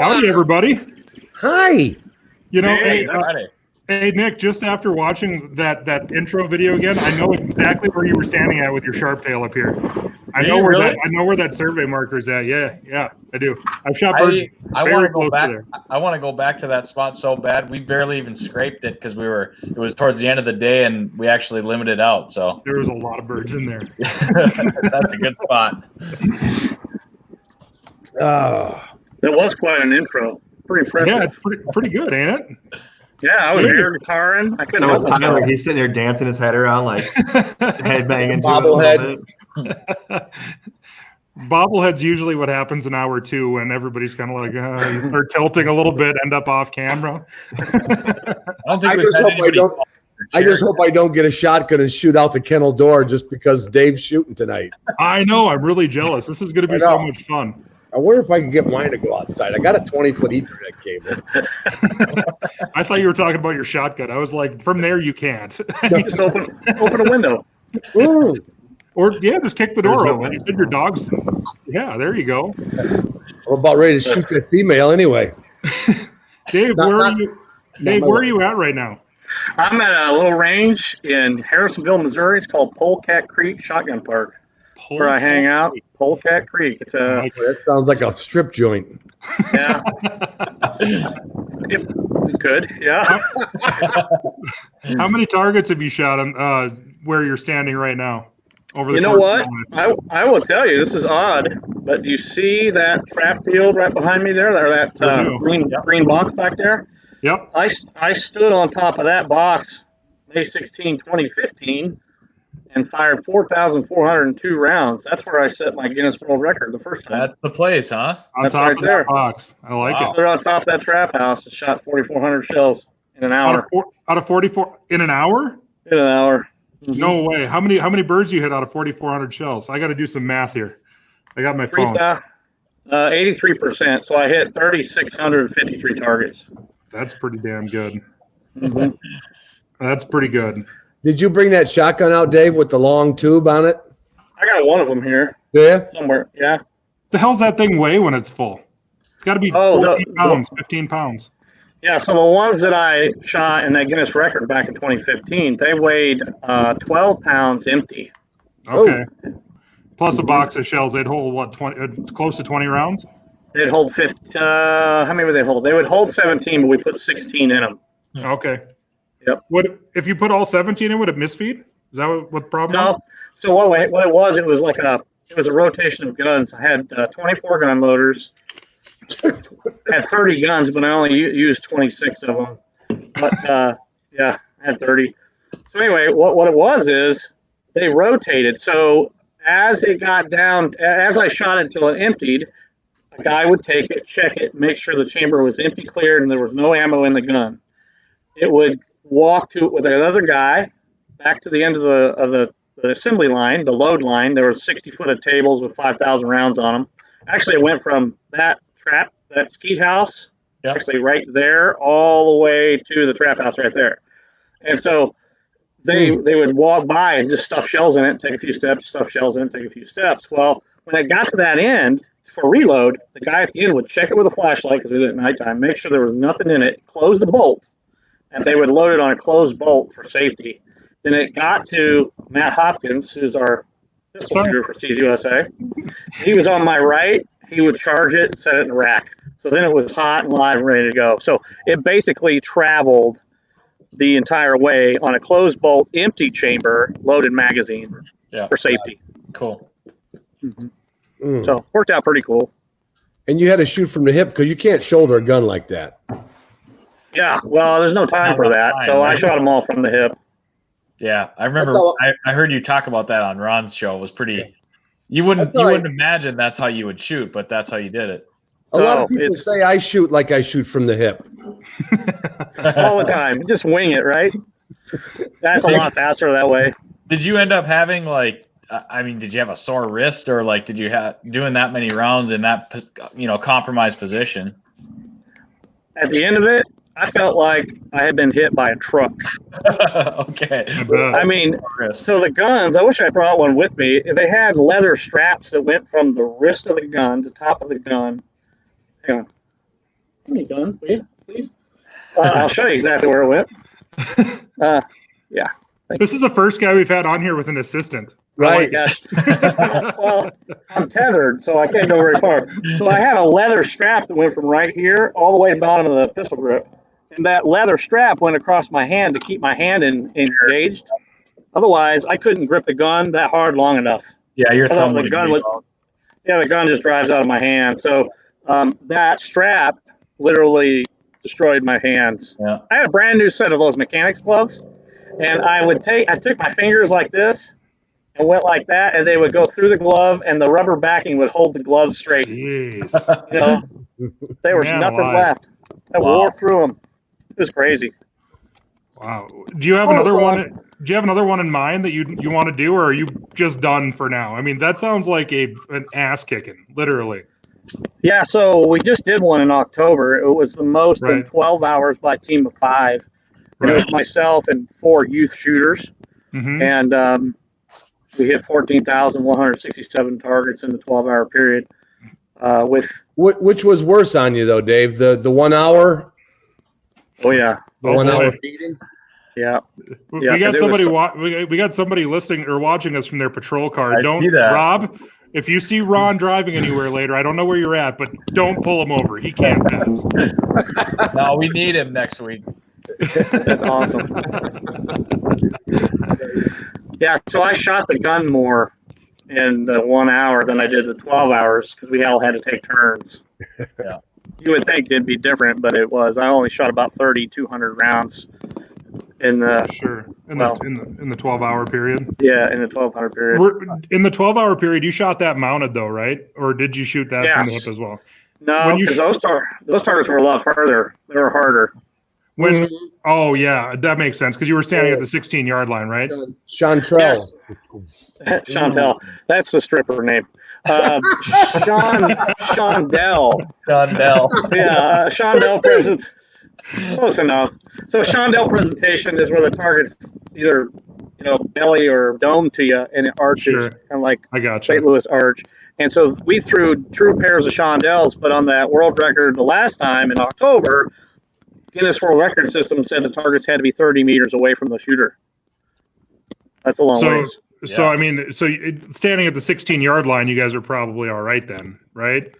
Howdy, everybody. Hi. You know, hey, Nick, just after watching that intro video again, I know exactly where you were standing at with your sharp tail up here. I know where that survey marker is at. Yeah, I do. I've shot birds. I want to go back. I want to go back to that spot so bad. We barely even scraped it because it was towards the end of the day and we actually limited out. So there was a lot of birds in there. That's a good spot. That was quite an intro. Pretty impressive. Yeah, it's pretty good, ain't it? Yeah, I was air guitaring. I couldn't help Tyler. He's sitting there dancing his head around, like head banging. Bobblehead. Bobblehead's usually what happens in hour two when everybody's kind of like, you start tilting a little bit, end up off camera. I just hope I don't get a shotgun and shoot out the kennel door just because Dave's shooting tonight. I know. I'm really jealous. This is going to be so much fun. I wonder if I can get mine to go outside. I got a 20-foot Ethernet cable. I thought you were talking about your shotgun. I was like, from there you can't. Just open a window. Ooh. Or just kick the door open. You said your dog's. Yeah, there you go. I'm about ready to shoot that female anyway. Dave, where are you at right now? I'm at a little range in Harrisonville, Missouri. It's called Polecat Creek Shotgun Park. Where I hang out, Polecat Creek. It's that sounds like a strip joint. Yeah. Good. Yeah. How many targets have you shot on where you're standing right now? You know what? I will tell you, this is odd, but do you see that trap field right behind me there, or that green box back there? Yep. I stood on top of that box May 16, 2015. And fired 4,402 rounds. That's where I set my Guinness World Record the first time. That's the place, huh? On top of that box. I like it. They're on top of that trap house. And shot 4,400 shells in an hour. Out of 44 in an hour? In an hour. Mm-hmm. No way. How many birds you hit out of 4,400 shells? I got to do some math here. I got my phone. 83%. So I hit 3,653 targets. That's pretty damn good. Mm-hmm. That's pretty good. Did you bring that shotgun out, Dave, with the long tube on it? I got one of them here. Yeah? Somewhere, yeah. The hell's that thing weigh when it's full? It's got to be 14 pounds, 15 pounds. Yeah, so the ones that I shot in that Guinness record back in 2015, they weighed 12 pounds empty. Okay. Oh. Plus a box of shells. They'd hold, what, 20, close to 20 rounds? They'd hold 50. How many would they hold? They would hold 17, but we put 16 in them. Okay. Yep. If you put all 17 in, would it misfeed? Is that what the problem is? No. So what it was like it was a rotation of guns. I had 24 gun loaders, had 30 guns, but I only used 26 of them. But I had 30. So anyway, what it was is they rotated. So as it got down, as I shot it until it emptied, a guy would take it, check it, make sure the chamber was empty, cleared, and there was no ammo in the gun. It would walk to with another guy back to the end of the assembly line, the load line. There were 60-foot of tables with 5,000 rounds on them. Actually, it went from that skeet house, actually right there, all the way to the trap house right there. And so they would walk by and just stuff shells in it, take a few steps, stuff shells in it, take a few steps. Well, when it got to that end for reload, the guy at the end would check it with a flashlight because we did it at nighttime, make sure there was nothing in it, close the bolt, and they would load it on a closed bolt for safety. Then it got to Matt Hopkins, who's our pistol shooter for CZUSA. He was on my right. He would charge it and set it in the rack. So then it was hot and live and ready to go. So it basically traveled the entire way on a closed bolt, empty chamber, loaded magazine for safety. Cool. Mm-hmm. So worked out pretty cool. And you had to shoot from the hip because you can't shoulder a gun like that. Yeah, well, there's no time for that, so I shot them all from the hip. Yeah, I remember. I heard you talk about that on Ron's show. It was pretty. You wouldn't imagine that's how you would shoot, but that's how you did it. A lot of people say I shoot like I shoot from the hip. All the time. Just wing it, right? That's a lot faster that way. Did you end up having did you have a sore wrist or did you have doing that many rounds in that compromised position? At the end of it, I felt like I had been hit by a truck. Okay. I mean, so the guns, I wish I brought one with me. They had leather straps that went from the wrist of the gun to top of the gun. Hang on. Any gun, please? I'll show you exactly where it went. Yeah. This is the first guy we've had on here with an assistant. Right. Oh my gosh. Well, I'm tethered, so I can't go very far. So I had a leather strap that went from right here all the way to the bottom of the pistol grip. And that leather strap went across my hand to keep my hand engaged. Otherwise, I couldn't grip the gun that hard long enough. Yeah, your thumb the gun would. Yeah, the gun just drives out of my hand. So that strap literally destroyed my hands. Yeah. I had a brand new set of those mechanics gloves, and I took my fingers like this and went like that, and they would go through the glove, and the rubber backing would hold the glove straight. Jeez. You know, there was nothing left. I wore through them. It was crazy. Wow. Do you have another one? Do you have another one in mind that you want to do, or are you just done for now? I mean, that sounds like an ass kicking, literally. Yeah, so we just did one in October. It was the most in 12 hours by a team of 5. It was myself and 4 youth shooters, and we hit 14,167 targets in the 12-hour period. Which was worse on you though, Dave? The 1 hour? Oh yeah, the 1 hour beating. Yeah. We got somebody. We got somebody listening or watching us from their patrol car. Rob. If you see Ron driving anywhere later, I don't know where you're at, but don't pull him over. He can't pass. No, we need him next week. That's awesome. Yeah, so I shot the gun more in the 1 hour than I did the 12 hours because we all had to take turns. Yeah. You would think it'd be different, but it was. I only shot about 3,200 rounds in the in the 12-hour period. Yeah, in the 1,200 period. In the 12-hour period, you shot that mounted though, right? Or did you shoot that from the hip as well? No, because those targets were a lot farther. They were harder. Oh yeah, that makes sense because you were standing at the 16-yard line, right? Chantel. Yes. Chantel, that's the stripper name. Shondell. Yeah, Shondell present. Close enough. So Shondell presentation is where the target's either belly or dome to you, and it arches, kind of like St. Louis arch. And so we threw true pairs of Shondells, but on that world record the last time in October, Guinness World Record System said the targets had to be 30 meters away from the shooter. That's a long ways. So, I mean, standing at the 16-yard line, you guys are probably all right then, right?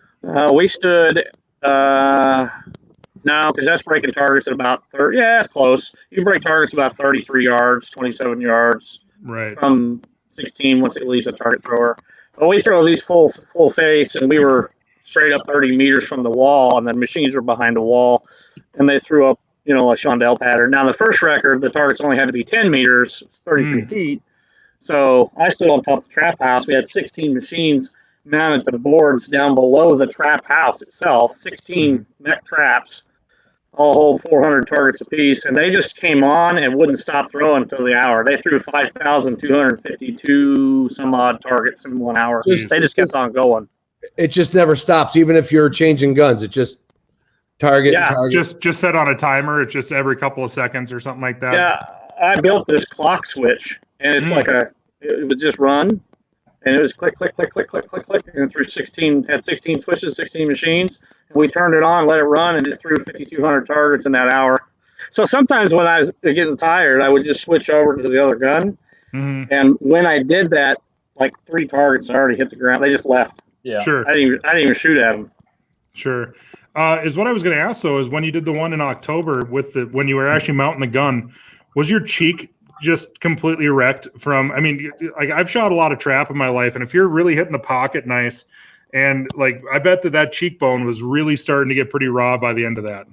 We stood, no, because that's breaking targets at about 30. Yeah, that's close. You can break targets about 33 yards, 27 yards. Right. From 16 once it leaves the target thrower. But we throw these full face, and we were straight up 30 meters from the wall, and the machines were behind the wall, and they threw up, a Shondell pattern. Now, the first record, the targets only had to be 10 meters, 33 feet. So I stood on top of the trap house. We had 16 machines mounted to boards down below the trap house itself, 16 mech traps, all hold 400 targets apiece, and they just came on and wouldn't stop throwing until the hour. They threw 5,252 some odd targets in 1 hour. They just kept on going. It just never stops, even if you're changing guns. It just target. Just set on a timer. It's just every couple of seconds or something like that. Yeah, I built this clock switch, and it's it would just run, and it was click, click, click, click, click, click, click, and through 16 switches, 16 machines. And we turned it on, let it run, and it threw 5,200 targets in that hour. So sometimes when I was getting tired, I would just switch over to the other gun. And when I did that, like 3 targets already hit the ground. They just left. Yeah, sure. I didn't even shoot at them. Sure. Is what I was going to ask though is when you did the one in October when you were actually mounting the gun, was your cheek just completely wrecked from? I mean, like I've shot a lot of trap in my life, and if you're really hitting the pocket nice, and like I bet that cheekbone was really starting to get pretty raw by the end of that.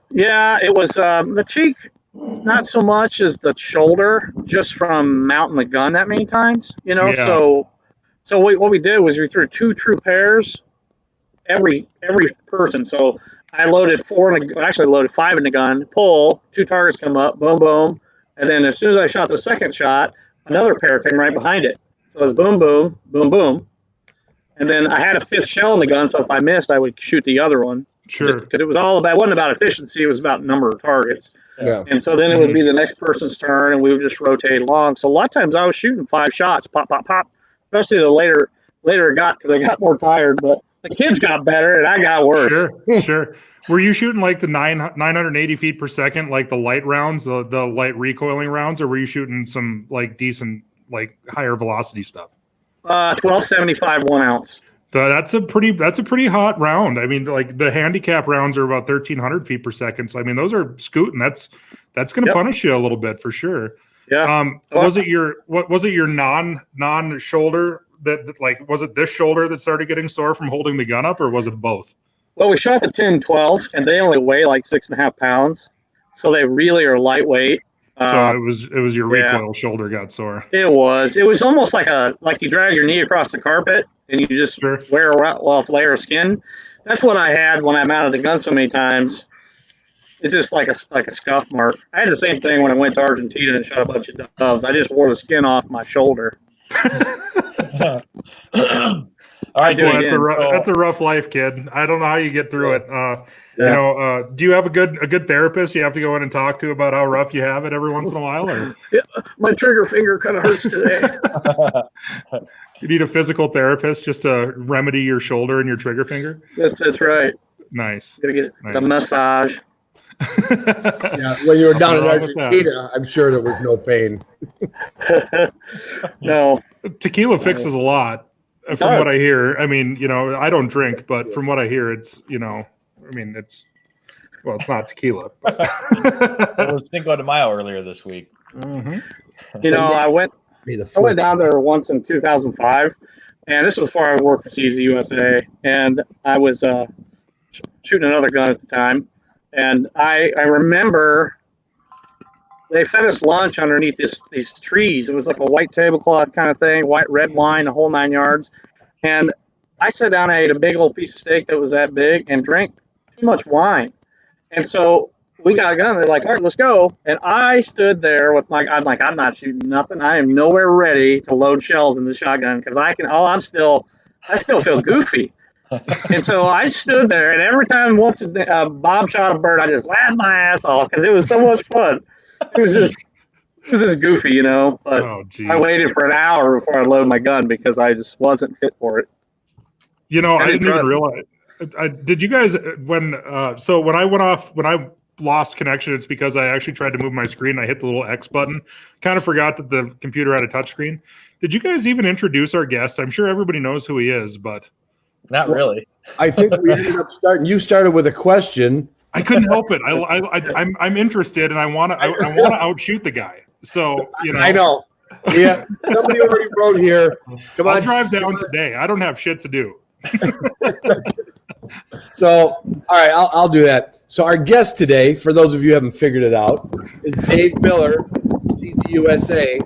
Yeah, it was the cheek. Not so much as the shoulder, just from mounting the gun that many times, So what we did was we threw 2 true pairs every person. So I loaded 5 in the gun, pull, 2 targets come up, boom, boom. And then as soon as I shot the second shot, another pair came right behind it. So it was boom, boom, boom, boom. And then I had a 5th shell in the gun, so if I missed, I would shoot the other one. Sure. Because it wasn't about efficiency, it was about number of targets. Yeah. And so then it would be the next person's turn, and we would just rotate along. So a lot of times I was shooting 5 shots, pop, pop, pop. Especially the later it got, because I got more tired. But the kids got better and I got worse. Sure. Were you shooting like the 980 feet per second, like the light rounds, the light recoiling rounds, or were you shooting some like decent, like higher velocity stuff? 1275 1 ounce. That's a pretty hot round. I mean, like the handicap rounds are about 1300 feet per second. So I mean, those are scooting. That's going to punish you a little bit for sure. Yeah. Was it your non shoulder that like, was it this shoulder that started getting sore from holding the gun up, or was it both? Well, we shot the 10-12s and they only weigh like 6.5 pounds. So they really are lightweight. So it was your recoil shoulder got sore. It was almost like you drag your knee across the carpet and you just wear off a layer of skin. That's what I had when I mounted the gun so many times. It's just like a scuff mark. I had the same thing when I went to Argentina and shot a bunch of doves. I just wore the skin off my shoulder. All right, boy, that's a rough life, kid. I don't know how you get through it. You know, do you have a good therapist you have to go in and talk to about how rough you have it every once in a while? Or yeah, my trigger finger kind of hurts today. You need a physical therapist just to remedy your shoulder and your trigger finger? That's right. Nice. Gotta get a massage. When you were down in Argentina, I'm sure there was no pain. No. Tequila fixes a lot. From what I hear, I mean, you know, I don't drink, but from what I hear, it's, you know, I mean, it's not tequila. It was Cinco de Mayo earlier this week. Mm-hmm. You know, I went down there once in 2005, and this was before I worked for CZUSA, and I was shooting another gun at the time, and I remember they fed us lunch underneath these trees. It was like a white tablecloth kind of thing, red wine, the whole 9 yards. And I sat down and ate a big old piece of steak that was that big and drank too much wine. And so we got a gun. They're like, all right, let's go. And I stood there with I'm not shooting nothing. I am nowhere ready to load shells in the shotgun because I still feel goofy. And so I stood there, and every time once Bob shot a bird, I just laughed my ass off because it was so much fun. It was just goofy, you know. But I waited for an hour before I loaded my gun because I just wasn't fit for it. You know, I didn't even realize. Did you guys when I lost connection? It's because I actually tried to move my screen. I hit the little X button. Kind of forgot that the computer had a touch screen. Did you guys even introduce our guest? I'm sure everybody knows who he is, but not really. I think we ended up starting. You started with a question. I couldn't help it. I'm interested, and I want to outshoot the guy. So you know. I know. Yeah. Somebody already wrote here. Come on. I'll drive down today. I don't have shit to do. So, all right, I'll do that. So our guest today, for those of you who haven't figured it out, is Dave Miller, CZUSA.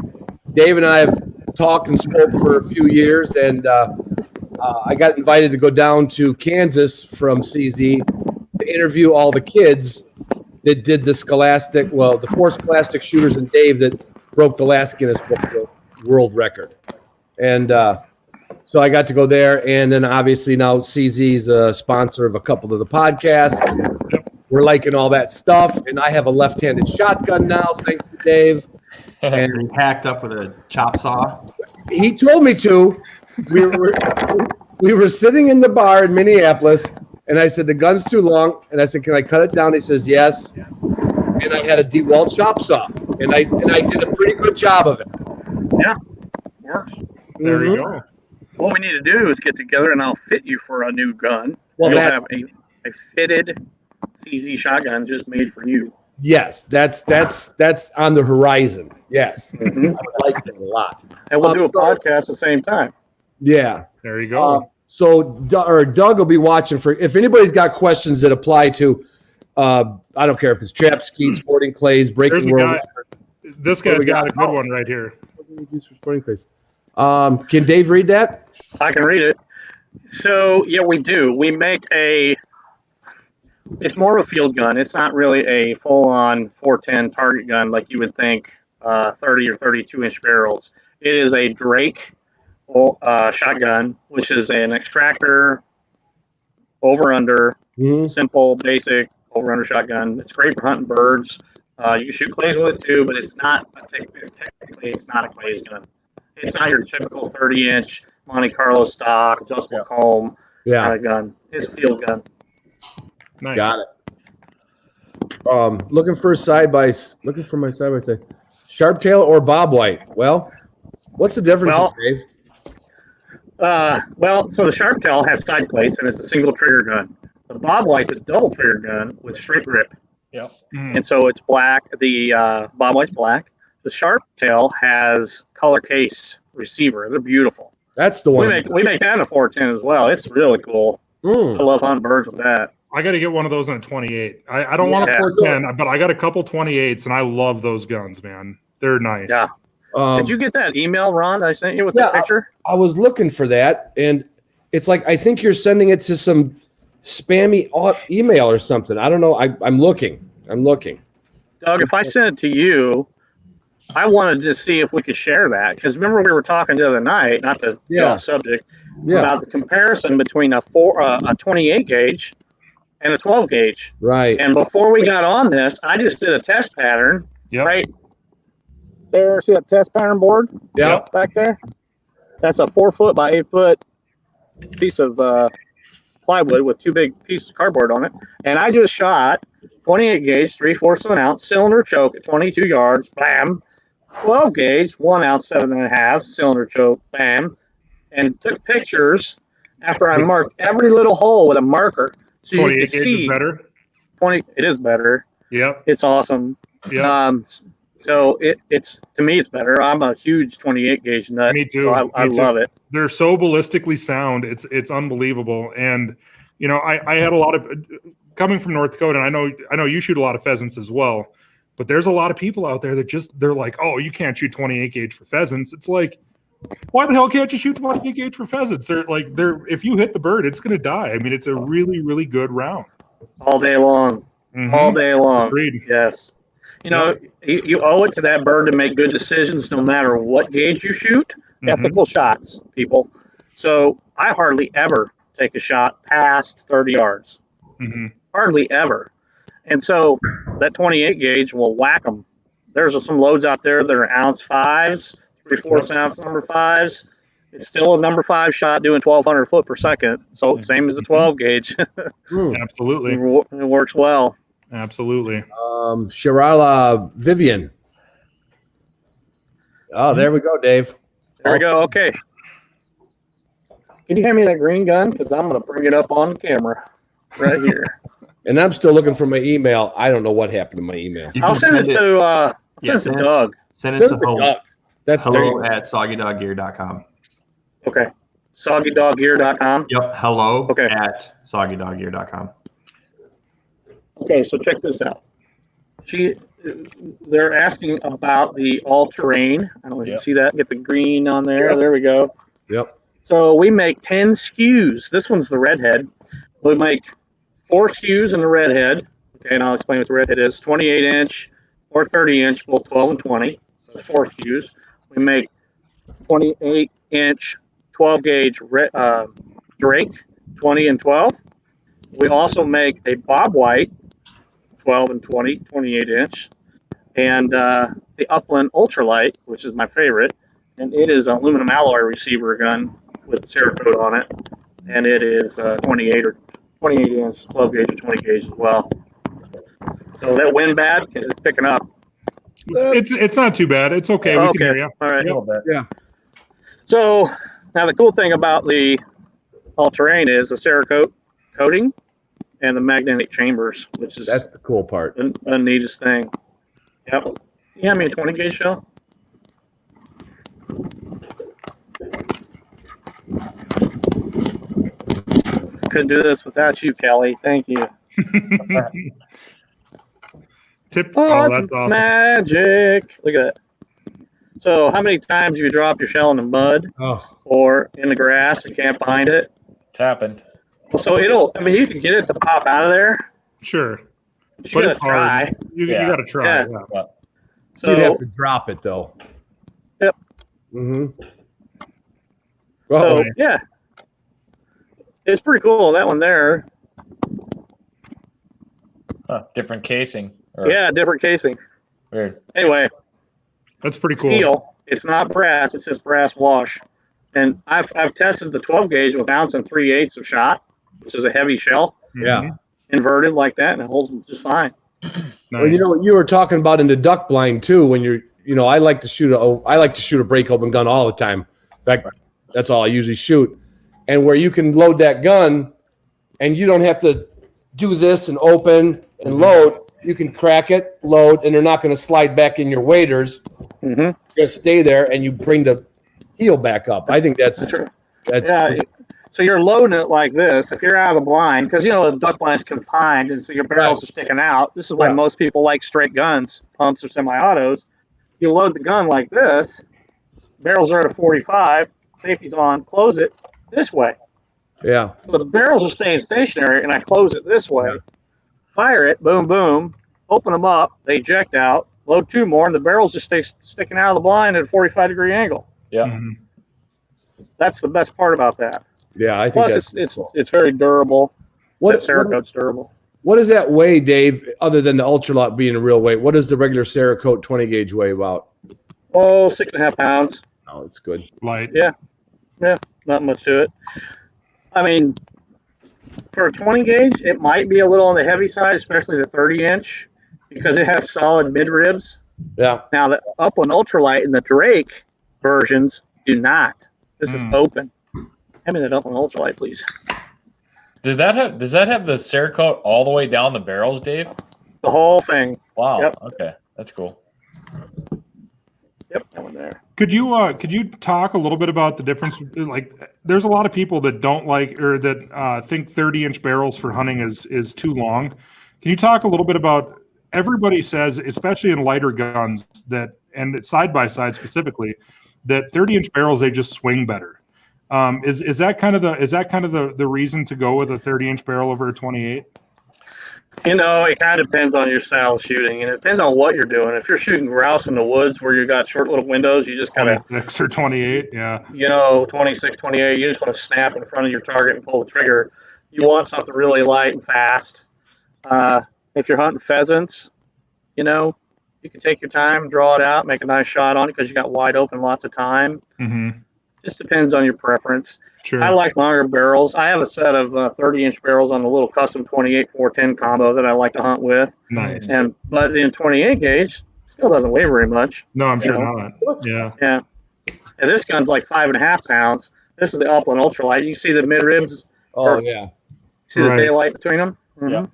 Dave and I have talked and spoke for a few years, and I got invited to go down to Kansas from CZ to interview all the kids that did the four scholastic shooters and Dave that broke the last Guinness Book World Record. And so I got to go there, and then obviously now CZ is a sponsor of a couple of the podcasts. We're liking all that stuff, and I have a left-handed shotgun now, thanks to Dave. And you're packed up with a chop saw. He told me to. We were sitting in the bar in Minneapolis, and I said, the gun's too long. And I said, can I cut it down? He says, yes. And I had a DeWalt chop saw, and I did a pretty good job of it. Yeah, works. There you go. What we need to do is get together, and I'll fit you for a new gun. Well, you'll have a fitted CZ shotgun just made for you. Yes, that's on the horizon. Yes, mm-hmm. I like it a lot. And we'll do a podcast at the same time. Yeah, there you go. So Doug will be watching for if anybody's got questions that apply to. I don't care if it's trap, skeet, sporting clays, breaking world. This guy's got a good one right here. Sporting clays. Can Dave read that? I can read it. So yeah, we do. We make it's more of a field gun. It's not really a full-on 410 target gun like you would think, 30 or 32-inch barrels. It is a Drake shotgun, which is an extractor, over-under, simple, basic, over-under shotgun. It's great for hunting birds. You can shoot clays with it too, but it's not technically it's not a clays gun. It's not your typical 30-inch Monte Carlo stock, adjustable comb. Yeah. kind of gun. His field gun. Nice. Got it. Looking for my side by side. Sharp tail or bob white? Well, what's the difference, Dave? So the sharp tail has side plates and it's a single trigger gun. The bob white's a double trigger gun with straight grip. Yep. And so it's black. The bob white's black. The sharp tail has color case receiver. They're beautiful. That's the one. We make that in a 410 as well. It's really cool. I love hunting birds with that. I got to get one of those in a 28. I don't want a 410, but I got a couple 28s, and I love those guns, man. They're nice. Yeah. Did you get that email, Ron, that I sent you with the picture? I was looking for that, and it's like I think you're sending it to some spammy email or something. I don't know. I'm looking. Doug, if I sent it to you, I wanted to see if we could share that. Because remember we were talking the other night, not to go off subject, about the comparison between a 28 gauge and a 12 gauge. Right. And before we got on this, I just did a test pattern. Yep. Right there. See that test pattern board? Yep. Back there? That's a 4 foot by 8 foot piece of plywood with 2 big pieces of cardboard on it. And I just shot 28 gauge, 3/4 of an ounce, cylinder choke at 22 yards, bam. 12 gauge, 1 ounce, 7.5, cylinder choke, bam. And took pictures after I marked every little hole with a marker. So 28 you can gauge see is better. It is better. Yep. It's awesome. Yeah. So it's to me it's better. I'm a huge 28 gauge nut. Me too. So I love it. They're so ballistically sound. It's unbelievable. And you know, I had a lot of coming from North Dakota, and I know you shoot a lot of pheasants as well. But there's a lot of people out there that they're like, oh, you can't shoot 28 gauge for pheasants. It's like, why the hell can't you shoot 28 gauge for pheasants? If you hit the bird, it's going to die. I mean, it's a really, really good round. All day long. Mm-hmm. All day long. Agreed. Yes. You know, you owe it to that bird to make good decisions no matter what gauge you shoot. Ethical shots, people. So I hardly ever take a shot past 30 yards. Hardly ever. And so that 28 gauge will whack them. There's some loads out there that are ounce 5s, 3/4 ounce number 5s. It's still a number 5 shot doing 1,200 foot per second. So same as the 12 gauge. Absolutely. It works well. Absolutely. Shirala Vivian. Oh, there we go, Dave. There we go. Okay. Can you hand me that green gun? Because I'm going to bring it up on camera right here. And I'm still looking for my email. I don't know what happened to my email. I'll send it to Doug. Send it to hello at soggydoggear.com. Okay. Soggydoggear.com. Yep. Hello Okay. at soggydoggear.com. Okay, so check this out. They're asking about the all-terrain. I don't know if you can see that. Get the green on there. There we go. Yep. So we make 10 SKUs. This one's the redhead. We make 4 SKUs in the redhead. Okay, and I'll explain what the redhead is. 28-inch or 30-inch, both 12 and 20. So 4 SKUs. We make 28-inch 12-gauge Drake, 20 and 12. We also make a Bob White, 12 and 20, 28-inch, and the Upland Ultralight, which is my favorite, and it is an aluminum alloy receiver gun with Cerakote on it, and it is 28-inch, 12 gauge, or 20 gauge as well. So that wind bad because it's picking up. It's not too bad. It's okay. We can hear you. All right. Yeah. So now the cool thing about the all-terrain is the Cerakote coating and the magnetic chambers, which is That's the cool part. the neatest thing. Yep. You have me a 20 gauge shell? Couldn't do this without you, Kelly. Thank you. That's that's awesome. magic. Look at that. So how many times have you dropped your shell in the mud or in the grass and can't find it? It's happened. So you can get it to pop out of there. Sure. But you gotta try. You got to try. Yeah. You'd have to drop it, though. Yep. Mm-hmm. So, yeah. It's pretty cool, that one there. Different casing. Yeah, different casing. Weird. Anyway. That's pretty cool. Steel. It's not brass. It's just brass wash. And I've tested the 12 gauge with 1 3/8 of shot, which is a heavy shell, Yeah. inverted like that, and it holds just fine. Well, you know, you were talking about in the duck blind too. When you're, you know, I like to shoot a break open gun all the time. In fact, that's all I usually shoot. And where you can load that gun, and you don't have to do this and open and load. You can crack it, load, and they're not going to slide back in your waders. Mm-hmm. Just stay there, and you bring the heel back up. I think that's yeah. So you're loading it like this. If you're out of the blind, because you know the duck blind's confined, and so your barrels are sticking out. This is why most people like straight guns, pumps or semi-autos. You load the gun like this. Barrels are at a 45. Safety's on. Close it this way. Yeah. So the barrels are staying stationary, and I close it this way. Fire it. Boom, boom. Open them up. They eject out. Load 2 more, and the barrels just stay sticking out of the blind at a 45-degree angle. Yeah. Mm-hmm. That's the best part about that. Yeah, I think Plus, it's very durable. What Cerakote's durable. What does that weigh, Dave? Other than the Ultralight being a real weight, what does the regular Cerakote 20 gauge weigh about? Oh, 6.5 pounds. Oh, that's good. Light. Yeah, not much to it. I mean, for a 20 gauge, it might be a little on the heavy side, especially the 30-inch, because it has solid mid ribs. Yeah. Now the Upland Ultralight and the Drake versions do not. This is open. Hand me that Upland Ultralight, please. Does that have the Cerakote all the way down the barrels, Dave? The whole thing. Wow. Yep. Okay, that's cool. Yep, that one there. Could you talk a little bit about the difference? Like, there's a lot of people that don't like or that think 30-inch barrels for hunting is too long. Can you talk a little bit about? Everybody says, especially in lighter guns, that and side by side specifically, that 30-inch barrels they just swing better. Is that kind of the reason to go with a 30-inch barrel over a 28? You know, it kind of depends on your style of shooting, and it depends on what you're doing. If you're shooting grouse in the woods where you got short little windows, you just kind of 26 or 28, yeah. 26, 28, you just want to snap in front of your target and pull the trigger. You want something really light and fast. If you're hunting pheasants, you know, you can take your time, draw it out, make a nice shot on it because you got wide open lots of time. Mm-hmm. Just depends on your preference. Sure. I like longer barrels. I have a set of 30-inch barrels on the little custom 28 410 combo that I like to hunt with. Nice. But in 28 gauge, still doesn't weigh very much. No, I'm sure not. Yeah. Yeah. And this gun's like 5.5 pounds. This is the Upland Ultralight. You see the mid ribs? Oh, yeah. See the daylight between them? Mm-hmm. Yeah.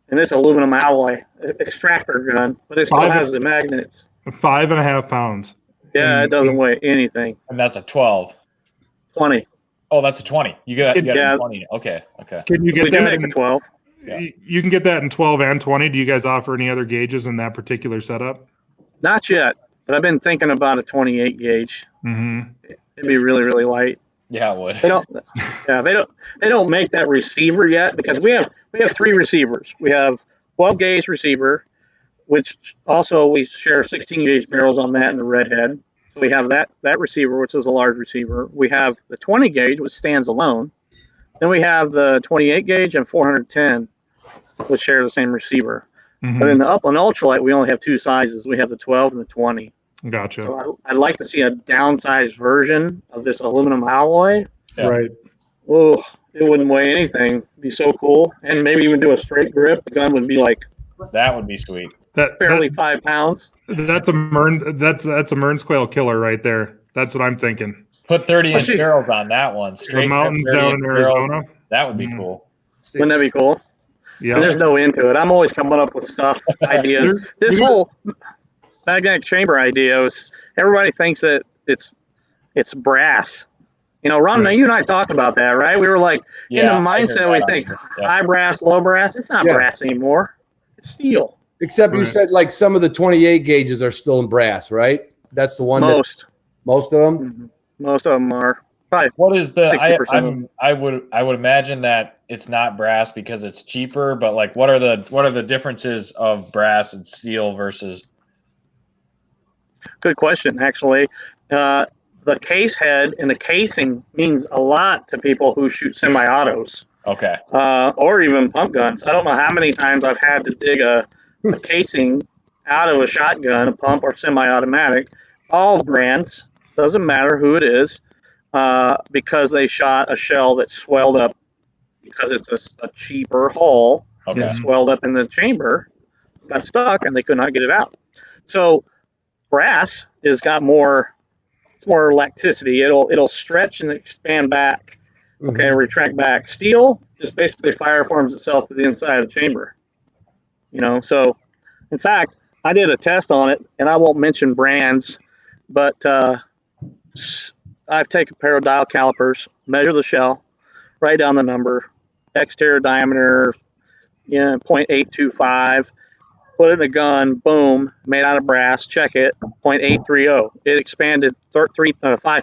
And this aluminum alloy extractor gun, but it still has the magnets. 5.5 pounds. Yeah, it doesn't weigh anything. And that's a 12. 20. Oh, that's a 20. You got Yeah. a 20. Okay. Can you get We do that make a in 12. Yeah. You can get that in 12 and 20. Do you guys offer any other gauges in that particular setup? Not yet, but I've been thinking about a 28 gauge. Mm-hmm. It'd be really, really light. Yeah, it would. They don't. Yeah, they don't make that receiver yet because we have 3 receivers. We have 12 gauge receiver, which also we share 16 gauge barrels on that and the redhead. So we have that receiver, which is a large receiver. We have the 20 gauge, which stands alone. Then we have the 28 gauge and 410, which share the same receiver. Mm-hmm. But in the Upland Ultralight, we only have 2 sizes. We have the 12 and the 20. Gotcha. So I'd like to see a downsized version of this aluminum alloy. Yeah. Right. Oh, it wouldn't weigh anything. It'd be so cool. And maybe even do a straight grip. The gun would be like That would be sweet. barely 5 pounds. That's a Mearns quail killer right there. That's what I'm thinking. Put 30-inch barrels on that one. Straight The mountains 30-inch down in barrels. Arizona. That would be cool. Wouldn't that be cool? Yeah. And there's no end to it. I'm always coming up with stuff, ideas. This whole magnetic chamber idea is everybody thinks that it's brass. You know, Ron, you and I talked about that, right? We were like, in the mindset, we think high brass, low brass. It's not brass anymore. It's steel. Except you said like some of the 28 gauges are still in brass, right? That's the one. Most of them. Mm-hmm. Most of them are. Probably. What is the? 60%. I would imagine that it's not brass because it's cheaper. But like, what are the differences of brass and steel versus? Good question, actually. The case head and the casing means a lot to people who shoot semi-autos. Okay. Or even pump guns. I don't know how many times I've had to dig a casing out of a shotgun, a pump or semi-automatic. All brands, doesn't matter who it is. because they shot a shell that swelled up because it's a cheaper hull. Okay. It swelled up in the chamber, got stuck, and they could not get it out. So brass has got more elasticity. It'll stretch and expand back. Okay, retract back. Steel just basically fireforms itself to the inside of the chamber. So in fact, I did a test on it, and I won't mention brands, but I've taken a pair of dial calipers, measure the shell, write down the number, exterior diameter, 0.825, put it in a gun, boom, made out of brass, check it, 0.830. It expanded 5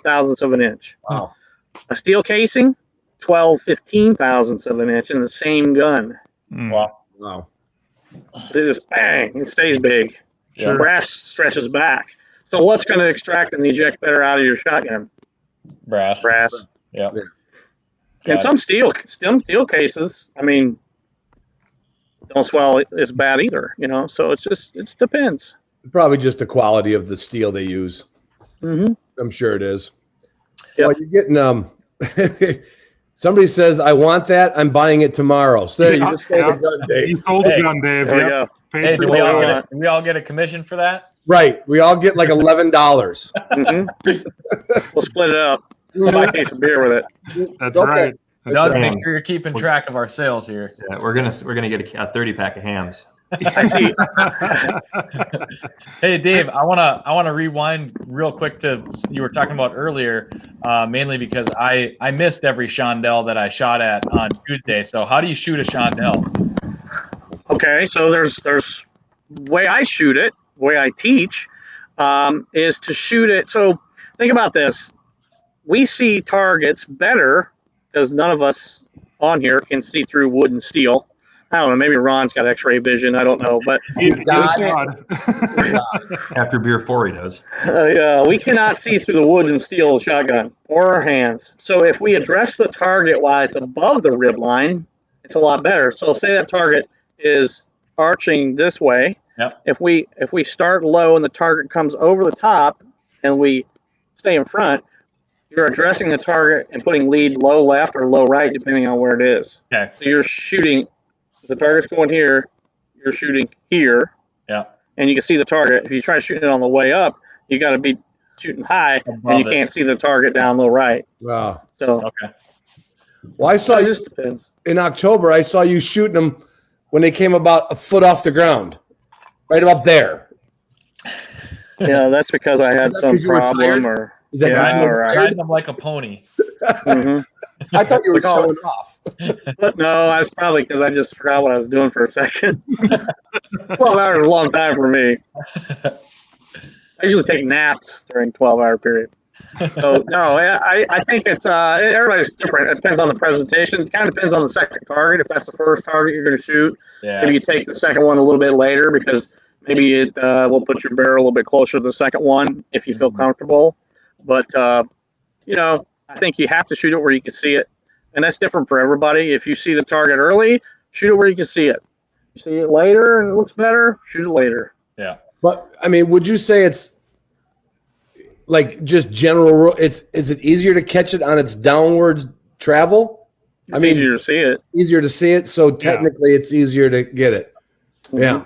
thousandths of an inch. Wow. A steel casing, 15 thousandths of an inch in the same gun. Wow. It just bang, it stays big. Sure. Brass stretches back. So what's going to extract and eject better out of your shotgun? Brass. Yeah. Yeah. And some steel cases, don't swell as bad either, So it depends. Probably just the quality of the steel they use. Mm-hmm. I'm sure it is. Yep. Well, you're getting somebody says, I want that. I'm buying it tomorrow. So you just sold a gun, Dave. You sold a gun, Dave. There we go. Hey, do we all get a commission for that? Right. We all get like $11. Mm-hmm. We'll split it up. Buy a case of beer with it. That's Okay. right. Doug, make sure you're keeping track of our sales here. Yeah, we're gonna get a 30-pack of hams. I see. Hey, Dave, I wanna rewind real quick to you were talking about earlier, mainly because I missed every chandelle that I shot at on Tuesday. So how do you shoot a chandelle? Okay, so there's way I shoot it, way I teach, is to shoot it. So think about this. We see targets better because none of us on here can see through wood and steel. I don't know. Maybe Ron's got X-ray vision. I don't know, but After beer 4, he does. we cannot see through the wood and steel shotgun or our hands. So if we address the target while it's above the rib line, it's a lot better. So say that target is arching this way. Yep. If we start low and the target comes over the top and we stay in front, you're addressing the target and putting lead low left or low right, depending on where it is. Okay. So you're shooting, if the target's going here, you're shooting here. Yeah. And you can see the target. If you try shooting it on the way up, you got to be shooting high, and you can't see the target down low right. Wow. So Okay. Well, I saw it you just depends. in October. I saw you shooting them when they came about a foot off the ground, right up there. Yeah, that's because I had Is that some 'cause you were problem tired? or Is that Yeah, kind of right. Riding them like a pony. Mhm. I thought you were We call showing off. But no, I was probably because I just forgot what I was doing for a second. 12 hours is a long time for me. I usually take naps during 12-hour period. So no, I think it's everybody's different. It depends on the presentation. It kind of depends on the second target. If that's the first target you're going to shoot, Yeah. maybe you take the second one a little bit later because maybe it will put your barrel a little bit closer to the second one if you feel comfortable. But I think you have to shoot it where you can see it, and that's different for everybody. If you see the target early, shoot it where you can see it. You see it later and it looks better, shoot it later. Yeah. But I mean, would you say it's like just general rule? Is it easier to catch it on its downward travel? It's easier to see it. Easier to see it, so technically it's easier to get it. Mhm. Yeah.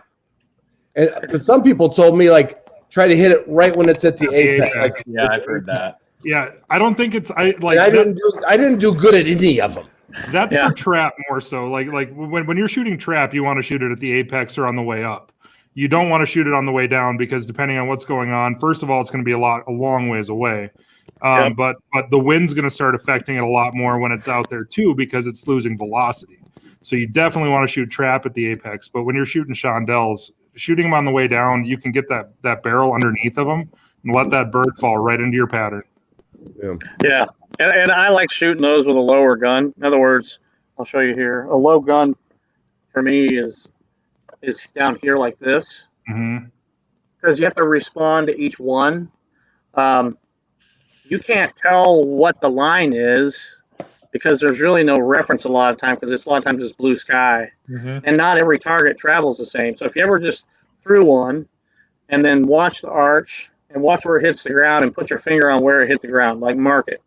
And because some people told me like try to hit it right when it's at the apex. Like, Yeah, I've heard that. Yeah, I don't think it's I didn't do good at any of them. That's Yeah. for trap more so. Like when you're shooting trap, you want to shoot it at the apex or on the way up. You don't want to shoot it on the way down because depending on what's going on, first of all, it's going to be a long ways away. But the wind's going to start affecting it a lot more when it's out there too because it's losing velocity. So you definitely want to shoot trap at the apex. But when you're shooting chandelles, shooting them on the way down, you can get that barrel underneath of them and let that bird fall right into your pattern. Yeah, and I like shooting those with a lower gun. In other words, I'll show you here. A low gun for me is down here like this because you have to respond to each one. You can't tell what the line is because there's really no reference a lot of time because a lot of times it's blue sky, and not every target travels the same. So if you ever just threw one and then watch the arch and watch where it hits the ground and put your finger on where it hit the ground, like mark it.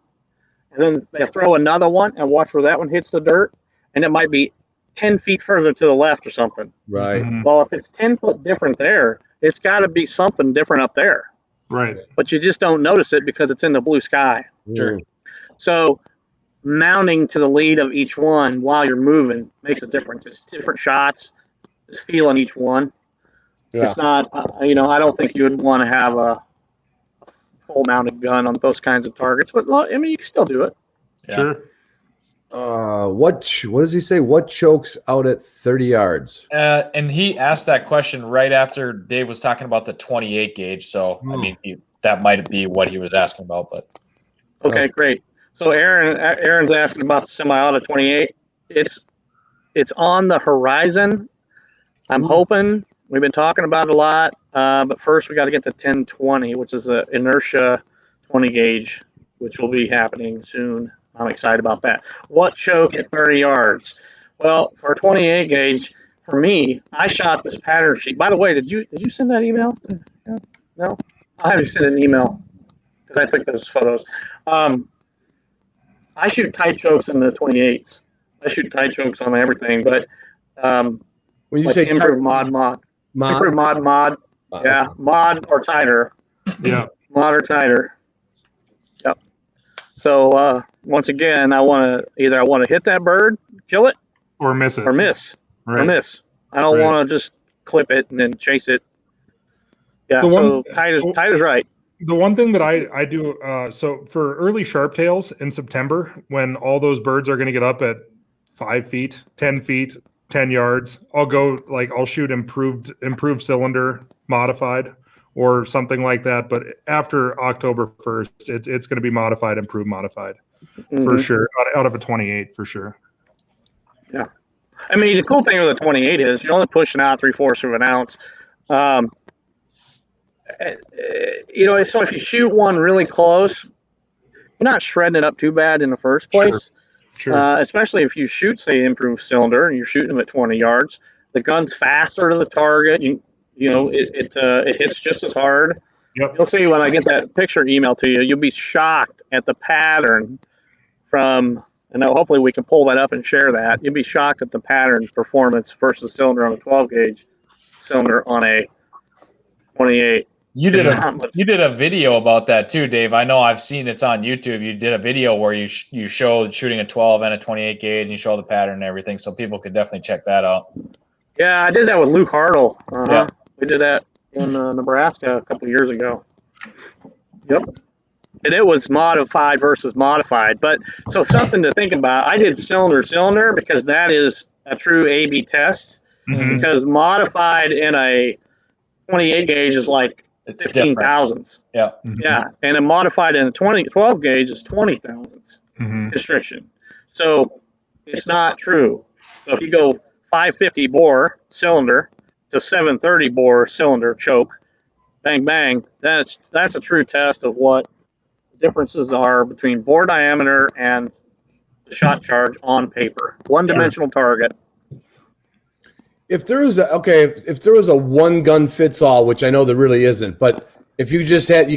and then they throw another one and watch where that one hits the dirt, and it might be 10 feet further to the left or something. Right. Mhm. Well, if it's 10 foot different there, it's got to be something different up there. Right. But you just don't notice it because it's in the blue sky. Sure. So mounting to the lead of each one while you're moving makes a difference. It's different shots, just feeling each one. Yeah. It's not, I don't think you would want to have a full mounted gun on those kinds of targets, but I mean, you can still do it. Yeah. Sure. What does he say? What chokes out at 30 yards? And he asked that question right after Dave was talking about the 28 gauge. So, I mean, that might be what he was asking about. But Okay, great. So Aaron's asking about the semi-auto 28. It's on the horizon. I'm hoping. We've been talking about it a lot, but first we got to get the 1020, which is the inertia 20 gauge, which will be happening soon. I'm excited about that. What choke at 30 yards? Well, for 28 gauge, for me, I shot this pattern sheet. By the way, did you send that email? No, I haven't sent an email because I took those photos. I shoot tight chokes in the 28s. I shoot tight chokes on everything, but When you like say improve tight, mod, improve mod, yeah, mod or tighter, Yeah. mod or tighter. Yep. So once again, I want to hit that bird, kill it, Or miss it. or miss, Right. or miss. I don't Right. want to just clip it and then chase it. Yeah. The So one- tight is right. The one thing that I do, so for early sharptails in September, when all those birds are going to get up at 5 feet, 10 feet, 10 yards, I'll shoot improved cylinder modified or something like that. But after October 1st, it's going to be modified, improved, modified for sure, out of a 28 for sure. Yeah. I mean, the cool thing with the 28 is you're only pushing out 3/4 of an ounce. So if you shoot one really close, you're not shredding it up too bad in the first place. Sure. Especially if you shoot, say, improved cylinder and you're shooting them at 20 yards. The gun's faster to the target. It hits just as hard. Yep. You'll see when I get that picture emailed to you, you'll be shocked at the pattern and hopefully we can pull that up and share that. You'll be shocked at the pattern performance versus cylinder on a 12 gauge, cylinder on a 28. you did a video about that too, Dave. I know I've seen it's on YouTube. You did a video where you showed shooting a 12 and a 28 gauge, and you show the pattern and everything, so people could definitely check that out. Yeah, I did that with Luke Hartle. Yeah. We did that in Nebraska a couple of years ago. Yep. And it was modified versus modified. But so something to think about. I did cylinder because that is a true A/B test. Mhm. Because modified in a 28 gauge is like It's 15 different. thousandths. Yeah. Yeah. And a modified in a 12 gauge is 20 thousandths Mhm. constriction. So it's not true. So if you go 550 bore cylinder to 730 bore cylinder choke, bang bang, that's a true test of what the differences are between bore diameter and the shot charge on paper. One-dimensional target. If there was a one gun fits all, which I know there really isn't, but if you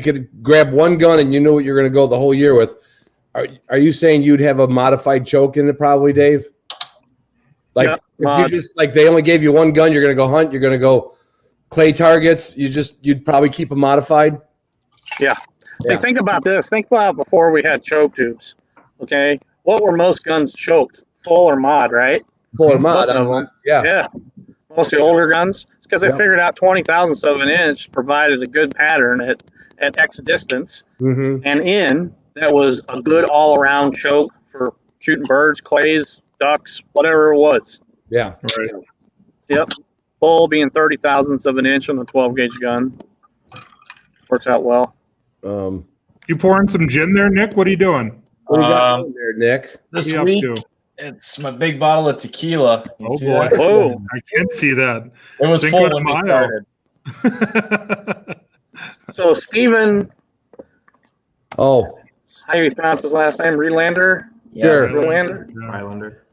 could grab one gun and you knew what you're going to go the whole year with, are you saying you'd have a modified choke in it probably, Dave? Like Yeah, if you just like they only gave you one gun, you're going to go hunt, you're going to go clay targets, you'd probably keep a modified. Yeah. Yeah. Think about this. Think about before we had choke tubes. Okay. What were most guns choked? Full or mod, right? Full or mod. Most of them. Yeah. Yeah. Most of the older guns. It's because they Yep. figured out 20 thousandths of an inch provided a good pattern at X distance. Mm-hmm. And that was a good all-around choke for shooting birds, clays, ducks, whatever it was. Yeah. Right. Yep. Full being 30 thousandths of an inch on a 12 gauge gun. Works out well. You pouring some gin there, Nick? What are you doing? What do you got going there, Nick? This What are week, you up to? it's my big bottle of tequila. You Oh see boy! that? Whoa. I can't see that. It was Cinco full de when we Mayo. started. So Stephen, Oh, how do you pronounce his last name? Relander? sure. Relander? Islander.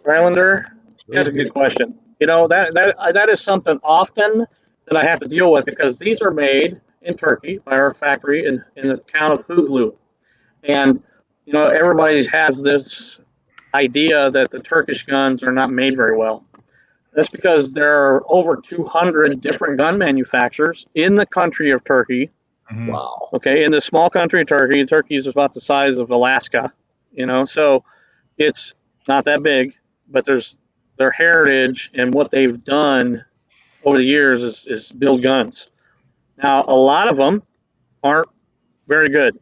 Rylander? That's a good question. That is something often that I have to deal with because these are made in Turkey by our factory in the town of Huglu. And everybody has this idea that the Turkish guns are not made very well. That's because there are over 200 different gun manufacturers in the country of Turkey. Mhm. Wow. Okay, in this small country of Turkey, Turkey is about the size of Alaska, so it's not that big, but their heritage and what they've done over the years is build guns. Now, a lot of them aren't very good,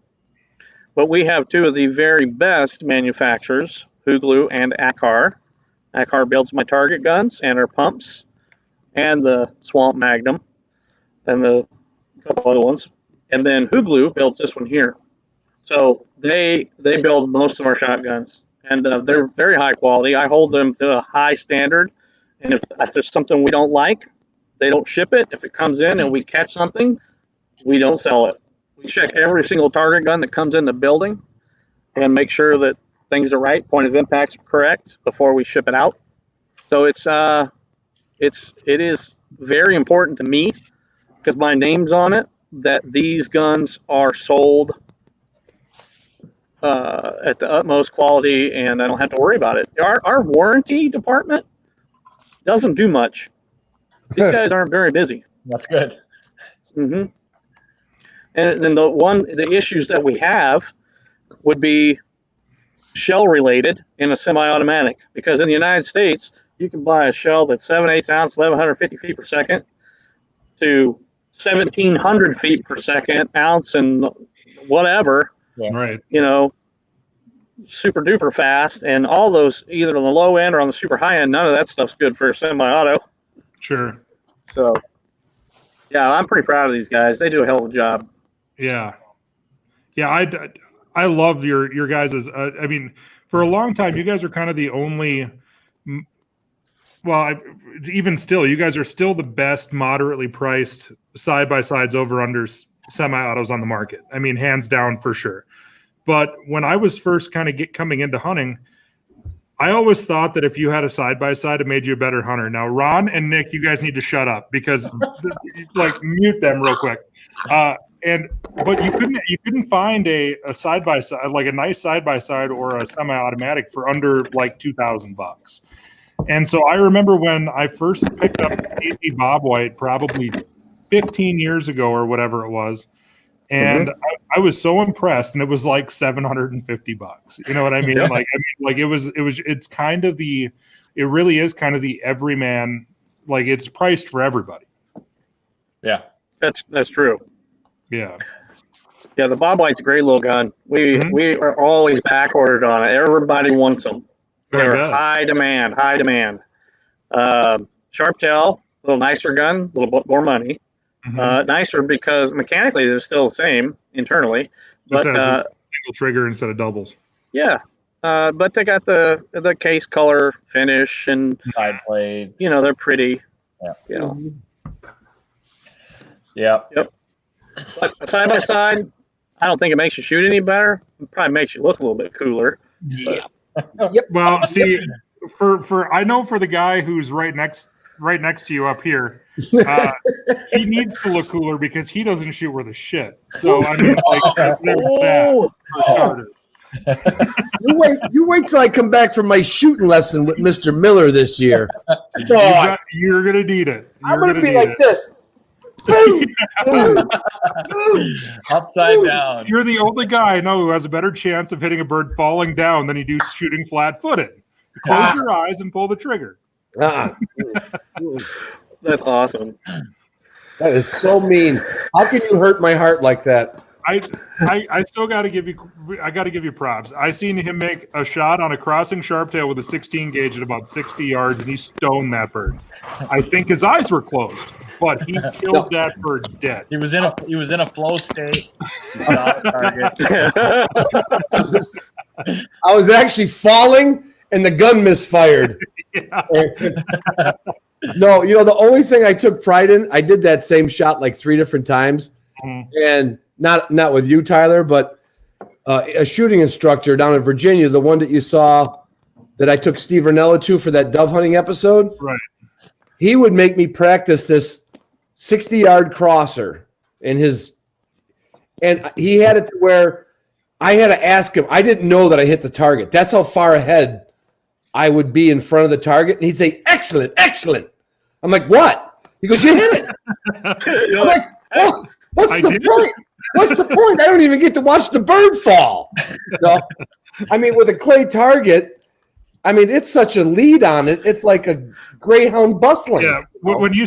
but we have two of the very best manufacturers, Huglu and Akar. Akar builds my target guns and our pumps and the Swamp Magnum and a couple other ones. And then Huglu builds this one here. So they build most of our shotguns, and they're very high quality. I hold them to a high standard, and if there's something we don't like, they don't ship it. If it comes in and we catch something, we don't sell it. We check every single target gun that comes in the building and make sure that things are right, point of impact's correct before we ship it out. So it is very important to me because my name's on it that these guns are sold at the utmost quality, and I don't have to worry about it. Our warranty department doesn't do much. These guys aren't very busy. That's good. Mm-hmm. And then the issues that we have would be shell related in a semi-automatic, because in the United States you can buy a shell that's 7/8 ounce, 1150 feet per second to 1700 feet per second ounce and whatever. Yeah. Right. Super duper fast, and all those either on the low end or on the super high end. None of that stuff's good for a semi-auto. Sure. So, yeah, I'm pretty proud of these guys. They do a hell of a job. Yeah. Yeah. I love your guys's. I mean, for a long time, you guys are kind of the only. Well, even still, you guys are still the best moderately priced side by sides over unders semi-autos on the market. I mean, hands down for sure. But when I was first kind of coming into hunting, I always thought that if you had a side-by-side, it made you a better hunter. Now, Ron and Nick, you guys need to shut up because, mute them real quick. But you couldn't find a side-by-side, like a nice side-by-side or a semi-automatic for under like $2,000. And so I remember when I first picked up the Bob White, probably 15 years ago or whatever it was. And I was so impressed, and it was like $750. You know what I mean? It's kind of it really is kind of the everyman, like it's priced for everybody. Yeah. That's true. Yeah. Yeah, the Bob White's a great little gun. We are always back ordered on it. Everybody wants them. They're high demand. Sharptail, a little nicer gun, a little bit more money. Nicer because mechanically they're still the same internally, but single trigger instead of doubles. Yeah, but they got the case color finish and side blades. They're pretty. Yeah. Yep. But side by side, I don't think it makes you shoot any better. It probably makes you look a little bit cooler. Yeah. Yep. Well, see, for I know for the guy who's right next to you up here, he needs to look cooler because he doesn't shoot worth a shit. So I mean, there's that for starters. You wait till I come back from my shooting lesson with Mr. Miller this year. You're gonna need it. I'm gonna be like this. Boom, boom, boom. Upside down. You're the only guy I know who has a better chance of hitting a bird falling down than you do shooting flat-footed. Close your eyes and pull the trigger. That's awesome. That is so mean. How can you hurt my heart like that? I still got to give you props. I seen him make a shot on a crossing sharptail with a 16 gauge at about 60 yards, and he stoned that bird. I think his eyes were closed, but he killed that bird dead. He was in a flow state. I was actually falling, and the gun misfired. No, the only thing I took pride in, I did that same shot like 3 different times, and not with you, Tyler, but a shooting instructor down in Virginia, the one that you saw that I took Steve Ranella to for that dove hunting episode. Right. He would make me practice this 60-yard crosser and he had it to where I had to ask him. I didn't know that I hit the target. That's how far ahead I would be in front of the target. And he'd say, excellent, excellent. I'm like, what? He goes, you hit it. I'm like, oh, what's the point? What's the point? I don't even get to watch the bird fall. No. I mean, with a clay target, I mean, it's such a lead on it. It's like a Greyhound bus length. Yeah. When you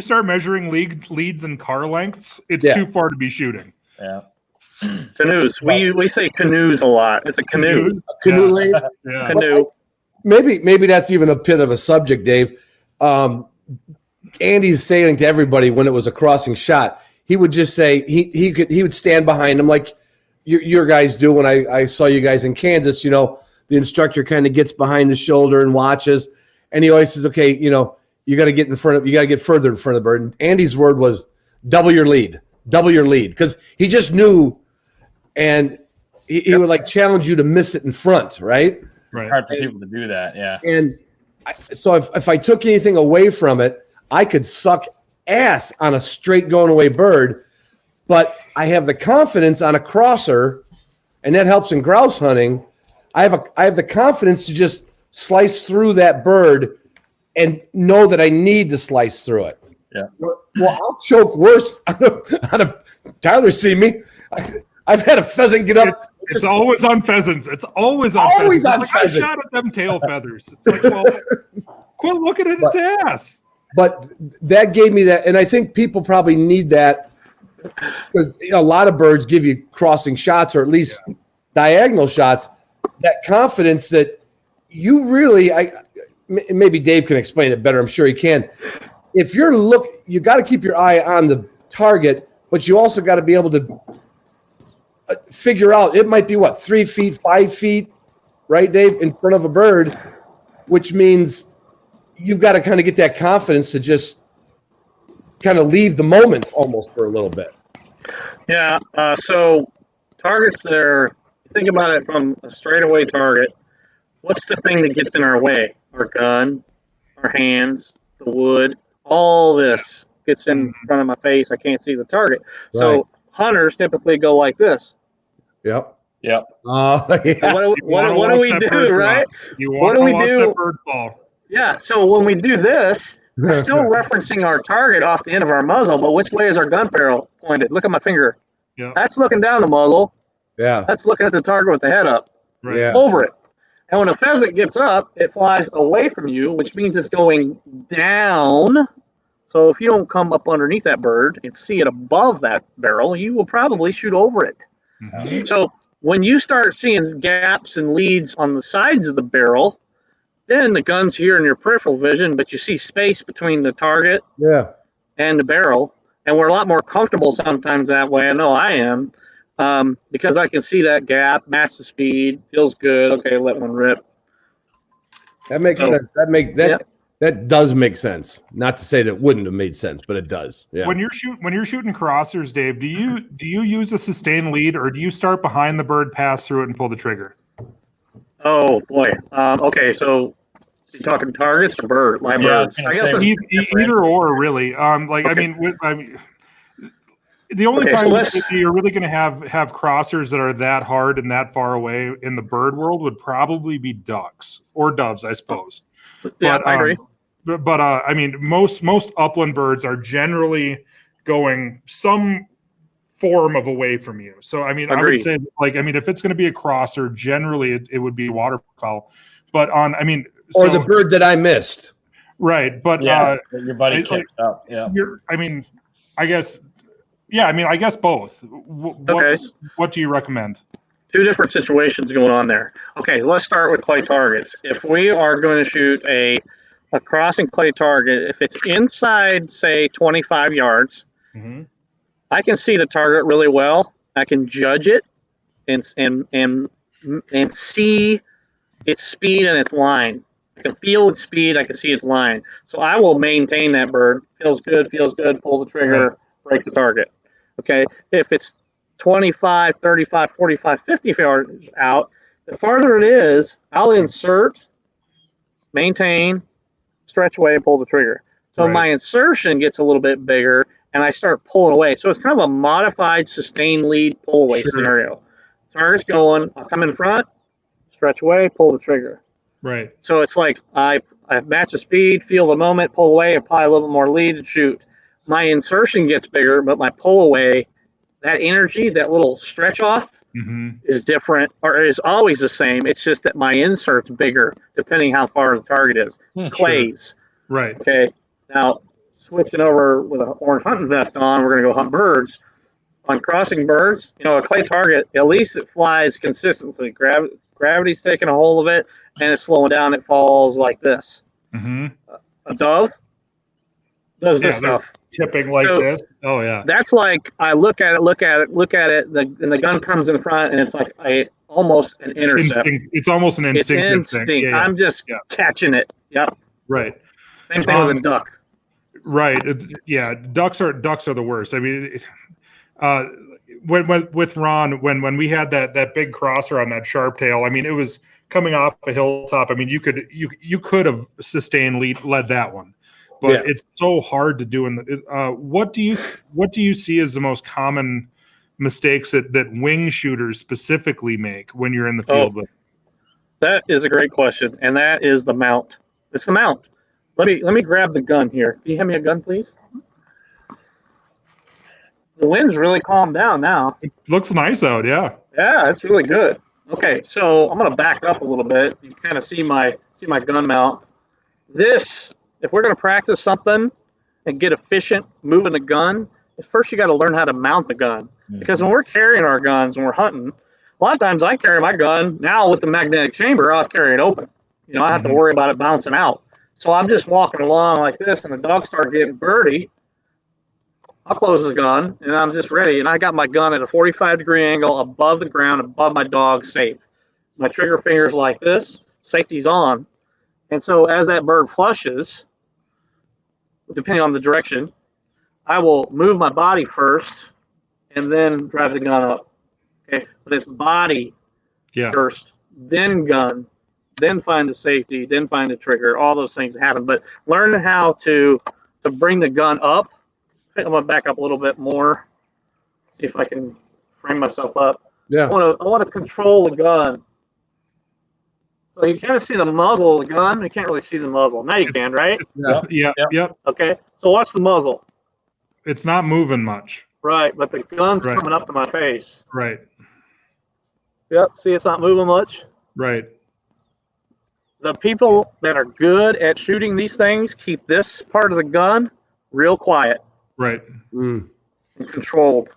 start measuring leads and car lengths, it's too far to be shooting. Yeah. Canoes. We say canoes a lot. It's a canoe. A canoe lead. Yeah. Canoe. Maybe that's even a bit of a subject, Dave. Andy's saying to everybody when it was a crossing shot, he would just say he would stand behind him like your guys do. When I saw you guys in Kansas, you know, the instructor kind of gets behind the shoulder and watches, and he always says, okay, you know, you got to get further in front of the bird. And Andy's word was double your lead, because he just knew, and he would like challenge you to miss it in front, right? Right. Hard for people to do that, yeah. And so if I took anything away from it, I could suck ass on a straight going away bird, but I have the confidence on a crosser, and that helps in grouse hunting. I have the confidence to just slice through that bird and know that I need to slice through it. Yeah. Well, I'll choke worse on a Tyler, see me. I've had a pheasant get up. It's always on pheasants. It's always on Always pheasants. on pheasant. I shot at them tail feathers. It's like, well, quit looking at its ass. But that gave me that, and I think people probably need that because a lot of birds give you crossing shots or at least diagonal shots. That confidence that you really, maybe Dave can explain it better. I'm sure he can. If you're you got to keep your eye on the target, but you also got to be able to figure out. It might be 3 feet, 5 feet, right, Dave, in front of a bird, which means you've got to kind of get that confidence to just kind of leave the moment almost for a little bit. Yeah. So targets there, think about it from a straightaway target. What's the thing that gets in our way? Our gun, our hands, the wood, all this gets in front of my face. I can't see the target. Right. So hunters typically go like this. Yep. Yep. What do we do, right? What do we do? Bird ball. Yeah, so when we do this, we're still referencing our target off the end of our muzzle, but which way is our gun barrel pointed? Look at my finger. Yeah. That's looking down the muzzle. Yeah. That's looking at the target with the head up. Right. Yeah. Over it. And when a pheasant gets up, it flies away from you, which means it's going down. So if you don't come up underneath that bird and see it above that barrel, you will probably shoot over it. Mm-hmm. So when you start seeing gaps and leads on the sides of the barrel, then the gun's here in your peripheral vision, but you see space between the target and the barrel. And we're a lot more comfortable sometimes that way. I know I am, because I can see that gap, match the speed, feels good. Okay, let one rip. That makes sense. That does make sense. Not to say that it wouldn't have made sense, but it does. Yeah. When you're shooting crossers, Dave, do you use a sustained lead, or do you start behind the bird, pass through it, and pull the trigger? Oh boy. Okay, so you're talking targets or bird? Live birds? I guess either or, really. Okay. I mean, the only time you're really going to have crossers that are that hard and that far away in the bird world would probably be ducks or doves, I suppose. Yeah, I agree. But I mean, most upland birds are generally going some form of away from you. So I mean, I would say, if it's going to be a crosser, generally it would be waterfowl. But or the bird that I missed. Right, but your buddy kicked up. Yeah. I guess both. What do you recommend? Two different situations going on there. Okay, let's start with clay targets. If we are going to shoot a crossing clay target, if it's inside, say, 25 yards, I can see the target really well. I can judge it and see its speed and its line. I can feel its speed. I can see its line. So I will maintain that bird. Feels good, pull the trigger, break the target. Okay, if it's 25, 35, 45, 50 yards out, the farther it is, I'll insert, maintain, stretch away, and pull the trigger. So my insertion gets a little bit bigger, and I start pulling away. So it's kind of a modified sustained lead pull away scenario. target's going, I'll come in front, stretch away, pull the trigger. Right. So it's like I match the speed, feel the moment, pull away, apply a little bit more lead, and shoot. My insertion gets bigger, but my pull away, that energy, that little stretch off, is different, or is always the same. It's just that my insert's bigger, depending how far the target is. Clays. Sure. Right. Okay. Now, switching over with an orange hunting vest on, we're going to go hunt birds. On crossing birds, a clay target, at least it flies consistently. Gravity's taking a hold of it, and it's slowing down. It falls like this. A dove does this stuff. Tipping like this. Oh, yeah. That's like I look at it, and the gun comes in front, and it's like almost an intercept. It's almost an instinctive instinct. thing. Yeah, I'm just catching it. Yep. Right. Same thing with a duck. Right. Ducks are the worst. I mean, with Ron, when we had that big crosser on that sharp tail, I mean, it was coming off a hilltop. I mean, you could have sustained led that one, but it's so hard to do. What do you see as the most common mistakes that wing shooters specifically make when you're in the field? That is a great question, and that is the mount. It's the mount. Let me grab the gun here. Can you hand me a gun, please? The wind's really calmed down now. It looks nice out, yeah. Yeah, it's really good. Okay, so I'm gonna back up a little bit. You kind of see my gun mount. This, if we're gonna practice something and get efficient moving the gun, first you got to learn how to mount the gun. Because when we're carrying our guns and we're hunting, a lot of times I carry my gun now with the magnetic chamber. I'll carry it open. I have to worry about it bouncing out. So I'm just walking along like this, and the dogs start getting birdie. I'll close the gun, and I'm just ready. And I got my gun at a 45-degree angle above the ground, above my dog, safe. My trigger finger's like this. Safety's on. And so as that bird flushes, depending on the direction, I will move my body first and then drive the gun up. Okay, but it's body first, then gun, then find the safety, then find the trigger. All those things happen. But learn how to bring the gun up. I'm gonna back up a little bit more. See if I can frame myself up. Yeah. I want to control the gun. So you kind of see the muzzle of the gun. You can't really see the muzzle. Now you can, right? Yep. Okay. So watch the muzzle. It's not moving much. Right, but the gun's coming up to my face. Right. Yep. See, it's not moving much. Right. The people that are good at shooting these things keep this part of the gun real quiet. Right. And controlled.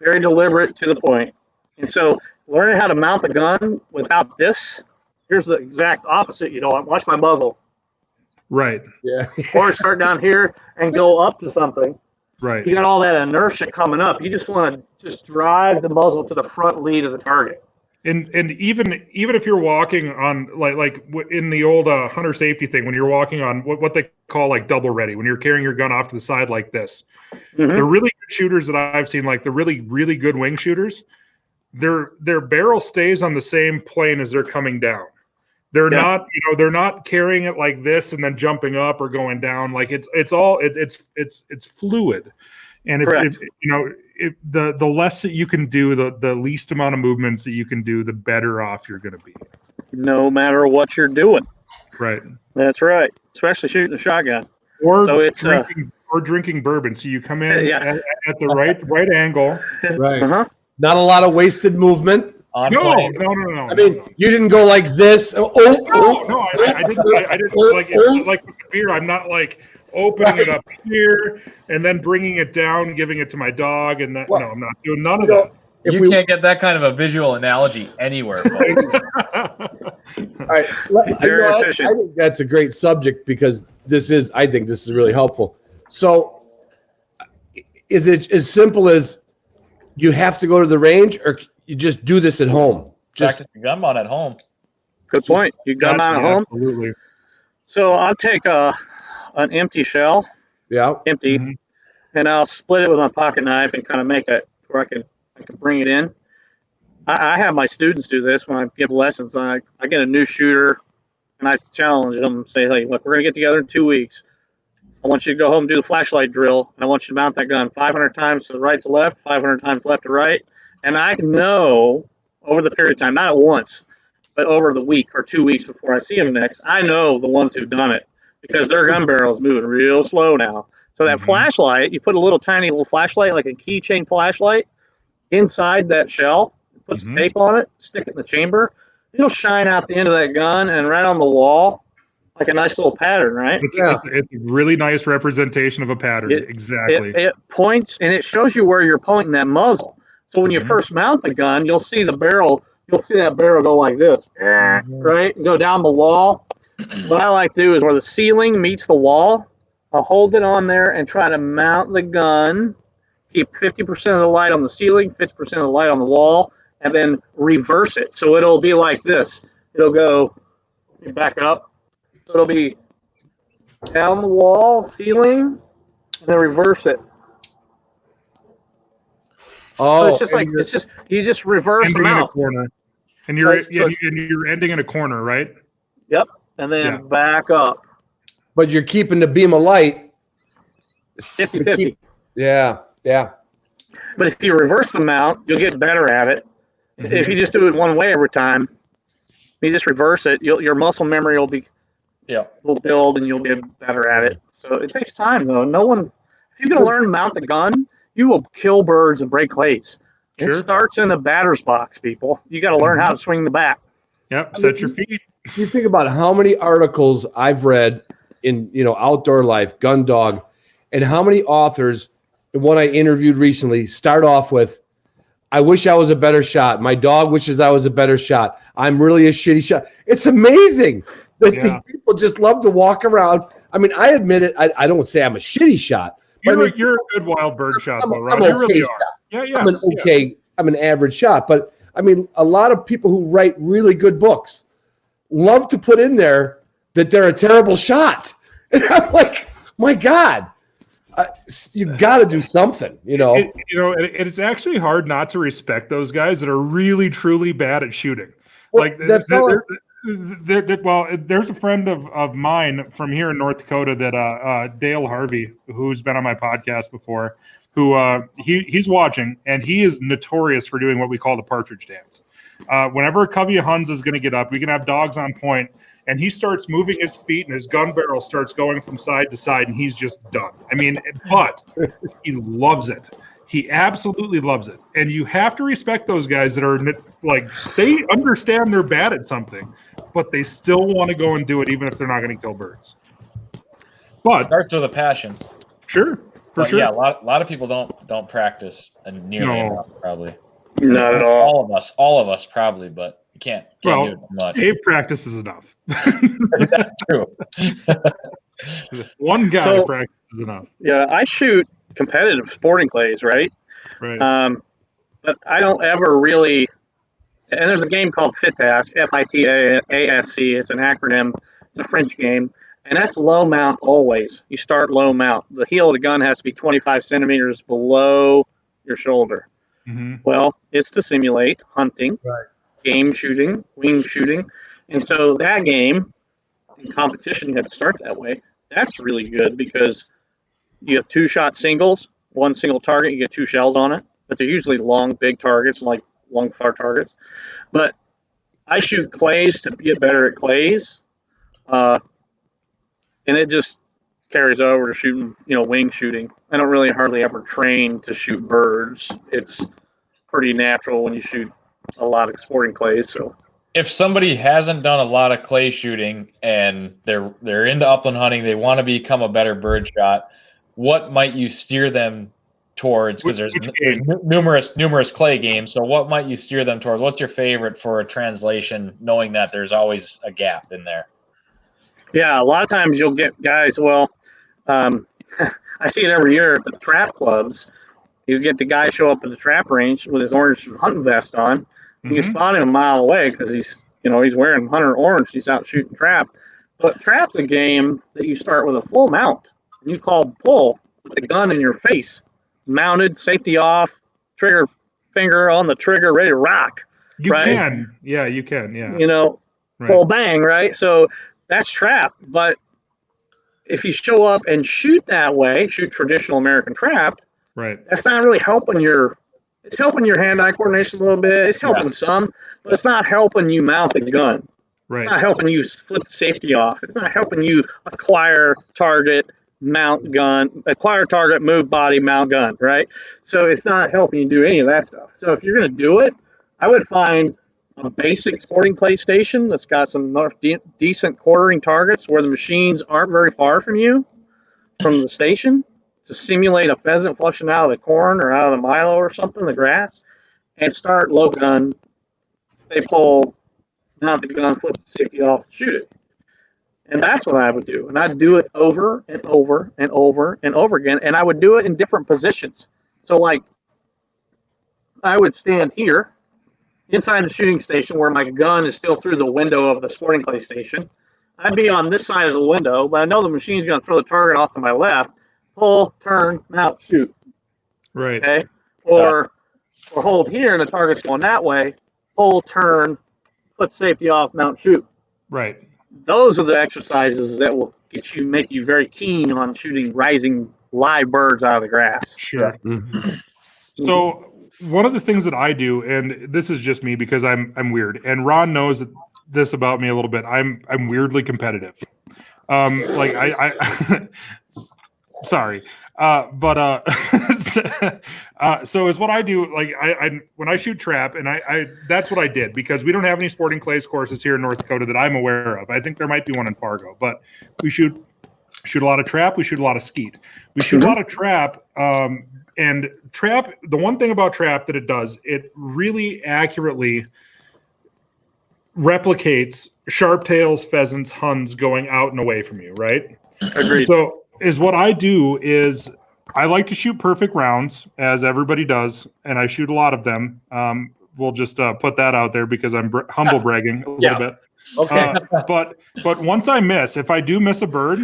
Very deliberate, to the point. And so learning how to mount the gun without this, here's the exact opposite. Watch my muzzle. Right. Yeah. Or start down here and go up to something. Right. You got all that inertia coming up. You just want to just drive the muzzle to the front lead of the target. And even if you're walking on like in the old hunter safety thing, when you're walking on what they call like double ready, when you're carrying your gun off to the side like this, the really good shooters that I've seen, like the really, really good wing shooters, their barrel stays on the same plane as they're coming down. They're not, they're not carrying it like this and then jumping up or going down. Like it's fluid. And if the less that you can do, the least amount of movements that you can do, the better off you're going to be. No matter what you're doing. Right. That's right. Especially shooting a shotgun. Or drinking bourbon. So you come in at the right angle. Right. Not a lot of wasted movement. No. I mean, you didn't go like this. I didn't like with the beer. I'm not like opening it up here and then bringing it down, giving it to my dog, and that. No, I'm not doing none of that. You can't get that kind of a visual analogy anywhere. All right, I think that's a great subject because I think this is really helpful. So, is it as simple as you have to go to the range, or you just do this at home? Practice the gun mount at home. Good point. You gun mount at home? Absolutely. So I'll take an empty shell. Yeah. Empty. And I'll split it with my pocket knife and kind of make it where I can bring it in. I have my students do this when I give lessons. I get a new shooter and I challenge them, say, hey, look, we're going to get together in 2 weeks. I want you to go home and do the flashlight drill, and I want you to mount that gun 500 times to the right to left, 500 times left to right, And I know over the period of time, not at once, but over the week or 2 weeks before I see them next, I know the ones who've done it because their gun barrel is moving real slow now. So that flashlight, you put a little tiny little flashlight, like a keychain flashlight, inside that shell, put some tape on it, stick it in the chamber. It'll shine out the end of that gun and right on the wall, like a nice little pattern, right? It's a really nice representation of a pattern. Exactly. It points and it shows you where you're pointing that muzzle. So when you first mount the gun, you'll see the barrel. You'll see that barrel go like this, right? And go down the wall. What I like to do is where the ceiling meets the wall, I'll hold it on there and try to mount the gun. Keep 50% of the light on the ceiling, 50% of the light on the wall, and then reverse it. So it'll be like this. It'll go back up. So it'll be down the wall, ceiling, and then reverse it. Oh, so it's just like you just reverse them out. And you're ending in a corner, right? Yep, and then back up. But you're keeping the beam of light 50-50. Yeah. But if you reverse the mount, you'll get better at it. If you just do it one way every time, you just reverse it. Your muscle memory will build, and you'll get better at it. So it takes time, though. If you're going to learn to mount the gun, you will kill birds and break clays. It starts in the batter's box, people. You got to learn how to swing the bat. Yep, set your feet. You think about how many articles I've read in outdoor life, gun dog, and how many authors, the one I interviewed recently, start off with, I wish I was a better shot. My dog wishes I was a better shot. I'm really a shitty shot. It's amazing that these people just love to walk around. I mean, I admit it. I don't say I'm a shitty shot. You're a good wild bird shot, though, Ron. You really are. Yeah. I'm an average shot. But, I mean, a lot of people who write really good books love to put in there that they're a terrible shot. And I'm like, my God. You got to do something, It's actually hard not to respect those guys that are really, truly bad at shooting. Well, there's a friend of mine from here in North Dakota that Dale Harvey, who's been on my podcast before, who he's watching, and he is notorious for doing what we call the partridge dance. Whenever a covey of Huns is going to get up, we can have dogs on point, and he starts moving his feet, and his gun barrel starts going from side to side, and he's just done. I mean, but he loves it. He absolutely loves it. And you have to respect those guys that are like, they understand they're bad at something, but they still want to go and do it even if they're not going to kill birds. But it starts with a passion. Sure. Sure. Yeah, a lot of people don't practice nearly enough, probably. Not at all. All of us probably, but you can't do it much. Dave practices enough. That's true. One guy practices enough. Yeah, I shoot competitive sporting clays, right? Right. But I don't ever really. And there's a game called FITASC, FITASC. It's an acronym. It's a French game, and that's low mount always. You start low mount. The heel of the gun has to be 25 centimeters below your shoulder. Mm-hmm. Well, it's to simulate hunting, game shooting, wing shooting, and so that game in competition, you have to start that way. That's really good because you have 2-shot singles, one single target, you get 2 shells on it, but they're usually long, big targets, like long, far targets. But I shoot clays to get better at clays, and it just carries over to shooting, wing shooting. I don't really hardly ever train to shoot birds. It's pretty natural when you shoot a lot of sporting clays. So if somebody hasn't done a lot of clay shooting and they're into upland hunting, they want to become a better bird shot, what might you steer them towards? Because there's numerous clay games. So what might you steer them towards? What's your favorite for a translation, knowing that there's always a gap in there? Yeah, a lot of times you'll get guys, I see it every year at the trap clubs. You get the guy show up at the trap range with his orange hunting vest on. Mm-hmm. You can spot him a mile away because he's wearing hunter orange. He's out shooting trap. But trap's a game that you start with a full mount. And you call pull with the gun in your face, mounted, safety off, trigger finger on the trigger, ready to rock. You can. Yeah, you can. Yeah. Full bang, right? So that's trap. But if you show up and shoot that way, shoot traditional American trap, right, that's not really helping your It's helping your hand-eye coordination a little bit. It's helping some, but it's not helping you mount the gun. Right. It's not helping you flip the safety off. It's not helping you acquire target, mount gun, acquire target, move body, mount gun, right? So it's not helping you do any of that stuff. So if you're going to do it, I would find a basic sporting clay station that's got some decent quartering targets where the machines aren't very far from you, from the station, to simulate a pheasant flushing out of the corn or out of the milo or something, the grass, and start low gun. They pull, mount the gun, flip the safety off, and shoot it. And that's what I would do. And I'd do it over and over and over and over again. And I would do it in different positions. So, like, I would stand here inside the shooting station where my gun is still through the window of the sporting clay station. I'd be on this side of the window, but I know the machine's going to throw the target off to my left. Pull, turn, mount, shoot. Right. Okay. Or hold here and the target's going that way. Pull, turn, put safety off, mount, shoot. Right. Those are the exercises that will make you very keen on shooting rising live birds out of the grass. Sure. Mm-hmm. So one of the things that I do, and this is just me because I'm weird, and Ron knows this about me a little bit. I'm weirdly competitive. Like I sorry. So is what I do. Like I when I shoot trap, and I that's what I did because we don't have any sporting clays courses here in North Dakota that I'm aware of. I think there might be one in Fargo, but we shoot a lot of trap. We shoot a lot of skeet. We shoot a lot of trap. And trap. The one thing about trap that it does, it really accurately replicates sharptails, pheasants, huns going out and away from you. Right. Agreed. So is what I do is I like to shoot perfect rounds, as everybody does, and I shoot a lot of them. We'll just put that out there because I'm humble bragging a little bit. Okay. But once I miss, if I do miss a bird,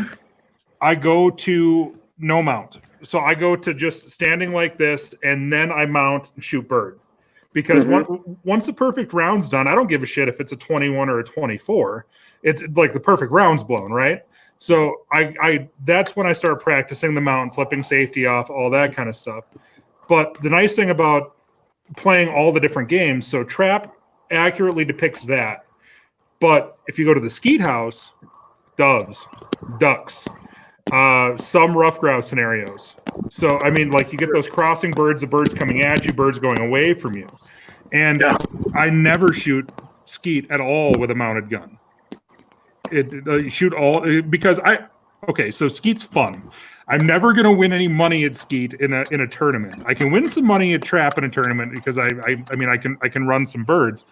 I go to no mount. So I go to just standing like this, and then I mount and shoot bird. Because once the perfect round's done, I don't give a shit if it's a 21 or a 24. It's like the perfect round's blown, right? So I that's when I start practicing the mount, flipping safety off, all that kind of stuff. But the nice thing about playing all the different games, so trap accurately depicts that. But if you go to the skeet house, doves, ducks, some rough grouse scenarios. So, I mean, like you get those crossing birds, the birds coming at you, birds going away from you. And I never shoot skeet at all with a mounted gun. Shoot all because so skeet's fun. I'm never going to win any money at skeet in a tournament. I can win some money at trap in a tournament because I can run some birds,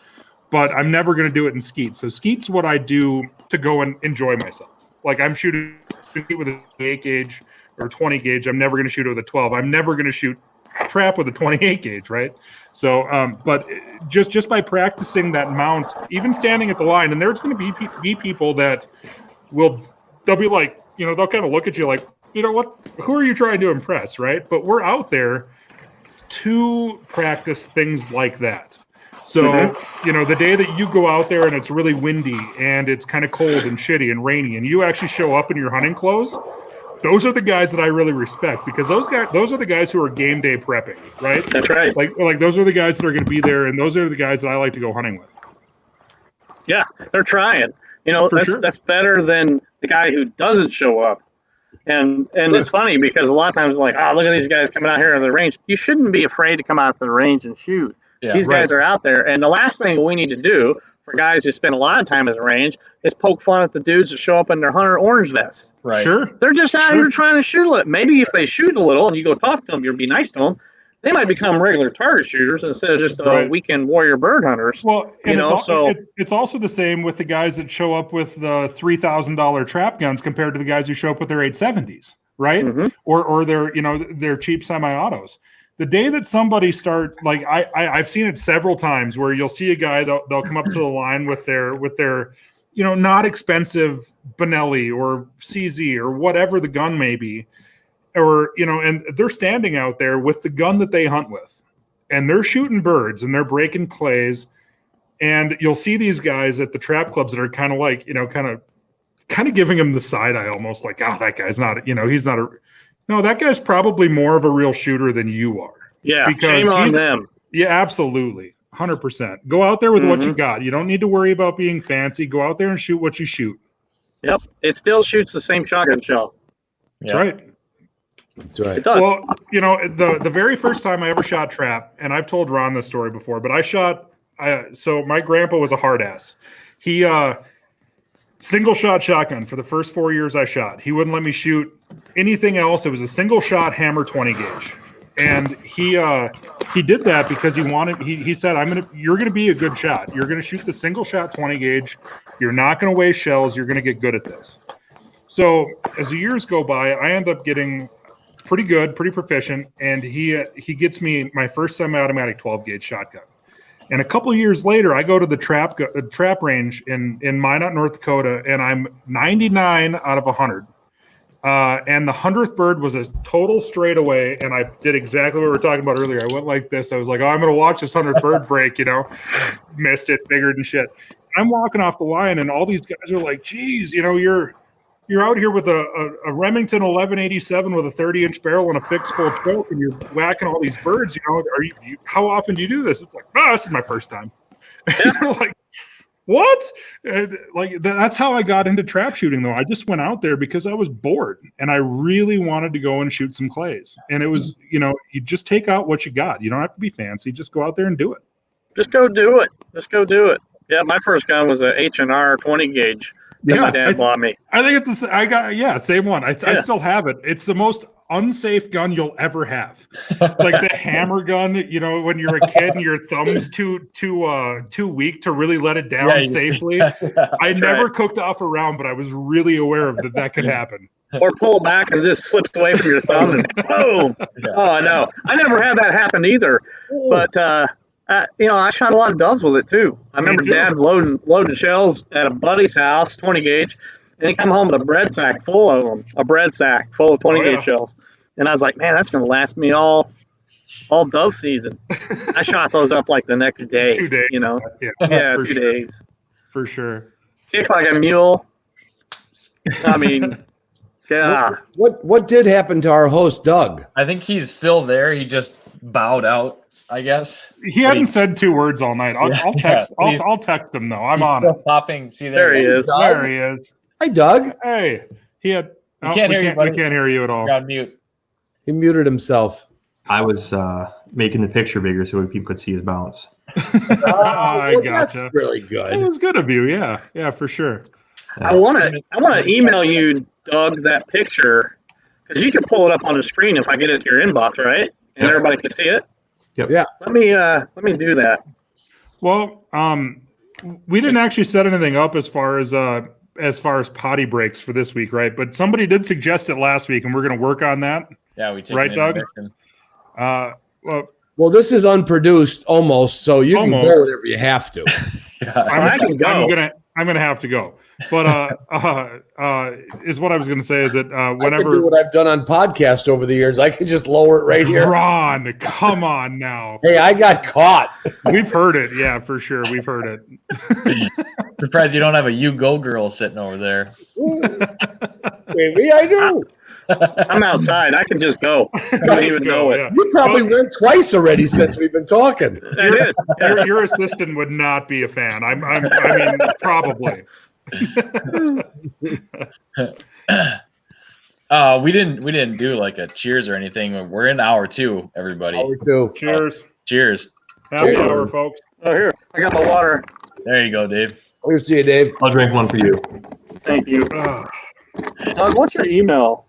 but I'm never going to do it in skeet. So skeet's what I do to go and enjoy myself. Like I'm shooting with an 8 gauge or 20 gauge. I'm never going to shoot it with a 12. I'm never going to shoot trap with a 28 gauge, right? So, but just by practicing that mount, even standing at the line, and there's going to be people that they'll be like, they'll kind of look at you like, what? Who are you trying to impress, right? But we're out there to practice things like that. So, the day that you go out there and it's really windy and it's kind of cold and shitty and rainy, and you actually show up in your hunting clothes, those are the guys that I really respect because those are the guys who are game day prepping, right? That's right. Like those are the guys that are going to be there, and those are the guys that I like to go hunting with. Yeah, they're trying. That's better than the guy who doesn't show up. And it's funny because a lot of times, like, look at these guys coming out here on the range. You shouldn't be afraid to come out to the range and shoot. Yeah, these guys are out there. And the last thing we need to do for guys who spend a lot of time at the range is poke fun at the dudes that show up in their hunter orange vests. Right. Sure. They're just out here trying to shoot a little. Maybe if they shoot a little and you go talk to them, you'll be nice to them, they might become regular target shooters instead of just weekend warrior bird hunters. Well, it's also the same with the guys that show up with the $3,000 trap guns compared to the guys who show up with their 870s, right? Or their cheap semi-autos. The day that somebody like I've seen it several times where you'll see a guy they'll come up to the line with their not expensive Benelli or CZ or whatever the gun may be, or and they're standing out there with the gun that they hunt with, and they're shooting birds and they're breaking clays, and you'll see these guys at the trap clubs that are kind of like kind of giving him the side eye almost like that guy's not he's not a. No, that guy's probably more of a real shooter than you are. Yeah, because shame on them. Yeah, absolutely. 100%. Go out there with what you got. You don't need to worry about being fancy. Go out there and shoot what you shoot. Yep. It still shoots the same shotgun shell. That's right. That's right. It does. Well, you know, the very first time I ever shot trap, and I've told Ron this story before, but so my grandpa was a hard ass. He single shot shotgun for the first 4 years I shot. He wouldn't let me shoot anything else. It was a single shot hammer 20 gauge. And he did that because he said, you're gonna be a good shot. You're gonna shoot the single shot 20 gauge. You're not gonna waste shells. You're gonna get good at this. So as the years go by, I end up getting pretty good, pretty proficient, and he gets me my first semi-automatic 12 gauge shotgun. And a couple of years later, I go to the trap range in Minot, North Dakota, and I'm 99 out of 100. And the 100th bird was a total straightaway, and I did exactly what we were talking about earlier. I went like this. I was like, oh, I'm going to watch this 100th bird break, you know. Missed it, figured and shit. I'm walking off the line, and all these guys are like, geez, you know, you're out here with a Remington 1187 with a 30-inch barrel and a fixed full choke, and you're whacking all these birds. You know, how often do you do this? It's like, oh, this is my first time. And they're like, what? And like that's how I got into trap shooting, though. I just went out there because I was bored, and I really wanted to go and shoot some clays. And it was, you know, you just take out what you got. You don't have to be fancy. Just go out there and do it. Just go do it. Yeah, my first gun was a H&R 20 gauge. That my dad bought me. I think same one. I still have it. It's the most unsafe gun you'll ever have. Like the hammer gun, you know, when you're a kid and your thumb's too weak to really let it down safely. I never cooked off a round, but I was really aware of that could happen. Or pull back and it just slips away from your thumb and boom. Oh no, I never had that happen either. But you know, I shot a lot of doves with it too. I remember Dad loading shells at a buddy's house, 20 gauge, and he come home with a bread sack full of them, a bread sack full of 20 gauge shells. And I was like, man, that's going to last me all dove season. I shot those up like the next day. 2 days. You know? Yeah, 2 days. For sure. Kicked like a mule. I mean, yeah. What did happen to our host, Doug? I think he's still there. He just bowed out, I guess. He hadn't said 2 words all night. I'll text. I'll text him though. I'm on it. Popping. See there he is. There he is. Hi, Doug. Hey, he had. We can't hear you, buddy. We can't hear you at all. You're on mute. He muted himself. I was making the picture bigger so people could see his bounce. I gotcha. That's really good. It was good of you. Yeah, for sure. I want to email you, Doug, that picture because you can pull it up on the screen if I get it to your inbox, right? And everybody can see it. Yep. Yeah. Let me do that. Well, we didn't actually set anything up as far as potty breaks for this week, right? But somebody did suggest it last week, and we're going to work on that. Yeah, we take right, Doug. Well, this is unproduced almost, so you can go whenever you have to. I can go. I'm gonna have to go. But is what I was gonna say is that whenever I can do what I've done on podcasts over the years, I can just lower it right here. Ron, come on now. Hey, I got caught. We've heard it, yeah, for sure. We've heard it. Surprised you don't have a "You Go" girl sitting over there. Maybe I do. I'm outside. I can just go. I don't even know it. Yeah. You probably went twice already since we've been talking. I did. Your assistant would not be a fan. I mean, probably. We didn't do like a cheers or anything. We're in hour 2, everybody. Hour 2. Cheers. Cheers. Happy hour, folks. Oh, here. I got the water. There you go, Dave. Here's to you, Dave. I'll drink one for you. Thank you. Doug, what's your email?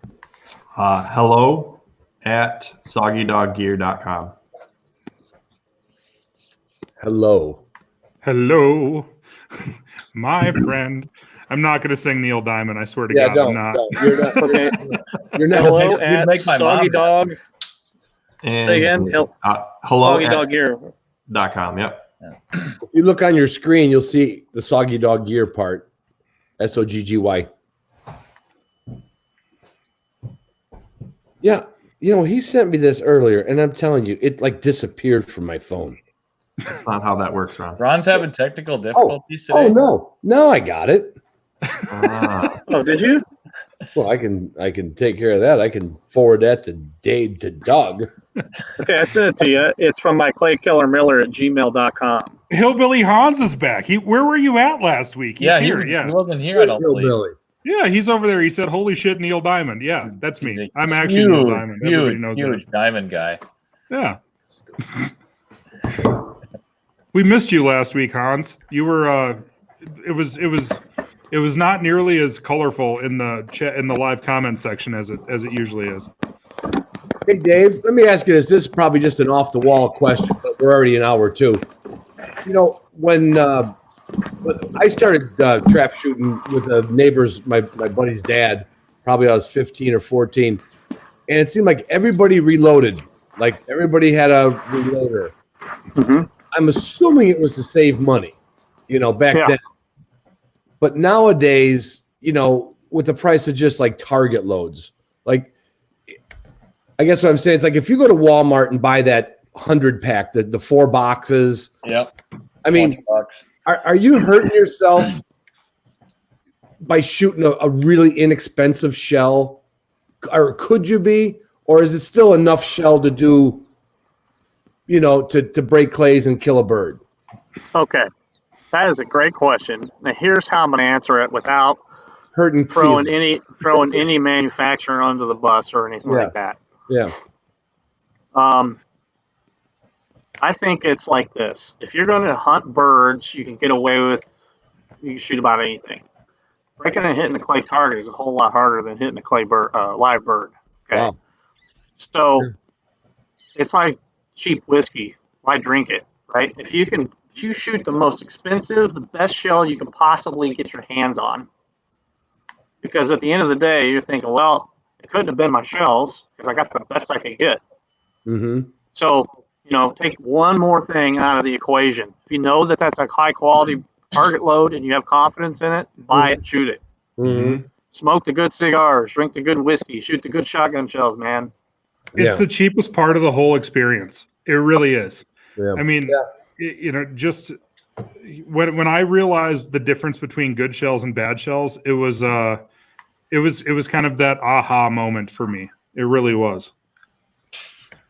hello@soggydoggear.com. Hello, my friend. I'm not going to sing Neil Diamond. I swear to God, I'm not. You're not. You're not. Hello at Soggy Dog. And say again. Hello Soggy Dog Gear. .com. Yep. If you look on your screen, you'll see the Soggy Dog Gear part. SOGGY. Yeah, you know, he sent me this earlier, and I'm telling you, it like disappeared from my phone. That's not how that works, Ron. Ron's having technical difficulties today. Oh no, I got it. Oh, did you? Well, I can take care of that. I can forward that to Doug. Okay, I sent it to you. It's from my claykillermiller@gmail.com. Hillbilly Hans is back. Where were you at last week? He's here. He wasn't here. I don't believe. Hillbilly? Yeah, he's over there. He said, "Holy shit, Neil Diamond." Yeah, that's me. I'm actually Neil Diamond. Everybody knows huge that. diamond guy. Yeah. We missed you last week, Hans. You were. It was not nearly as colorful in the chat in the live comment section as it usually is. Hey, Dave, let me ask you this. This is probably just an off the wall question, but we're already an hour two. You know, when I started trap shooting with a neighbor's, my buddy's dad, probably I was 15 or 14, and it seemed like everybody reloaded. Like everybody had a reloader. Mm-hmm. I'm assuming it was to save money, back then. But nowadays, with the price of just like target loads, like I guess what I'm saying is like if you go to Walmart and buy that 100-pack, the 4 boxes. Yep. I mean, are you hurting yourself by shooting a really inexpensive shell? Or could you be? Or is it still enough shell to do, to break clays and kill a bird? Okay. That is a great question. Now here's how I'm going to answer it without throwing any manufacturer under the bus or anything like that. Yeah. I think it's like this. If you're going to hunt birds, you can shoot about anything. Breaking and hitting the clay target is a whole lot harder than hitting a live bird. Okay. Wow. So it's like cheap whiskey. Why drink it, right? If you shoot the most expensive, the best shell you can possibly get your hands on. Because at the end of the day, you're thinking, well, it couldn't have been my shells because I got the best I could get. Mm-hmm. So, take one more thing out of the equation. If you know that that's a high quality target load and you have confidence in it, buy it, shoot it. Mm-hmm. Smoke the good cigars, drink the good whiskey, shoot the good shotgun shells, man. It's the cheapest part of the whole experience. It really is. Yeah. I mean, just when I realized the difference between good shells and bad shells, it was kind of that aha moment for me. It really was.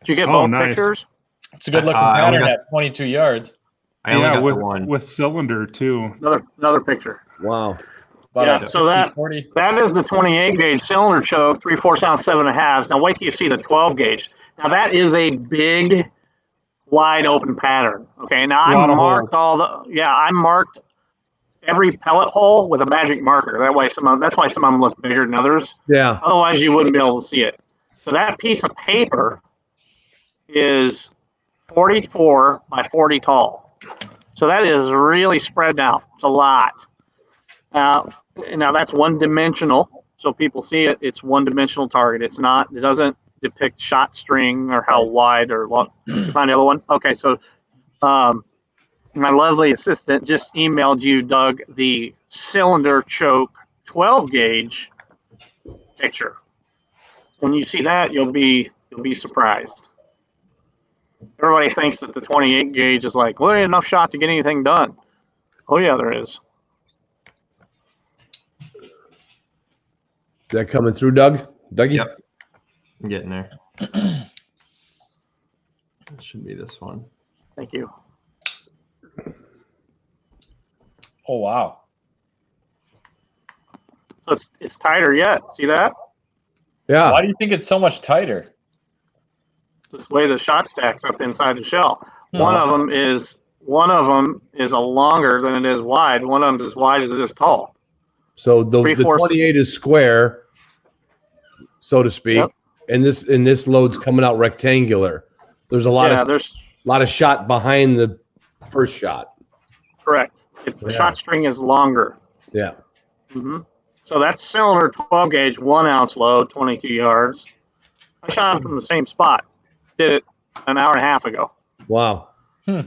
Did you get both pictures? It's a good looking pattern at 22 yards. I only got the one with cylinder too. Another picture. Wow. So that is the 28 gauge cylinder choke, 3/4 ounce 7.5. Now wait till you see the 12 gauge. Now that is a big, wide open pattern. Okay. Now I marked I marked every pellet hole with a magic marker. That's why some of them look bigger than others. Yeah. Otherwise you wouldn't be able to see it. So that piece of paper is 44 by 40 tall. So that is really spread out. It's a lot. Now that's one dimensional. So people see it. It's one dimensional target. It doesn't depict shot string or how wide or long. You find the other one? Okay. So, my lovely assistant just emailed you, Doug, the cylinder choke 12 gauge picture. When you see that, you'll be surprised. Everybody thinks that the 28 gauge is like, well, there ain't enough shot to get anything done. Oh yeah, there is. Is that coming through, Doug? Dougie? Yep. I'm getting there. It should be this one. Thank you. Oh wow. So it's tighter yet. See that? Yeah. Why do you think it's so much tighter? This way the shot stacks up inside the shell. One of them is a longer than it is wide. One of them is as wide as it is tall. So the 28 is square, so to speak, and this load's coming out rectangular. There's a lot of shot behind the first shot. Correct. The shot string is longer. Yeah. Mm-hmm. So that's cylinder 12 gauge 1 ounce load, 22 yards. I shot it from the same spot. Did it an hour and a half ago. Wow. So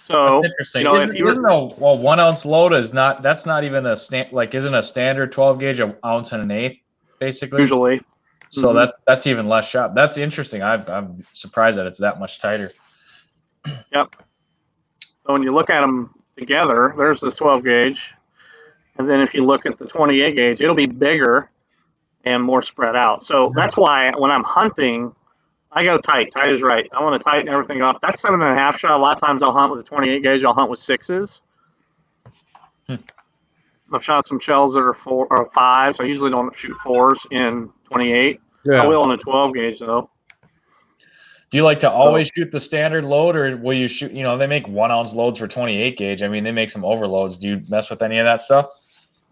that's interesting. Isn't a 1 ounce load that's not even isn't a standard 12 gauge an ounce and an eighth basically? Usually. So that's even less shot. That's interesting. I'm surprised that it's that much tighter. Yep. So when you look at them together, there's the 12 gauge. And then if you look at the 28 gauge, it'll be bigger and more spread out. So that's why when I'm hunting, I go tight. Tight is right. I want to tighten everything up. That's 7.5 shot. A lot of times I'll hunt with a 28 gauge. I'll hunt with 6s. I've shot some shells that are 4 or 5s. I usually don't shoot 4s in 28. Yeah. I will in a 12 gauge though. Do you like to always shoot the standard load, or will you shoot? They make 1 ounce loads for 28 gauge. I mean, they make some overloads. Do you mess with any of that stuff?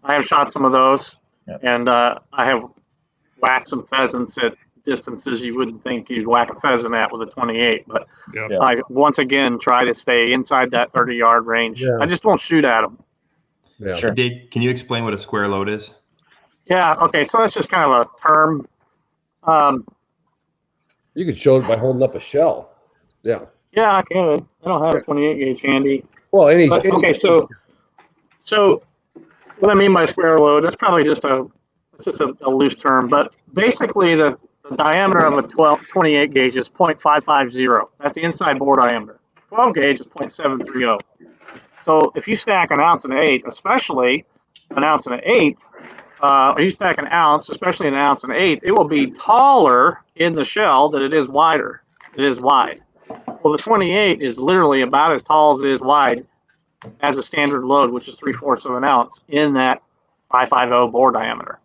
I have shot some of those, Yep. and I have whacked some pheasants at distances you wouldn't think you'd whack a pheasant at with a 28. But Yep. Yeah. I once again try to stay inside that 30-yard range. Yeah. I just won't shoot at them. Yeah. Sure. Dave, can you explain what a square load is? Yeah. Okay. So that's just kind of a term. You could show it by holding up a shell. Yeah. Yeah, I can. I don't have a 28 gauge handy. Well, But, okay, so what I mean by square load, that's probably just a loose term, but basically the diameter of a 28 gauge is 0.550. That's the inside bore diameter. 12 gauge is 0.730. So if you stack an ounce and an eighth, especially an ounce and an eighth, or you stack an ounce, especially an ounce and an eighth, it will be taller in the shell than it is wider. It is wide. Well, the 28 is literally about as tall as it is wide as a standard load, which is 3/4 of an ounce in that 550 bore diameter.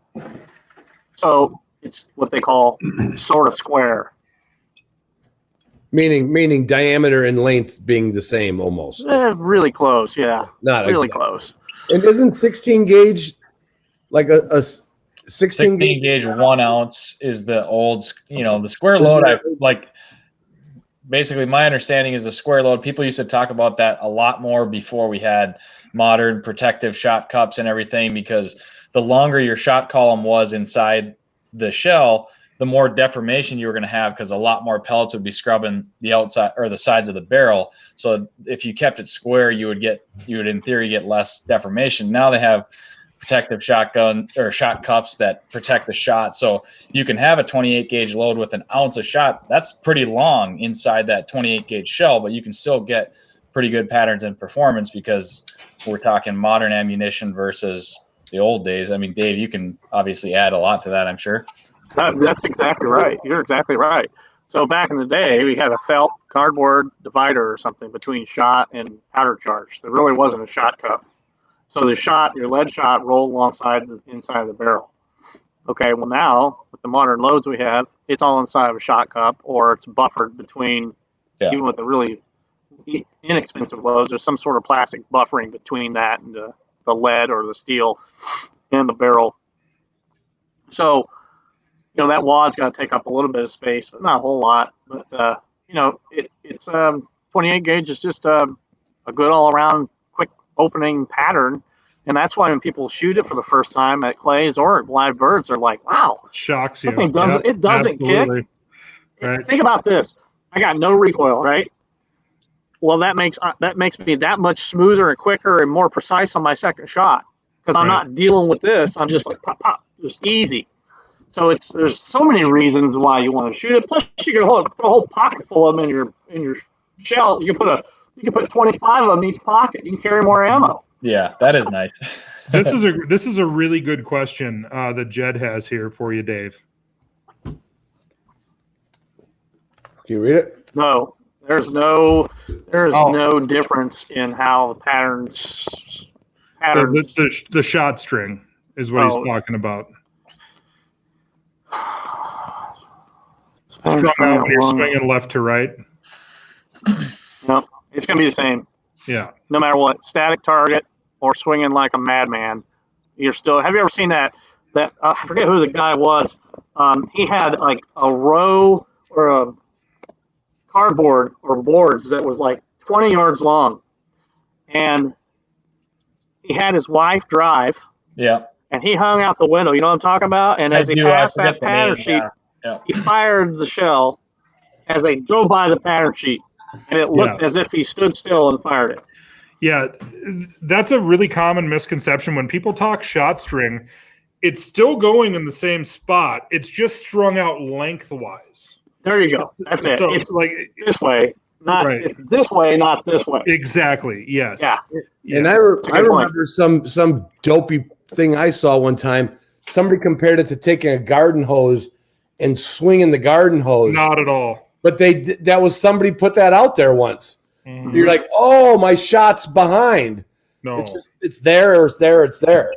So it's what they call sort of square. meaning diameter and length being the same almost. Really close, yeah. Not really exactly. close. And isn't 16 gauge like a 16 gauge 1 ounce is the old, the square load. I like. Basically, my understanding is the square load. People used to talk about that a lot more before we had modern protective shot cups and everything, because the longer your shot column was inside the shell, the more deformation you were going to have, because a lot more pellets would be scrubbing the outside or the sides of the barrel. So if you kept it square, you would in theory get less deformation. Now they have protective shotgun or shot cups that protect the shot, so you can have a 28 gauge load with an ounce of shot. That's pretty long inside that 28 gauge shell, but you can still get pretty good patterns and performance, because we're talking modern ammunition versus the old days. I mean, Dave, you can obviously add a lot to that, I'm sure. That's exactly right. You're exactly right. So back in the day, we had a felt cardboard divider or something between shot and powder charge. There really wasn't a shot cup. So the shot, your lead shot, rolled alongside the inside of the barrel. Okay, well now, with the modern loads we have, it's all inside of a shot cup, or it's buffered between, even with the really inexpensive loads, there's some sort of plastic buffering between that and the lead or the steel and the barrel. So, that wad's got to take up a little bit of space, but not a whole lot. But, it's 28 gauge is just a good all-around opening pattern, and that's why when people shoot it for the first time at clays or live birds, they're like, "Wow, shocks you." It doesn't kick. Right. Think about this: I got no recoil, right? Well, that makes me that much smoother and quicker and more precise on my second shot, because I'm not dealing with this. I'm just like pop, pop, just easy. So there's so many reasons why you want to shoot it. Plus, you can put a whole pocket full of them in your shell. You can put 25 of them in each pocket. You can carry more ammo. Yeah, that is nice. This is a really good question that Jed has here for you, Dave. Can you read it? No, there's no difference in how the patterns. The shot string is what he's talking about. Strung out when you're swinging left to right. No, it's going to be the same. Yeah. No matter what, static target or swinging like a madman, you're still. Have you ever seen that? I forget who the guy was. He had like a row or a cardboard or boards that was like 20 yards long, and he had his wife drive. Yeah. And he hung out the window. You know what I'm talking about? And as he passed that pattern sheet, he fired the shell as they drove by the pattern sheet. And it looked as if he stood still and fired it. Yeah, that's a really common misconception. When people talk shot string, it's still going in the same spot. It's just strung out lengthwise. There you go. That's it. So, it's like this way. It's this way, not this way. Exactly. Yes. Yeah. And I remember some dopey thing I saw one time. somebody compared it to taking a garden hose and swinging the garden hose. Not at all. But that was somebody put that out there once. Mhm. You're like, oh, my shot's behind. No. It's there, or it's there, it's there.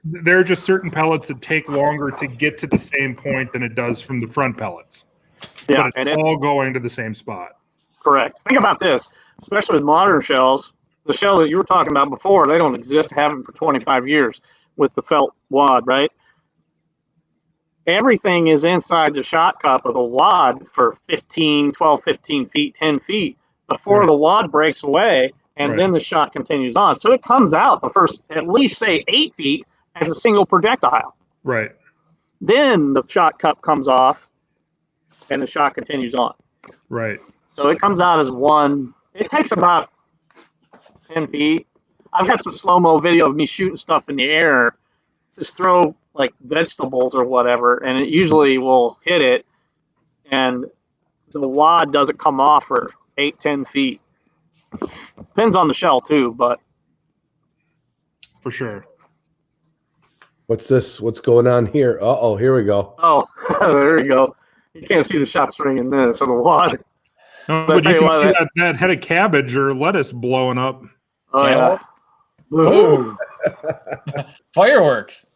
There are just certain pellets that take longer to get to the same point than it does from the front pellets. Yeah, but it's all going to the same spot. Correct. Think about this, especially with modern shells. The shell that you were talking about before, they don't exist, haven't for 25 years with the felt wad, right? Everything is inside the shot cup of the wad for 12, 15 feet, 10 feet before the wad breaks away, and then the shot continues on. So it comes out the first, at least say 8 feet as a single projectile. Right. Then the shot cup comes off and the shot continues on. Right. So it comes out as one. It takes about 10 feet. I've got some slow-mo video of me shooting stuff in the air. Just throw like vegetables or whatever, and it usually will hit it, and the wad doesn't come off for 8-10 feet. Depends on the shell too, but for sure. What's this? What's going on here? Uh-oh, here we go. Oh, there you go. You can't see the shot string in this or the wad. No, but you can see that head of cabbage or lettuce blowing up. Oh yeah. Boom. Fireworks.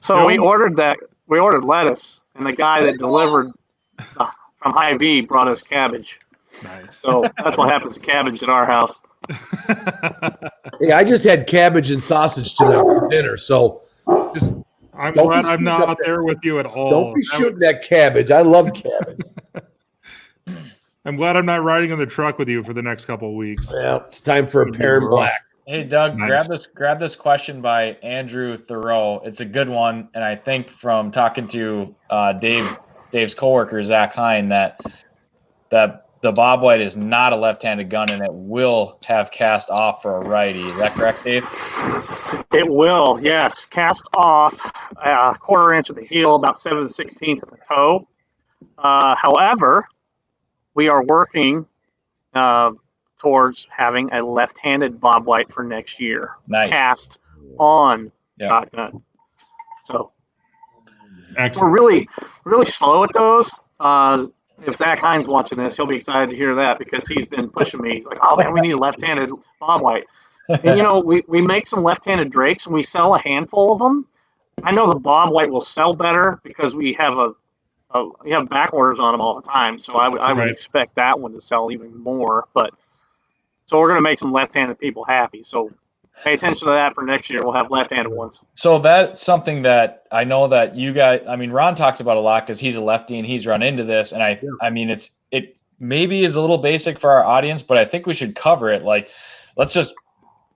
So we ordered lettuce, and the guy that delivered from Hy-Vee brought us cabbage. Nice. So that's what happens to cabbage at our house. Hey, I just had cabbage and sausage tonight for dinner, so I'm glad I'm not out there with you at all. Don't be shooting that cabbage. I love cabbage. I'm glad I'm not riding in the truck with you for the next couple of weeks. Yeah, it's time for a Perrin Black. Hey Doug, Nice. grab this question by Andrew Thoreau. It's a good one, and I think from talking to Dave's coworker Zach Hine that the Bob White is not a left-handed gun, and it will have cast off for a righty. Is that correct, Dave? It will, yes. Cast off a quarter inch at the heel, about 7/16 at the toe. However, we are working towards having a left-handed Bob White for next year. Nice. Cast on shotgun. So Excellent. we're really slow at those. If Zach Hines watching this, he'll be excited to hear that because he's been pushing me. He's like, oh man, we need a left-handed Bob White. And we make some left-handed drakes and we sell a handful of them. I know the Bob White will sell better because we have we have back orders on them all the time. So I would expect that one to sell even more. But so we're going to make some left-handed people happy. So pay attention to that for next year. We'll have left-handed ones. So that's something that I know that you guys, I mean, Ron talks about a lot because he's a lefty and he's run into this. And I mean, it maybe is a little basic for our audience, but I think we should cover it. Like, let's just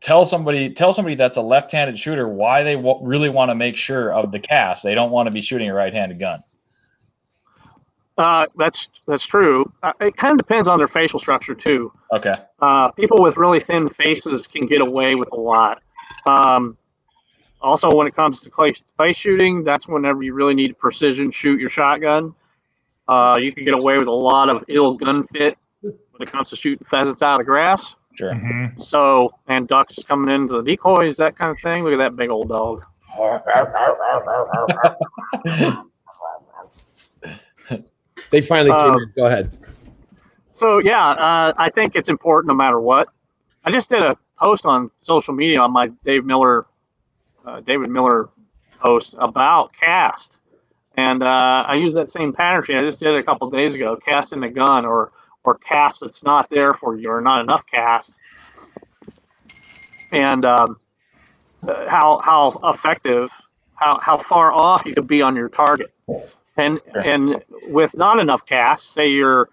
tell somebody that's a left-handed shooter why they really want to make sure of the cast. They don't want to be shooting a right-handed gun. That's true. It kind of depends on their facial structure too. Okay. People with really thin faces can get away with a lot. Also, when it comes to clay shooting, that's whenever you really need to precision shoot your shotgun. You can get away with a lot of ill gun fit when it comes to shooting pheasants out of grass. Sure. Mm-hmm. So, and ducks coming into the decoys, that kind of thing. Look at that big old dog. They finally came in. Go ahead. So, yeah, I think it's important no matter what. I just did a post on social media on my David Miller post about cast. And I use that same pattern sheet I just did a couple of days ago, cast in the gun or cast that's not there for you or not enough cast. And how effective, how far off you could be on your target. And with not enough casts, say you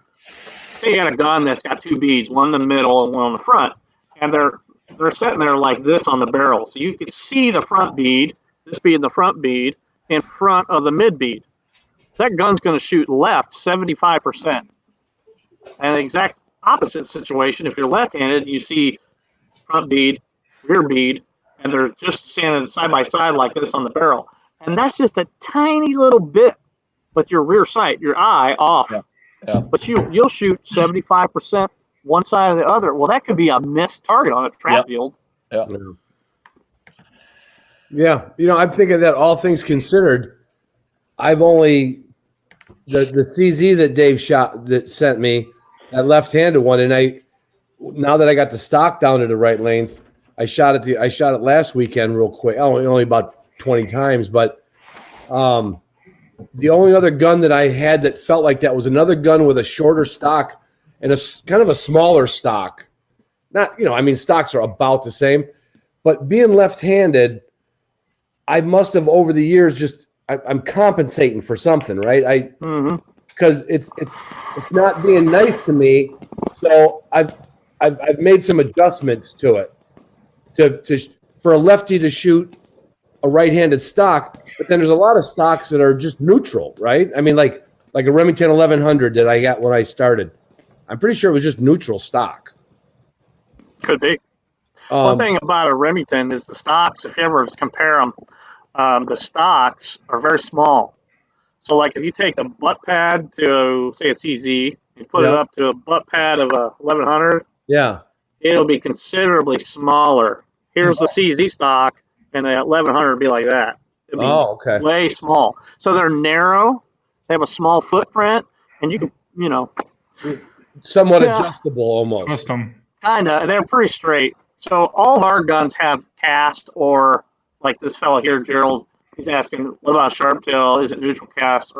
got a gun that's got two beads, one in the middle and one on the front, and they're sitting there like this on the barrel. So you can see the front bead, this bead and the front bead, in front of the mid bead. That gun's going to shoot left 75%. And the exact opposite situation, if you're left-handed and you see front bead, rear bead, and they're just standing side by side like this on the barrel. And that's just a tiny little bit with your rear sight, your eye off. Yeah. But you'll shoot 75% one side or the other. Well, that could be a missed target on a trap field. Yeah. Yeah, I'm thinking that all things considered, I've only the CZ that Dave sent me, that left-handed one, and now that I got the stock down to the right length, I shot it last weekend real quick. Only about 20 times, but the only other gun that I had that felt like that was another gun with a shorter stock and a kind of a smaller stock. Not, stocks are about the same, but being left-handed, I must have over the years I'm compensating for something, right? Because it's not being nice to me, so I've made some adjustments to it for a lefty to shoot a right-handed stock, but then there's a lot of stocks that are just neutral, right? I mean, like a Remington 1100 that I got when I started. I'm pretty sure it was just neutral stock. Could be. One thing about a Remington is the stocks, if you ever compare them, the stocks are very small. So, like if you take the butt pad to, say, a CZ, and put it up to a butt pad of a 1100, it'll be considerably smaller. Here's the CZ stock, and the 1100 would be like that. It'd be okay. Way small. So they're narrow. They have a small footprint, and you can, somewhat adjustable almost. Custom. Kind of. They're pretty straight. So all of our guns have cast, or like this fellow here, Gerald, he's asking, what about Sharptail? Is it neutral cast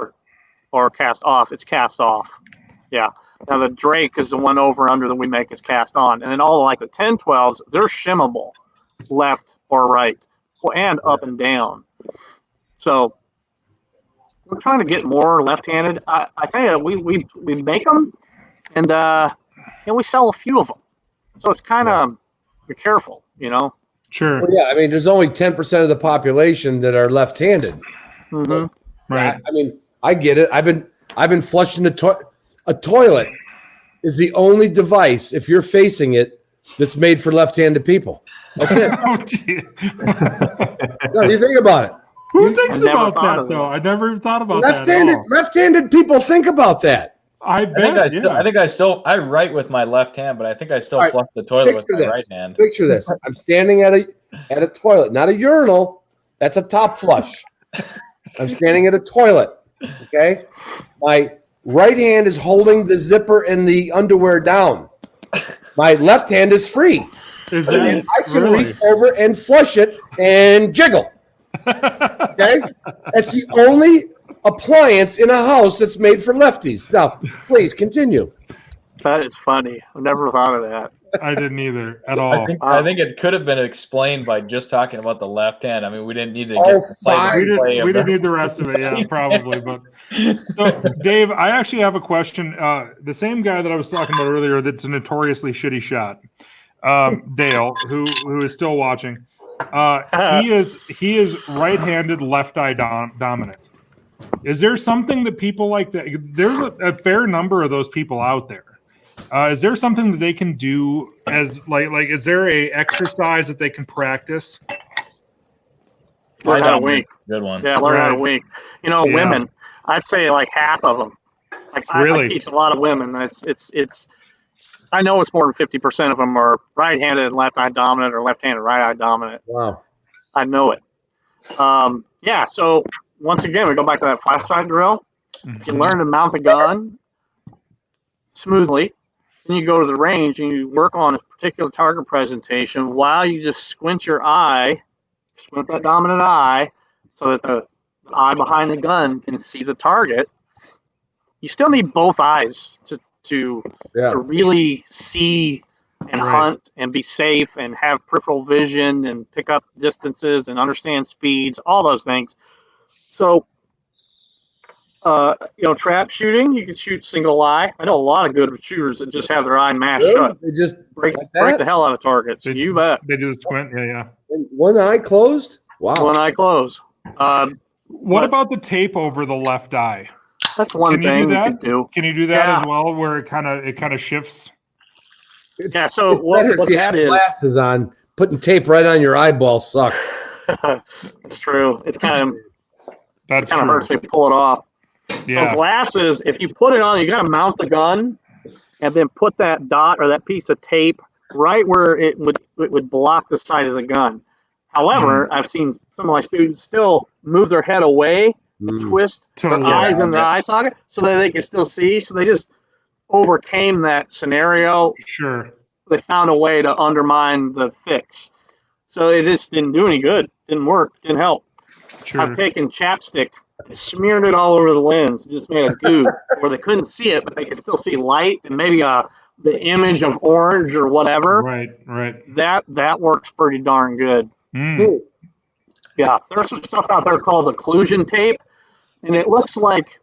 or cast off? It's cast off. Yeah. Now the Drake is the one over under that we make is cast on. And then all like the 10-12s, they're shimmable left or right, and up and down. So we're trying to get more left-handed. I tell you, we make them, and we sell a few of them. So it's kind of, be careful, Sure. Well, yeah, I mean, there's only 10% of the population that are left-handed. Mm-hmm. Right. I mean, I get it. I've been flushing a toilet is the only device, if you're facing it, that's made for left-handed people. That's it. No, you think about it. Who thinks about that, though? I never even thought about that. Left-handed people think about that. I write with my left hand, but I think I still flush the toilet with my right hand. Picture this. I'm standing at a toilet, not a urinal. That's a top flush. I'm standing at a toilet. Okay? My right hand is holding the zipper and the underwear down. My left hand is free. And I can reach over and flush it and jiggle. Okay? That's the only appliance in a house that's made for lefties. Now, please continue. That is funny. I've never thought of that. I didn't either at all. I think it could have been explained by just talking about the left hand. I mean, we didn't need to get we didn't need the rest of it. Yeah, probably. But so, Dave, I actually have a question. The same guy that I was talking about earlier, that's a notoriously shitty shot, Dale, who is still watching. He is right-handed, left eye dominant. Is there something that people like that? There's a fair number of those people out there. Is there something that they can do as like is there a exercise that they can practice? Learn how to wink. Good one. Yeah, learn how to wink. Women, I'd say like half of them. Like I teach a lot of women. It's I know it's more than 50% of them are right-handed and left-eye dominant, or left-handed right-eye dominant. Wow. I know it. So once again, we go back to that flashlight drill. Mm-hmm. If you learn to mount the gun smoothly, then you go to the range and you work on a particular target presentation while you just squint that dominant eye, so that the eye behind the gun can see the target. You still need both eyes to really see and hunt and be safe and have peripheral vision and pick up distances and understand speeds, all those things. So, trap shooting, you can shoot single eye. I know a lot of good shooters that just have their eye mashed shut. They just break the hell out of targets. You bet. They do the squint, yeah. And one eye closed? Wow. One eye closed. What about the tape over the left eye? That's one thing you can do. Can you do that as well, where it kind of shifts? So what that is, glasses on, putting tape right on your eyeball sucks. It's true. It kind of hurts when you pull it off. Yeah. So glasses, if you put it on, you got to mount the gun, and then put that dot or that piece of tape right where it would block the side of the gun. However, I've seen some of my students still move their head away and twist their eyes in their eye socket so that they can still see. So they just overcame that scenario. Sure. They found a way to undermine the fix. So it just didn't do any good. Didn't work. Didn't help. Sure. I've taken chapstick, smeared it all over the lens, just made a goo where they couldn't see it, but they could still see light and maybe the image of orange or whatever. Right. That works pretty darn good. Mm. Yeah, there's some stuff out there called occlusion tape, and it looks like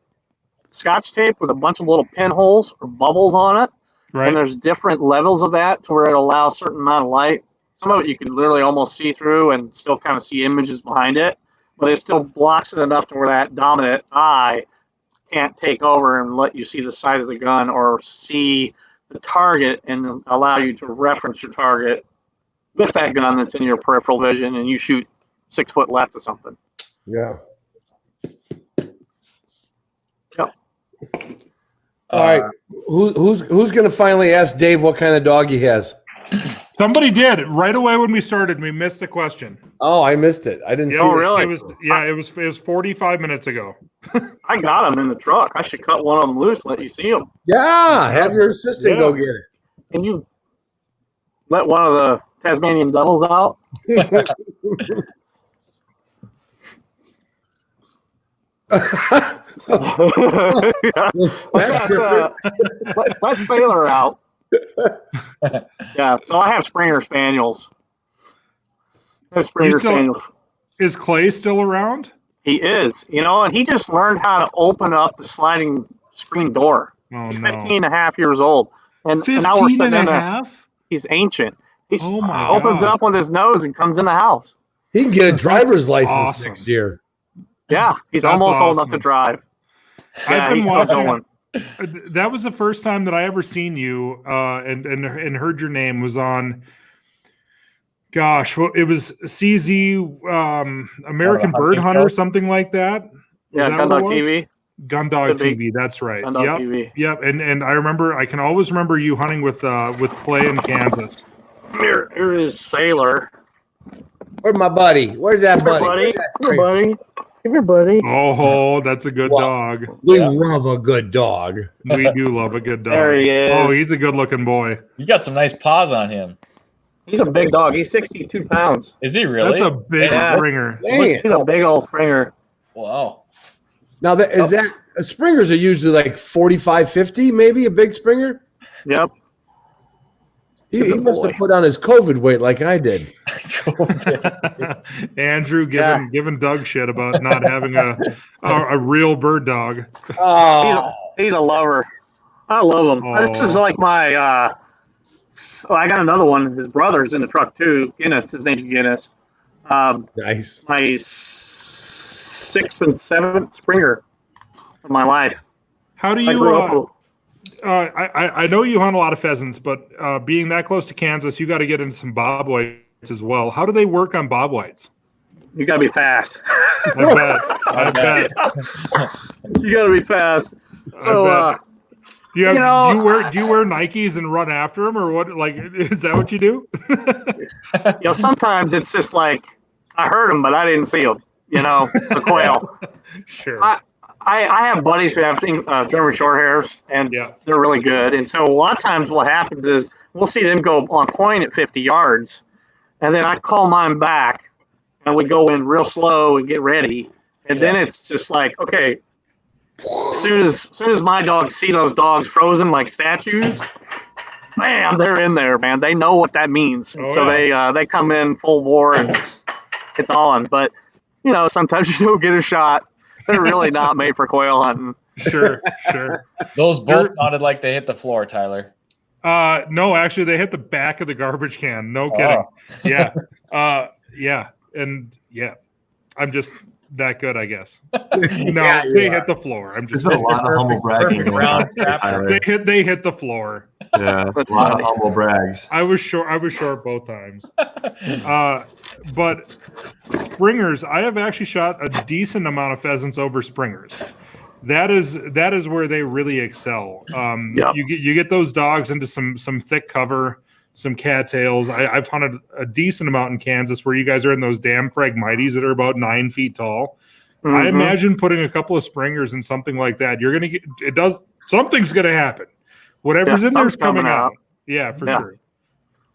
Scotch tape with a bunch of little pinholes or bubbles on it. Right. And there's different levels of that to where it allows a certain amount of light. Some of it you can literally almost see through and still kind of see images behind it, but it still blocks it enough to where that dominant eye can't take over and let you see the side of the gun or see the target and allow you to reference your target with that gun that's in your peripheral vision and you shoot 6 foot left of something. Yeah. Yep. All right. Who's going to finally ask Dave what kind of dog he has? Somebody did right away when we started. We missed the question. Oh, I missed it. I didn't see it. Oh, really? It was 45 minutes ago. I got them in the truck. I should cut one of them loose, let you see them. Yeah, have your assistant go get it. Can you let one of the Tasmanian devils out? Let Sailor out. Yeah, so I have Springer Spaniels. Is Clay still around? He is, and he just learned how to open up the sliding screen door. Oh, He's no. 15 and a half years old. And now we're 15 sitting and a in half? He's ancient. He my opens God. it up with his nose and comes in the house. He can get a driver's license awesome. next year. Yeah, he's That's almost old enough awesome. to drive. Yeah, I've been he's still watching. going. That was the first time that I ever seen you and heard your name was on. Gosh, well, it was CZ American Bird Hunter, something like that. Yeah, Gundog TV. Gundog TV, that's right. Gundog TV. Yep. And I can always remember you hunting with Clay in Kansas. Here is Sailor. Where's my buddy? Where's that buddy? Come here, buddy. Come here, buddy. Oh, that's a good dog. We love a good dog. We do love a good dog. There he is. Oh, he's a good-looking boy. You got some nice paws on him. He's a big dog. He's 62 pounds. Is he really? That's a big Springer. He's a big old Springer. Wow. Now, Springers are usually like 45, 50, maybe a big Springer. Yep. He must have put on his COVID weight like I did. Andrew giving Doug shit about not having a real bird dog. Oh, He's a lover. I love him. Oh. This is like my. I got another one. His brother's in the truck too. Guinness. His name's Guinness. nice. My 6th and 7th Springer of my life. How do you? I know you hunt a lot of pheasants, but being that close to Kansas, you got to get into some bob whites as well. How do they work on bob whites? You gotta be fast. I bet. You gotta be fast. So, do you wear Nikes and run after them, or what? Like, is that what you do? Sometimes it's just like I heard them, but I didn't see them. The quail. Sure. I have buddies who have German short hairs, and they're really good. And so a lot of times what happens is we'll see them go on point at 50 yards, and then I call mine back, and we go in real slow and get ready. And then it's just like, okay, as soon as my dogs see those dogs frozen like statues, man, they're in there, man. They know what that means. And they come in full bore, and it's on. But, sometimes you don't get a shot. They're really not made for quail hunting. Sure. Those both sounded like they hit the floor, Tyler. No, actually, they hit the back of the garbage can. No kidding. Oh. Yeah. And I'm just that good, I guess. No, they hit the floor. I'm just a lot of humble bragging going on. They hit the floor. Yeah, a lot of humble brags. I was short both times. But Springers, I have actually shot a decent amount of pheasants over Springers. That is where they really excel. You get those dogs into some thick cover. some cattails. I've hunted a decent amount in Kansas where you guys are in those damn Phragmites that are about 9 feet tall. I imagine putting a couple of springers and something like that, you're going to get, something's going to happen. Whatever's in there's coming out. Yeah, for sure.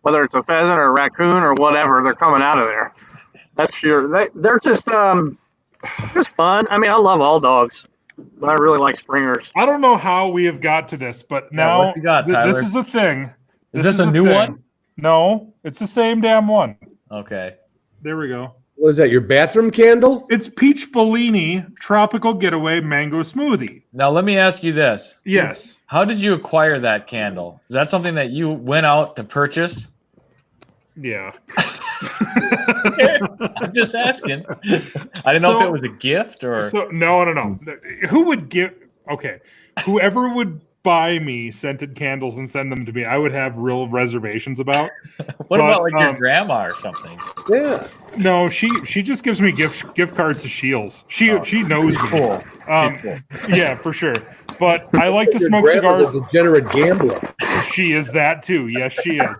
Whether it's a pheasant or a raccoon or whatever, they're coming out of there. That's sure. They're just fun. I mean, I love all dogs, but I really like springers. I don't know how we have got to this, but now this is a thing. Is this a new one? No, it's the same damn one. Okay. There we go. What is that, your bathroom candle? It's Peach Bellini Tropical Getaway Mango Smoothie. Now, let me ask you this. Yes. How did you acquire that candle? Is that something that you went out to purchase? Yeah. I'm just asking. I didn't know if it was a gift or... No. Who would give... Okay. Whoever would buy me scented candles and send them to me, I would have real reservations about. What about like your grandma or something? Yeah. No, she just gives me gift cards to Shields. She knows me. Cool. Yeah, for sure. But I like to smoke Your grandma's cigars. a degenerate gambler. She is that too. Yes, she is.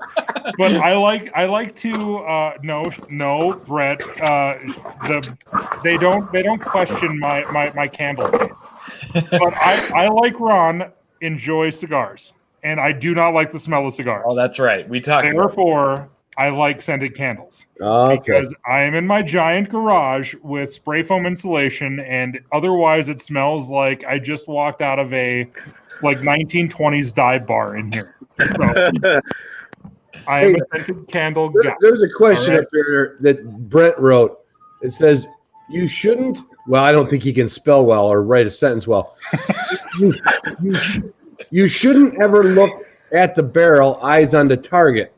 But I like to no, Brett. They don't question my candle taste. But I like Ron enjoy cigars, and I do not like the smell of cigars. Oh, that's right. We talked. Therefore, I like scented candles. Okay. Because I am in my giant garage with spray foam insulation, and otherwise it smells like I just walked out of a 1920s dive bar in here. So, I am a scented candle guy. There's a question up there that Brent wrote. It says, you shouldn't, well, I don't think he can spell well or write a sentence well. You shouldn't ever look at the barrel, eyes on the target.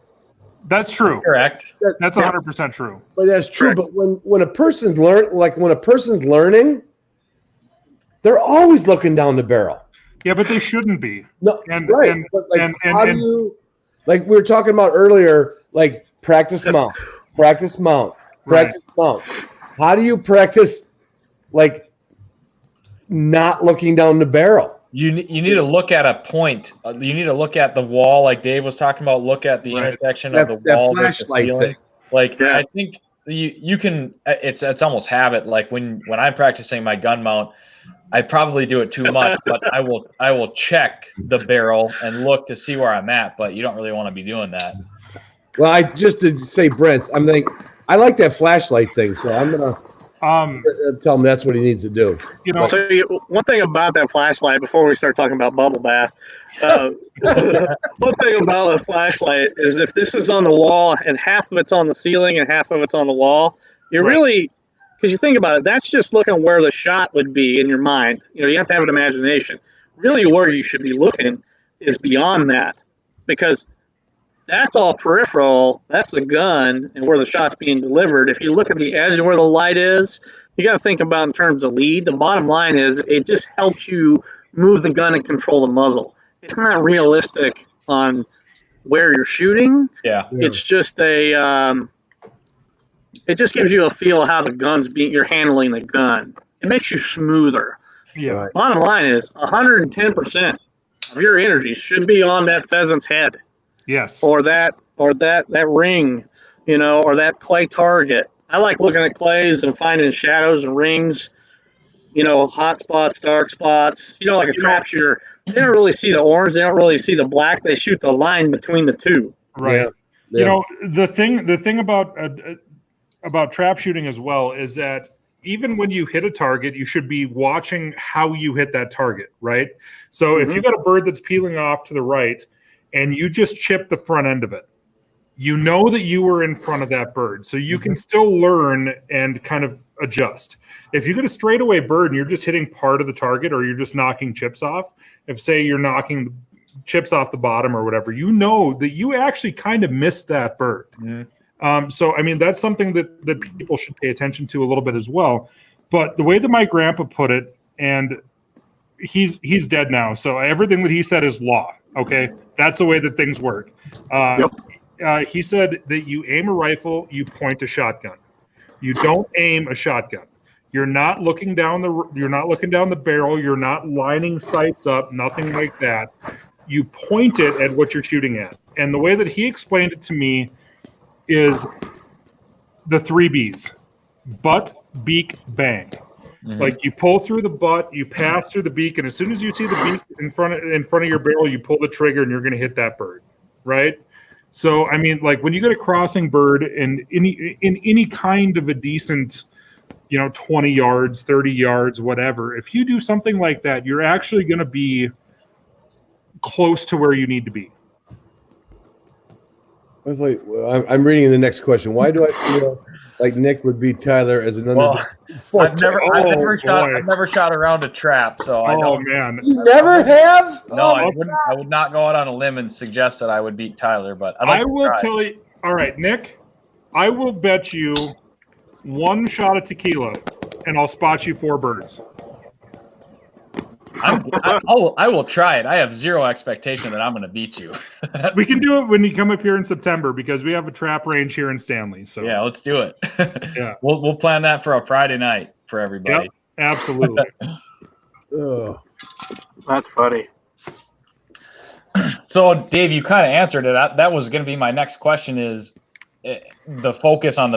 That's true. Correct. That's 100% true. But that's true. Correct. But when a person's learning, they're always looking down the barrel. Yeah, but they shouldn't be. No, right. But how do you, like we were talking about earlier, like practice mount. How do you practice, like, not looking down the barrel? You need to look at a point. You need to look at the wall, like Dave was talking about. Look at the intersection of the wall. That flashlight thing. Like I think you can. It's almost habit. Like when I'm practicing my gun mount, I probably do it too much, but I will check the barrel and look to see where I'm at. But you don't really want to be doing that. Well, I just to say, Brent, I like that flashlight thing, so I'm gonna tell him that's what he needs to do. So one thing about that flashlight, before we start talking about bubble bath, one thing about a flashlight is if this is on the wall and half of it's on the ceiling and half of it's on the wall, you're really, because you think about it, that's just looking where the shot would be in your mind. You have to have an imagination. Really, where you should be looking is beyond that, because that's all peripheral. That's the gun and where the shot's being delivered. If you look at the edge of where the light is, you got to think about in terms of lead. The bottom line is it just helps you move the gun and control the muzzle. It's not realistic on where you're shooting. Yeah. It's just it just gives you a feel of how the you're handling the gun. It makes you smoother. Yeah. Right. Bottom line is 110% of your energy should be on that pheasant's head. Yes. Or that ring, or that clay target. I like looking at clays and finding shadows and rings, hot spots, dark spots. Like a trap shooter, they don't really see the orange, they don't really see the black. They shoot the line between the two. Right. Yeah. The thing about trap shooting as well is that even when you hit a target, you should be watching how you hit that target, right? So if you got a bird that's peeling off to the right, and you just chip the front end of it, you know that you were in front of that bird. So you can still learn and kind of adjust. If you get a straightaway bird and you're just hitting part of the target or you're just knocking chips off, if say you're knocking chips off the bottom or whatever, you know that you actually kind of missed that bird. So, I mean, that's something that people should pay attention to a little bit as well. But the way that my grandpa put it, and he's dead now, so everything that he said is law. Okay, that's the way that things work. He said that you aim a rifle, you point a shotgun. You don't aim a shotgun. You're not looking down the barrel. You're not lining sights up. Nothing like that. you point it at what you're shooting at. And the way that he explained it to me is the 3 Bs: butt, beak, bang. Like you pull through the butt, you pass through the beak, and as soon as you see the beak in front of your barrel, you pull the trigger and you're going to hit that bird, right? So I mean, like when you get a crossing bird in any kind of a decent, 20 yards, 30 yards, whatever, if you do something like that, you're actually going to be close to where you need to be. Wait, I'm reading the next question. Why do I feel like Nick would beat Tyler as another? Well, I've never shot around a trap, so I don't. Man, you never have? No, I wouldn't. I would not go out on a limb and suggest that I would beat Tyler, but I will tell you. All right, Nick, I will bet you 1 shot of tequila, and I'll spot you 4 birds. I will try it. I have zero expectation that I'm going to beat you. We can do it when you come up here in September because we have a trap range here in Stanley. So yeah, let's do it. Yeah, we'll plan that for a Friday night for everybody. Yep, absolutely. That's funny. So, Dave, you kind of answered it. That was going to be my next question: is the focus on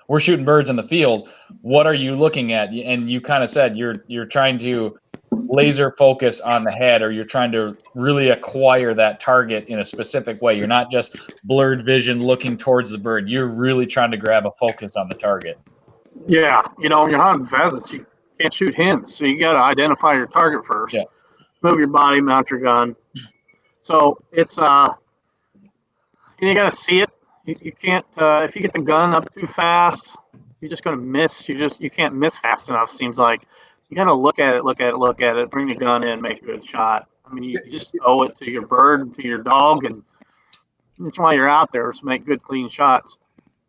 we're shooting birds in the field. What are you looking at? And you kind of said you're trying to laser focus on the head, or you're trying to really acquire that target in a specific way. You're not just blurred vision looking towards the bird. You're really trying to grab a focus on the target. Yeah, when you're hunting pheasants, you can't shoot hens, so you got to identify your target first. Yeah. Move your body, mount your gun. So it's you got to see it. You can't if you get the gun up too fast, you're just going to miss. You can't miss fast enough. Seems like. You got to look at it, bring the gun in, make a good shot. I mean, you just owe it to your bird, to your dog, and that's why you're out there, is to make good, clean shots.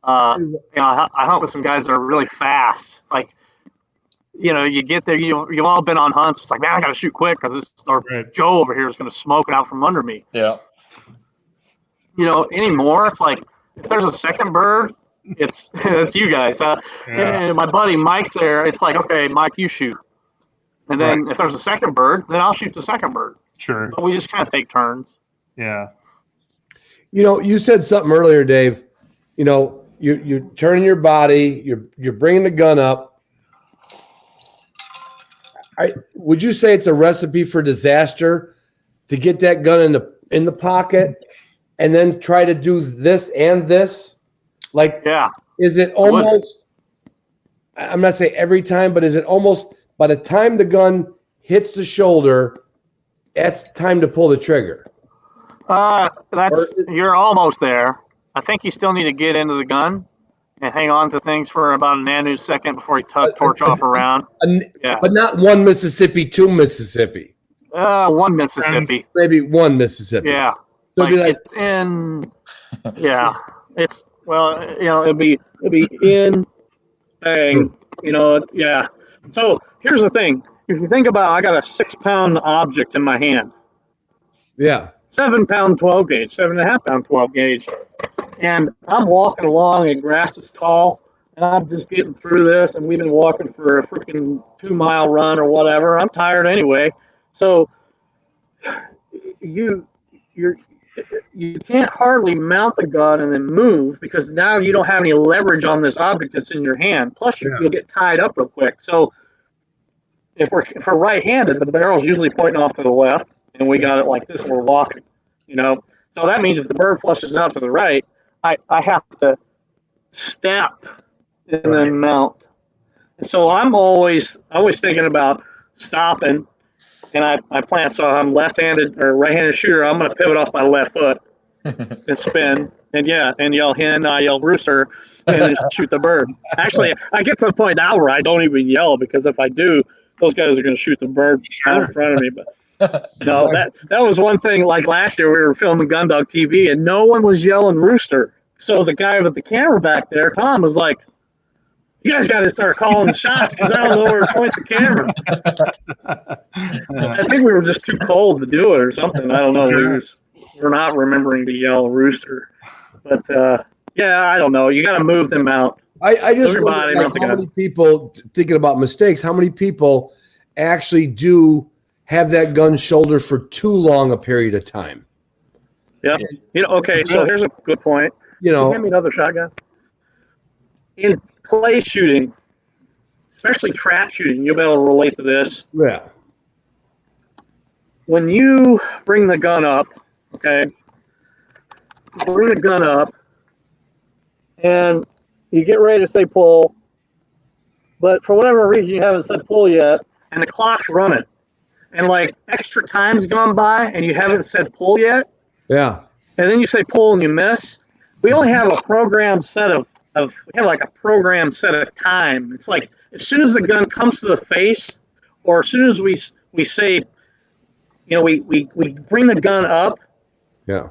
I hunt with some guys that are really fast. It's like, you get there, you've all been on hunts. It's like, man, I got to shoot quick because Joe over here is going to smoke it out from under me. Yeah. Anymore, it's like, if there's a second bird, it's you guys. And my buddy Mike's there. It's like, okay, Mike, you shoot. And then if there's a second bird, then I'll shoot the second bird. Sure. But we just kind of take turns. Yeah. You said something earlier, Dave. You're turning your body. You're bringing the gun up. Would you say it's a recipe for disaster to get that gun in the pocket and then try to do this and this? Is it almost? I'm not saying every time, but is it almost? By the time the gun hits the shoulder, it's time to pull the trigger. You're almost there. I think you still need to get into the gun and hang on to things for about a nanosecond before you torch off around. But not 1 Mississippi, 2 Mississippi. 1 Mississippi. Maybe 1 Mississippi. Yeah. So it'd be like, it's in. Yeah. It's it'll be in. Bang. Yeah. So here's the thing. If you think about it, I got a 6-pound object in my hand. Yeah. 7-pound 12 gauge, 7.5-pound 12 gauge. And I'm walking along and grass is tall, and I'm just getting through this, and we've been walking for a freaking 2-mile run or whatever. I'm tired anyway. So you can't hardly mount the gun and then move because now you don't have any leverage on this object that's in your hand. Plus, you'll get tied up real quick. So if we're right-handed, the barrel's usually pointing off to the left, and we got it like this and we're walking, So that means if the bird flushes out to the right, I have to step and then mount. And so I'm always thinking about stopping. And I plan, so I'm left-handed or right-handed shooter. I'm going to pivot off my left foot and spin, and yell hen, I yell rooster, and just shoot the bird. Actually, I get to the point now where I don't even yell because if I do, those guys are going to shoot the bird out in front of me. But no, that was one thing. Like last year, we were filming Gundog TV, and no one was yelling rooster. So the guy with the camera back there, Tom, was like, "You guys got to start calling the shots because I don't know where to point the camera." I think we were just too cold to do it or something. I don't know. We're not remembering to yell rooster. But, I don't know. You got to move them out. I just wonder how many people, thinking about mistakes, how many people actually do have that gun shoulder for too long a period of time. Yeah. Okay, so here's a good point. Hand me another shotgun. In clay shooting, especially trap shooting, you'll be able to relate to this. Yeah. When you bring the gun up, okay, and you get ready to say pull, but for whatever reason you haven't said pull yet, and the clock's running, and like extra time's gone by, and you haven't said pull yet. Yeah. And then you say pull and you miss. We only have a programmed set of we have like a programmed set of time. It's like as soon as the gun comes to the face, or as soon as we say, we bring the gun up. Yeah.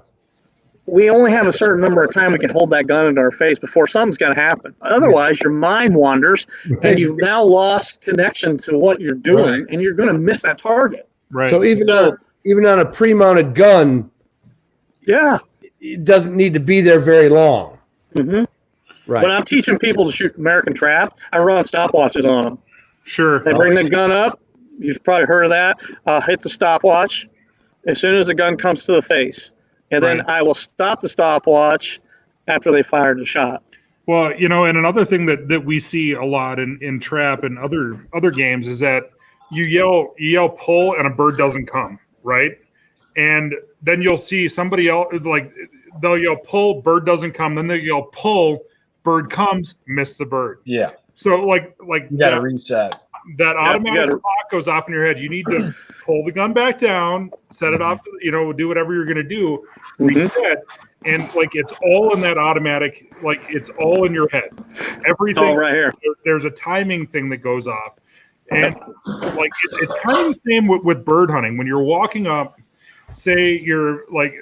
We only have a certain number of time we can hold that gun into our face before something's going to happen. Otherwise, your mind wanders, and you've now lost connection to what you're doing, and you're going to miss that target. Right. So even on a pre-mounted gun, yeah, it doesn't need to be there very long. Mm-hmm. Right. When I'm teaching people to shoot American trap, I run stopwatches on them. Sure. They bring the gun up. You've probably heard of that. I'll hit the stopwatch as soon as the gun comes to the face. And then I will stop the stopwatch after they fired the shot. Well, and another thing that we see a lot in trap and other games is that you yell pull and a bird doesn't come, right? And then you'll see somebody else, like they'll yell pull, bird doesn't come, then they yell pull, bird comes, miss the bird. Yeah. So like you got to reset. That automatic clock goes off in your head. You need to pull the gun back down, set it off, do whatever you're going to do, reset. And like, it's all in that automatic, like it's all in your head. Everything all right here. There's a timing thing that goes off. And like, it's kind of the same with bird hunting. When you're walking up, say you're like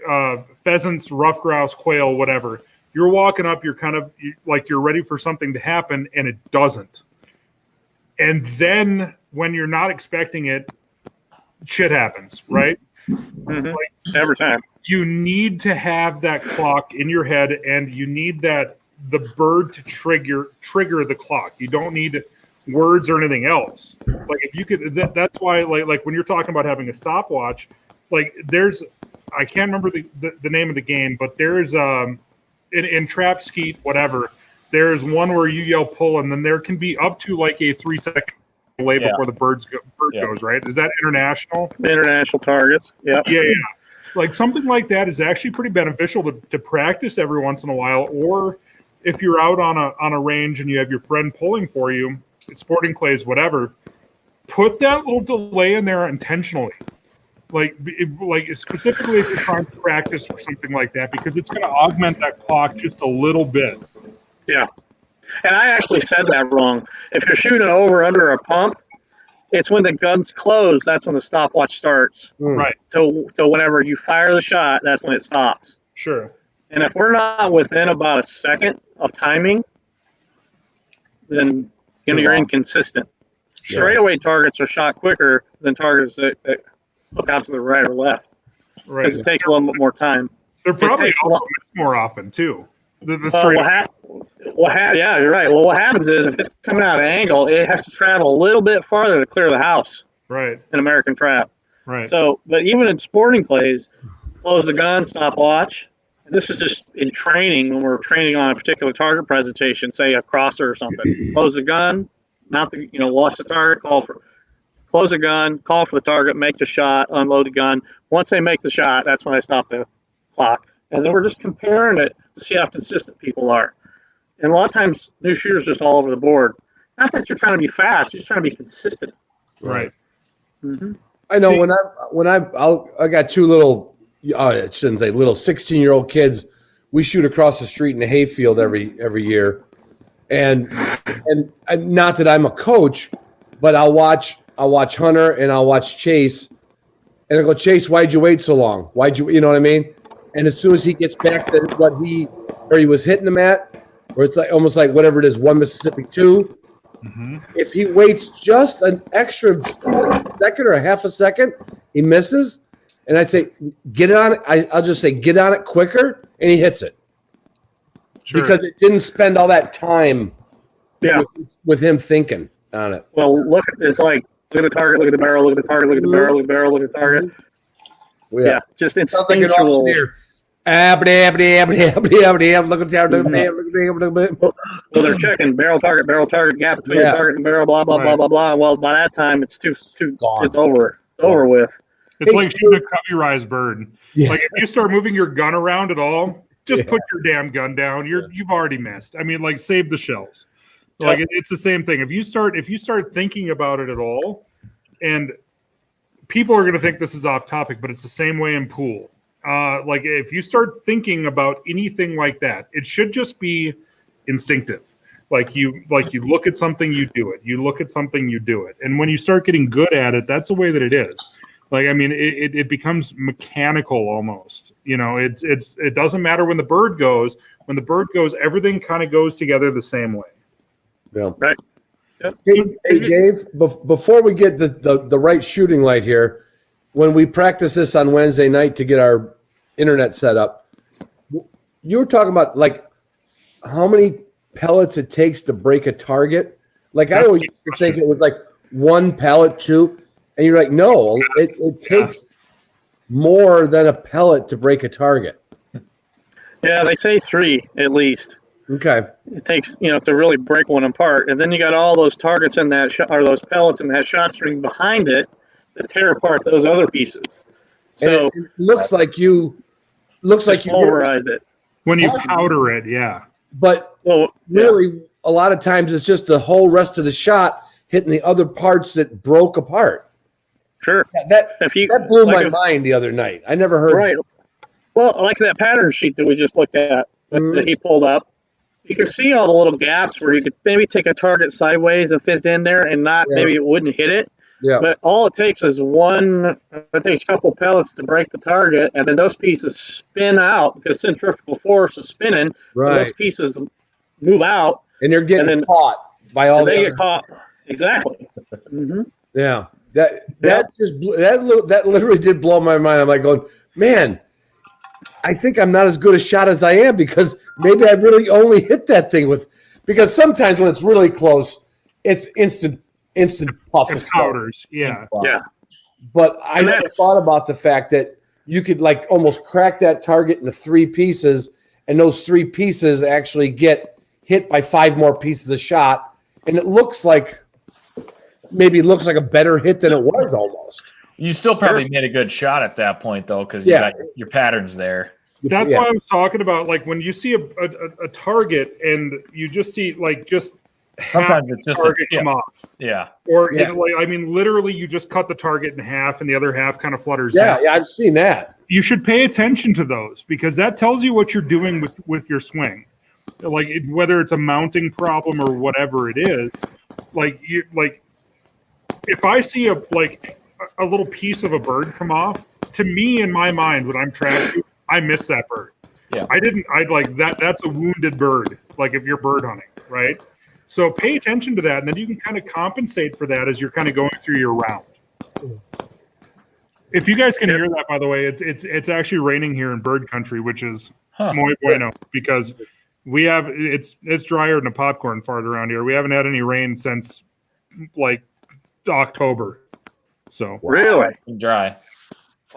pheasants, rough grouse, quail, whatever, you're walking up, you're kind of like, you're ready for something to happen and it doesn't. And then when you're not expecting it, shit happens, right? Mm-hmm. Like, every time. You need to have that clock in your head, and you need the bird to trigger the clock. You don't need words or anything else. Like if you could, that's why like when you're talking about having a stopwatch, like I can't remember the name of the game, but there's in trap skeet, whatever. There's one where you yell pull, and then there can be up to like a 3-second delay before the bird goes, right? Is that international? International targets. Yeah. Yeah. Like something like that is actually pretty beneficial to practice every once in a while. Or if you're out on a range and you have your friend pulling for you, sporting clays, whatever, put that little delay in there intentionally. Like specifically if you're trying to practice or something like that, because it's going to augment that clock just a little bit. Yeah. And I actually said that wrong. If you're shooting over under a pump, it's when the gun's closed, that's when the stopwatch starts. Right. So whenever you fire the shot, that's when it stops. Sure. And if we're not within about a second of timing, then you're inconsistent. Sure. Straightaway targets are shot quicker than targets that look out to the right or left. Right. Because it takes a little bit more time. They're probably also missed more often too. Yeah, you're right. Well, what happens is if it's coming out of angle, it has to travel a little bit farther to clear the house. Right. In American trap. Right. So, but even in sporting plays, close the gun, stopwatch. And this is just in training when we're training on a particular target presentation, say a crosser or something. Close the gun, watch the target, close the gun, call for the target, make the shot, unload the gun. Once they make the shot, that's when I stop the clock. And then we're just comparing it to see how consistent people are. And a lot of times, new shooters just all over the board. Not that you're trying to be fast, you're just trying to be consistent. Right. Mm-hmm. I know when I got two little, I shouldn't say little 16-year-old kids. We shoot across the street in the hayfield every year, and not that I'm a coach, but I'll watch Hunter and I'll watch Chase, and I go, Chase, why'd you wait so long? You know what I mean? And as soon as he gets back to where he was hitting them at, where it's like almost like whatever it is, 1 Mississippi 2. Mm-hmm. If he waits just an extra second or a half a second, he misses. And I say, get on it. I'll just say, get on it quicker, and he hits it. Sure. Because it didn't spend all that time with him thinking on it. Well, look, it's like Look at the target. Look at the barrel. Look at the target. Look at the barrel. Look at the barrel. Look at the target. Yeah, just instinctual. Look at the Well, they're checking barrel, target, gap between the target and barrel, blah blah blah blah blah. Well, by that time, it's too gone. It's over. It's over with. It's like shooting a cubby-rise bird. Yeah. Like if you start moving your gun around at all, just put your damn gun down. You've already missed. I mean, like save the shells. Like it's the same thing. If you start thinking about it at all, and people are going to think this is off topic, but it's the same way in pool. Like if you start thinking about anything like that, it should just be instinctive. Like you look at something, you do it. You look at something, you do it. And when you start getting good at it, that's the way that it is. Like, I mean, it becomes mechanical almost. You know, it doesn't matter when the bird goes. When the bird goes, everything kind of goes together the same way. Yeah. Right. Yep. Hey, Dave, before we get the right shooting light here, when we practice this on Wednesday night to get our internet set up, you were talking about like how many pellets it takes to break a target. Like I always used to think it was like 1 pellet, 2, and you're like, no, it takes more than a pellet to break a target. Yeah, they say 3 at least. Okay. It takes, to really break one apart. And then you got all those targets in that or those pellets in that shot string behind it that tear apart those other pieces. So and it looks like you pulverized it. When you powder it, yeah. But really, a lot of times it's just the whole rest of the shot hitting the other parts that broke apart. Sure. That blew my mind the other night. I never heard Right. Well, like that pattern sheet that we just looked at that he pulled up, you can see all the little gaps where you could maybe take a target sideways and fit it in there and maybe it wouldn't hit it. Yeah. But all it takes is it takes a couple pellets to break the target, and then those pieces spin out because centrifugal force is spinning. Right. So those pieces move out. And they're getting caught by all they get caught. Exactly. Mm-hmm. Yeah. That literally did blow my mind. I'm like going, man, I think I'm not as good a shot as I am because maybe I really only hit that thing because sometimes when it's really close, it's instant puff. It's powders, yeah. Yeah. But I never thought about the fact that you could like almost crack that target into 3 pieces, and those 3 pieces actually get hit by 5 more pieces of shot, and it looks like a better hit than it was almost. You still probably made a good shot at that point, though, because you got your patterns there. That's why I was talking about, like, when you see a target and you just see, like, just sometimes it's just target come off. Yeah. Or, literally you just cut the target in half and the other half kind of flutters out. Yeah, I've seen that. You should pay attention to those because that tells you what you're doing with your swing. Like, whether it's a mounting problem or whatever it is, if I see a little piece of a bird come off, to me in my mind when I'm trashing, I miss that bird. Yeah. That's a wounded bird, like if you're bird hunting, right? So pay attention to that, and then you can kind of compensate for that as you're kind of going through your round. If you guys can hear that, by the way, it's actually raining here in bird country, which is muy bueno, because we have it's drier than a popcorn fart around here. We haven't had any rain since like October. So really dry.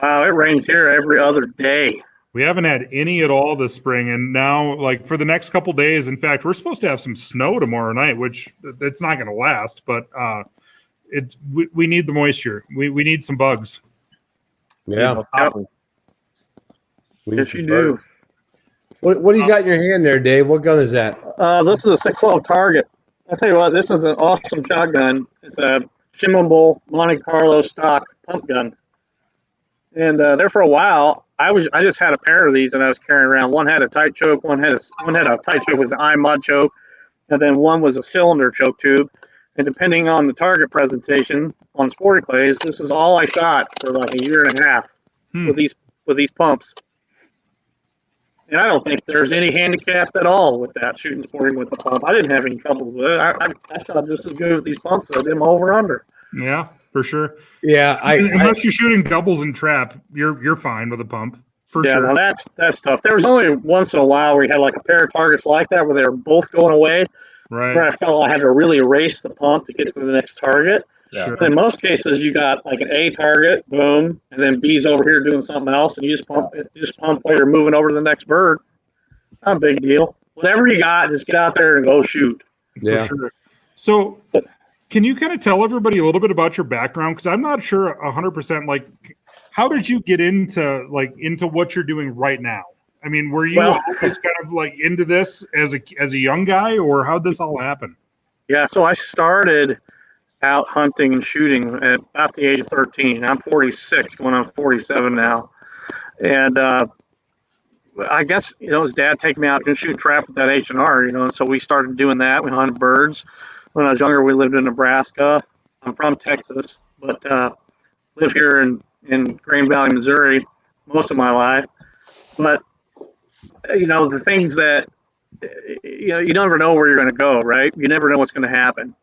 Wow, it rains here every other day. We haven't had any at all this spring, and now, like, for the next couple days, in fact, we're supposed to have some snow tomorrow night, which it's not going to last, but we need the moisture. We need some bugs. Yeah. Yes, you do. What do you got in your hand there, Dave? What gun is that? This is a 612 Target. I'll tell you what, this is an awesome shotgun. It's a shimmable Monte Carlo stock pump gun. And there for a while, I just had a pair of these and I was carrying around. One had a tight choke, one had a tight choke with an IMOD choke, and then one was a cylinder choke tube. And depending on the target presentation on sporting clays, this is all I shot for like a year and a half with these pumps. And I don't think there's any handicap at all with that shooting sporting with the pump. I didn't have any trouble with it. I shot just as good with these pumps as I did over under. Yeah, for sure. Yeah, unless you're shooting doubles and trap, you're fine with a pump. For sure. Yeah, that's tough. There was only once in a while where you had like a pair of targets like that where they were both going away. Right. Where I felt I had to really erase the pump to get to the next target. Yeah. Sure. But in most cases, you got like an A target, boom, and then B's over here doing something else, and you just pump while you're moving over to the next bird. Not a big deal. Whatever you got, just get out there and go shoot. Yeah. For sure. So, can you kind of tell everybody a little bit about your background? Because I'm not sure 100%. Like, how did you get into what you're doing right now? I mean, were you always kind of like into this as a young guy, or how'd this all happen? Yeah, so I started out hunting and shooting at about the age of 13. I'm 46 when I'm 47 now. And I guess, his dad taking me out and shoot trap with that H&R, and so we started doing that. We hunted birds. When I was younger, we lived in Nebraska. I'm from Texas, but live here in Green Valley, Missouri most of my life. But, the things that, you never know where you're going to go, right? You never know what's going to happen.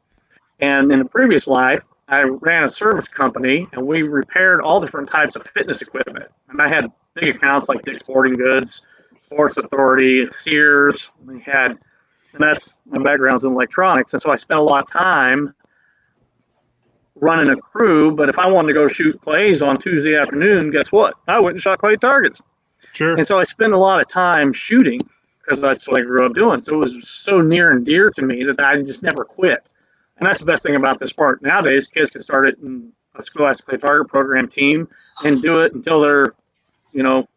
And in the previous life, I ran a service company, and we repaired all different types of fitness equipment. And I had big accounts like Dick's Sporting Goods, Sports Authority, Sears. And that's my background's in electronics. And so I spent a lot of time running a crew. But if I wanted to go shoot clays on Tuesday afternoon, guess what? I went and shot clay targets. Sure. And so I spent a lot of time shooting because that's what I grew up doing. So it was so near and dear to me that I just never quit. And that's the best thing about this sport. Nowadays, kids can start it in a scholastic clay target program team and do it until they're, 80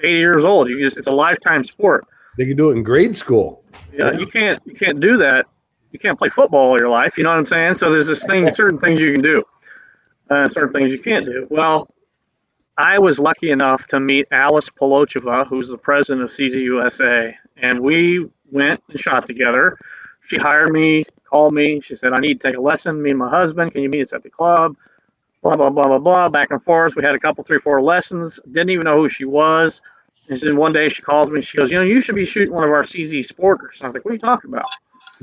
years old. It's a lifetime sport. They can do it in grade school. Yeah, you can't do that. You can't play football all your life. You know what I'm saying? So there's certain things you can do, certain things you can't do. Well, I was lucky enough to meet Alice Polocheva, who's the president of CZUSA, and we went and shot together. She hired me, called me. She said, I need to take a lesson. Me and my husband, can you meet us at the club? Blah, blah, blah, blah, blah, back and forth. We had a couple, 3, 4 lessons. Didn't even know who she was. And then one day she calls me. She goes, you should be shooting one of our CZ Sporters. And I was like, what are you talking about?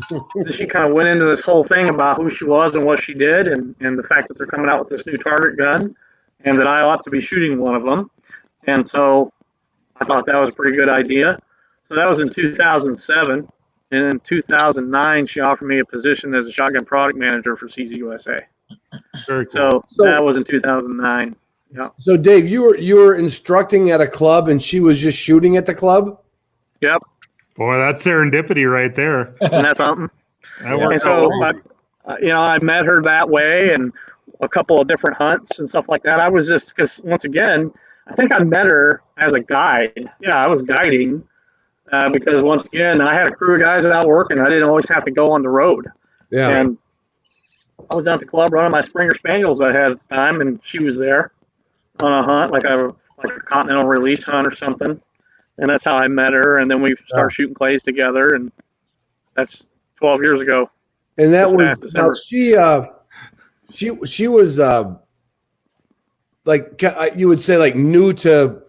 Then she kind of went into this whole thing about who she was and what she did and the fact that they're coming out with this new target gun and that I ought to be shooting one of them. And so I thought that was a pretty good idea. So that was in 2007. And in 2009, she offered me a position as a shotgun product manager for CZUSA. Very cool. So that was in 2009. Yeah. So Dave, you were instructing at a club and she was just shooting at the club? Yep. Boy, that's serendipity right there. And that's something. That worked And so, out well. I met her that way and a couple of different hunts and stuff like that. I was just, because once again, I think I met her as a guide. Yeah, I was guiding because once again, I had a crew of guys out working. I didn't always have to go on the road. Yeah. And I was at the club running my Springer Spaniels I had at the time, and she was there on a hunt, like a continental release hunt or something. And that's how I met her. And then we started shooting clays together, and that's 12 years ago. And that was now she was like you would say like new to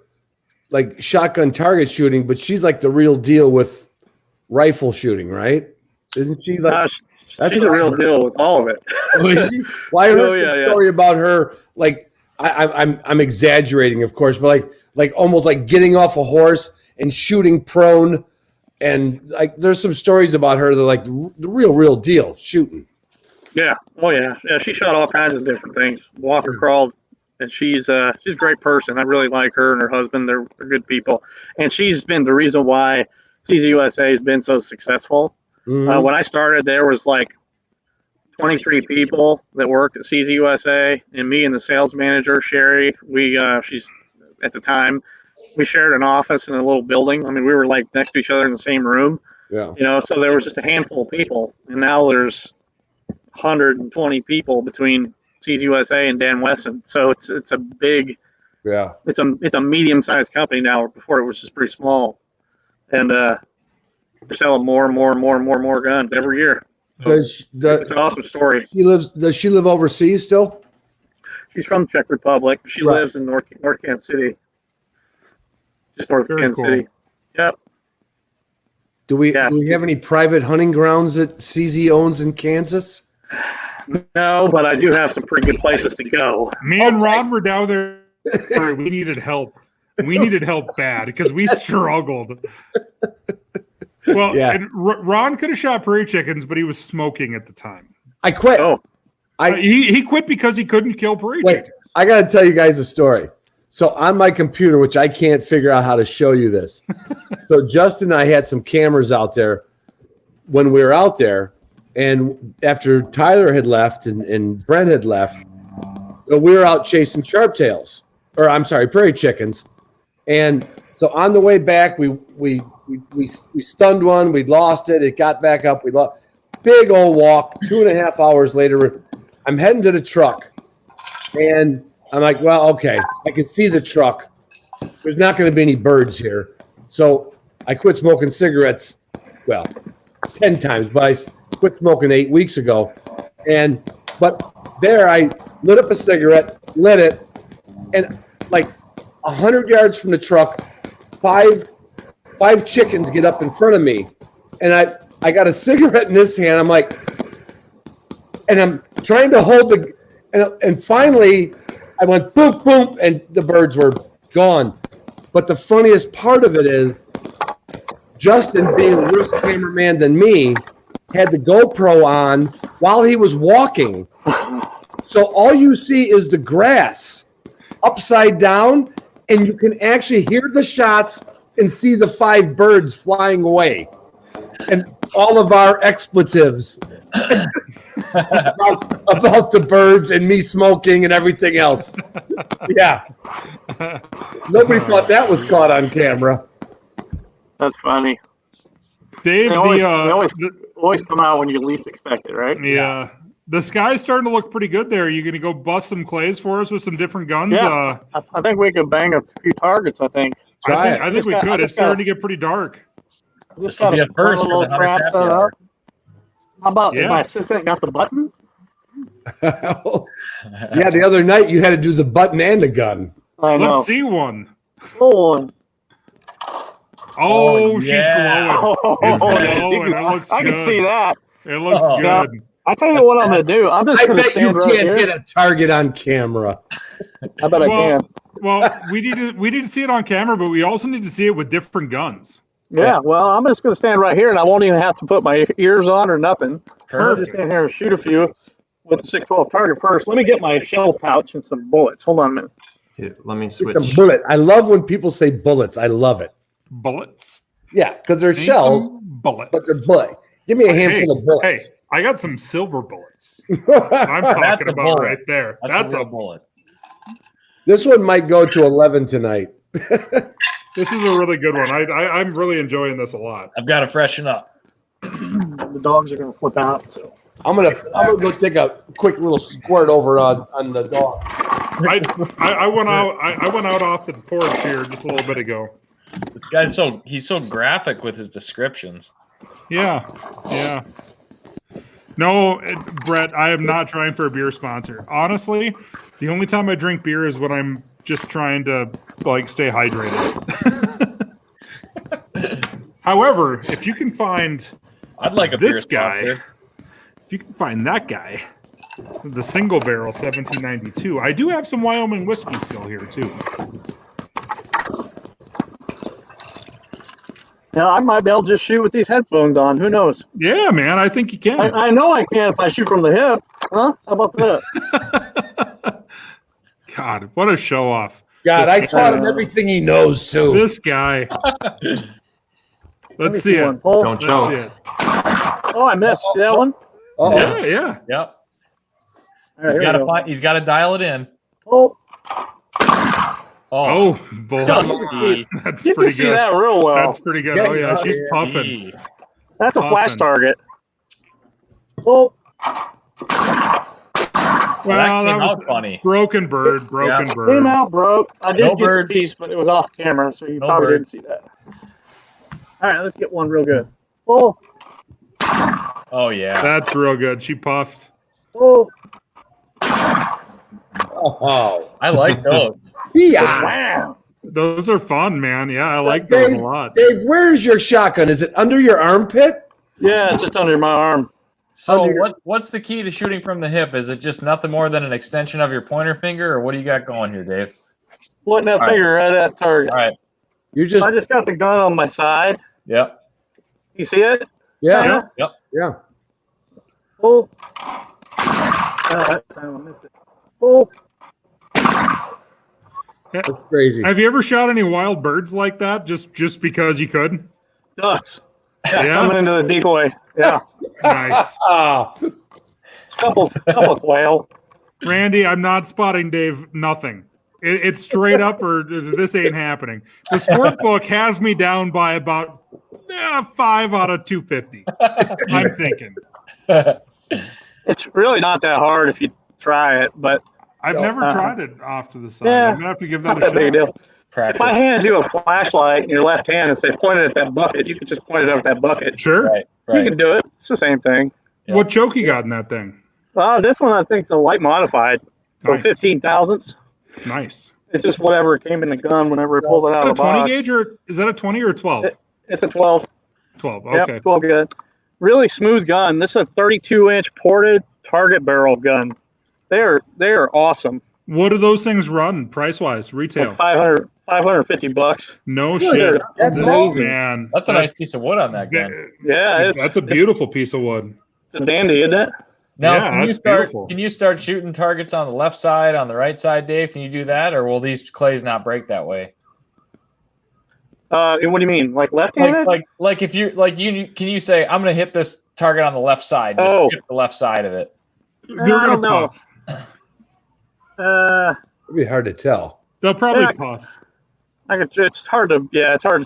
like shotgun target shooting, but she's like the real deal with rifle shooting, right? Isn't she? Like she's a real deal with all of it. Well, I heard some story about her. Like I'm exaggerating, of course, but like almost like getting off a horse and shooting prone, and like there's some stories about her that are like the real deal shooting. Yeah. Oh yeah. Yeah. She shot all kinds of different things. Walker crawled, and she's a great person. I really like her and her husband. They're good people, and she's been the reason why CZUSA has been so successful. Mm-hmm. When I started, there was like 23 people that worked at CZUSA, and me and the sales manager, Sherry, she's at the time, we shared an office in a little building. I mean, we were like next to each other in the same room. Yeah. So there was just a handful of people, and now there's 120 people between CZUSA and Dan Wesson. So it's a big, it's a medium-sized company now. Before it was just pretty small, and we're selling more and more guns every year. It's an awesome story. Does she live overseas still? She's from the Czech Republic. She lives in North Kansas City. Just north of Kansas City. Yep. Do we have any private hunting grounds that CZ owns in Kansas? No, but I do have some pretty good places to go. Me and Ron were down there. We needed help. We needed help bad because we struggled. Well, and Ron could have shot prairie chickens, but he was smoking at the time. I quit. Oh. He quit because he couldn't kill prairie chickens. I got to tell you guys a story. So on my computer, which I can't figure out how to show you this. So Justin and I had some cameras out there when we were out there. And after Tyler had left and Brent had left, we were out chasing prairie chickens. And so on the way back, we stunned one. We lost it. It got back up. We lost. Big old walk. 2.5 hours later, I'm heading to the truck. And I'm like, well, okay, I can see the truck. There's not going to be any birds here. So I quit smoking cigarettes, 10 times, but I quit smoking 8 weeks ago. But there I lit up a cigarette, lit it, and like 100 yards from the truck, five chickens get up in front of me. And I got a cigarette in this hand. I'm like, and I'm trying to hold and finally I went boom, boom, and the birds were gone. But the funniest part of it is Justin, being a worse cameraman than me, had the GoPro on while he was walking. So all you see is the grass upside down, and you can actually hear the shots and see the 5 birds flying away. And all of our expletives about the birds and me smoking and everything else. Yeah. Nobody thought that was caught on camera. That's funny. Dave, they always come out when you least expect it, right? Yeah. The sky's starting to look pretty good there. Are you going to go bust some clays for us with some different guns? Yeah. I think we could bang a few targets, I think. I think we could. It's starting to get pretty dark. This will be a first for the Hunter's Happy Hour. How about if my assistant got the button? Yeah, the other night you had to do the button and the gun. I know. Let's see one. Oh, she's glowing. It's glowing. It looks good. I can see that. It looks good. Yeah. I tell you what I'm going to do. I'm just going to bet stand you right can't here. get a target on camera. I bet I can. Well, we need to see it on camera, but we also need to see it with different guns. Yeah, well, I'm just going to stand right here, and I won't even have to put my ears on or nothing. I'll just stand here and shoot a few with the 612 target first. Let me get my shell pouch and some bullets. Hold on a minute. Here, let me switch. It's a bullet. I love when people say bullets. I love it. Bullets? Yeah, because they're shells, bullets. but they're bullet. Give me a handful of bullets. Hey, I got some silver bullets. I'm talking about bullet. right there. That's a bullet. This one might go to 11 tonight. This is a really good one. I'm really enjoying this a lot. I've got to freshen up. The dogs are going to flip out. So I'm gonna go take a quick little squirt over on the dog. I went out off the porch here just a little bit ago. This guy's he's so graphic with his descriptions. Yeah. No, Brett, I am not trying for a beer sponsor. Honestly, the only time I drink beer is when I'm just trying to stay hydrated. However, if you can find I'd like this guy, if you can find that guy, the single barrel 1792, I do have some Wyoming whiskey still here too. yeah, I might be able to just shoot with these headphones on. Who knows? Yeah, man, I think you can. I know I can if I shoot from the hip. Huh? How about that? God, what a show off. God, I taught him everything he knows too. This guy. Let's see it. Don't choke. See it. Oh, I missed. See that one? Yeah. Yep. Right, He's got to dial it in. Oh, boy. That's you pretty can see good. that real well. That's pretty good. Yeah, she's puffing. That's a flash Puffin. target. Oh. Well, that was out funny. Broken bird. Came out broke. I did get bird. the piece, but it was off camera, so you probably didn't see that. All right, let's get one real good. Oh. Oh, yeah. That's real good. She puffed. Oh. Oh, I like those. yeah. Wow. Those are fun, man. Yeah, I like those a lot. Dave, where's your shotgun? Is it under your armpit? Yeah, it's just under my arm. So what's the key to shooting from the hip? Is it just nothing more than an extension of your pointer finger, or what do you got going here, Dave? Pointing that finger right at that target. All right. You just I just got the gun on my side. Yep. You see it? yeah. Yep. Yeah. Oh. Oh, That's crazy. Have you ever shot any wild birds like that just because you could? ducks. Yeah? Coming into the decoy. Yeah. Nice. Couple quail. Randy, I'm not spotting Dave nothing. It's straight up or this ain't happening. The sport book has me down by about 5 out of 250. I'm thinking. It's really not that hard if you try it, but I've never tried it off to the side. Yeah, I'm gonna have to give that not a that big a shot. deal. If I hand you a flashlight in your left hand and say point it at that bucket, you could just point it over that bucket. Sure. Right. You can do it. It's the same thing. Yeah. What choke you got in that thing? This one I think is a light modified, so Nice. 15 thousandths. Nice. It's just whatever came in the gun whenever it pulled it out Is of that the a 20 box. gauge or is that a 20 or a 12? It's a 12. 12. Okay. Yep, 12 gun. Really smooth gun. This is a 32-inch ported target barrel gun. They're awesome. What do those things run price wise? Retail? Like 550 bucks. No shit. That's Oh, amazing. man. That's a nice piece of wood on that gun. Yeah, That's a beautiful piece of wood. It's a dandy, isn't it? Now, Yeah, that's beautiful. Can you start shooting targets on the left side, on the right side, Dave? Can you do that, or will these clays not break that way? What do you mean, like left-handed? Like if you can you say I'm going to hit this target on the left side? Just hit the left side of it. They're I gonna don't know. puff. It'd be hard to tell. They'll probably Yeah. puff. It's hard to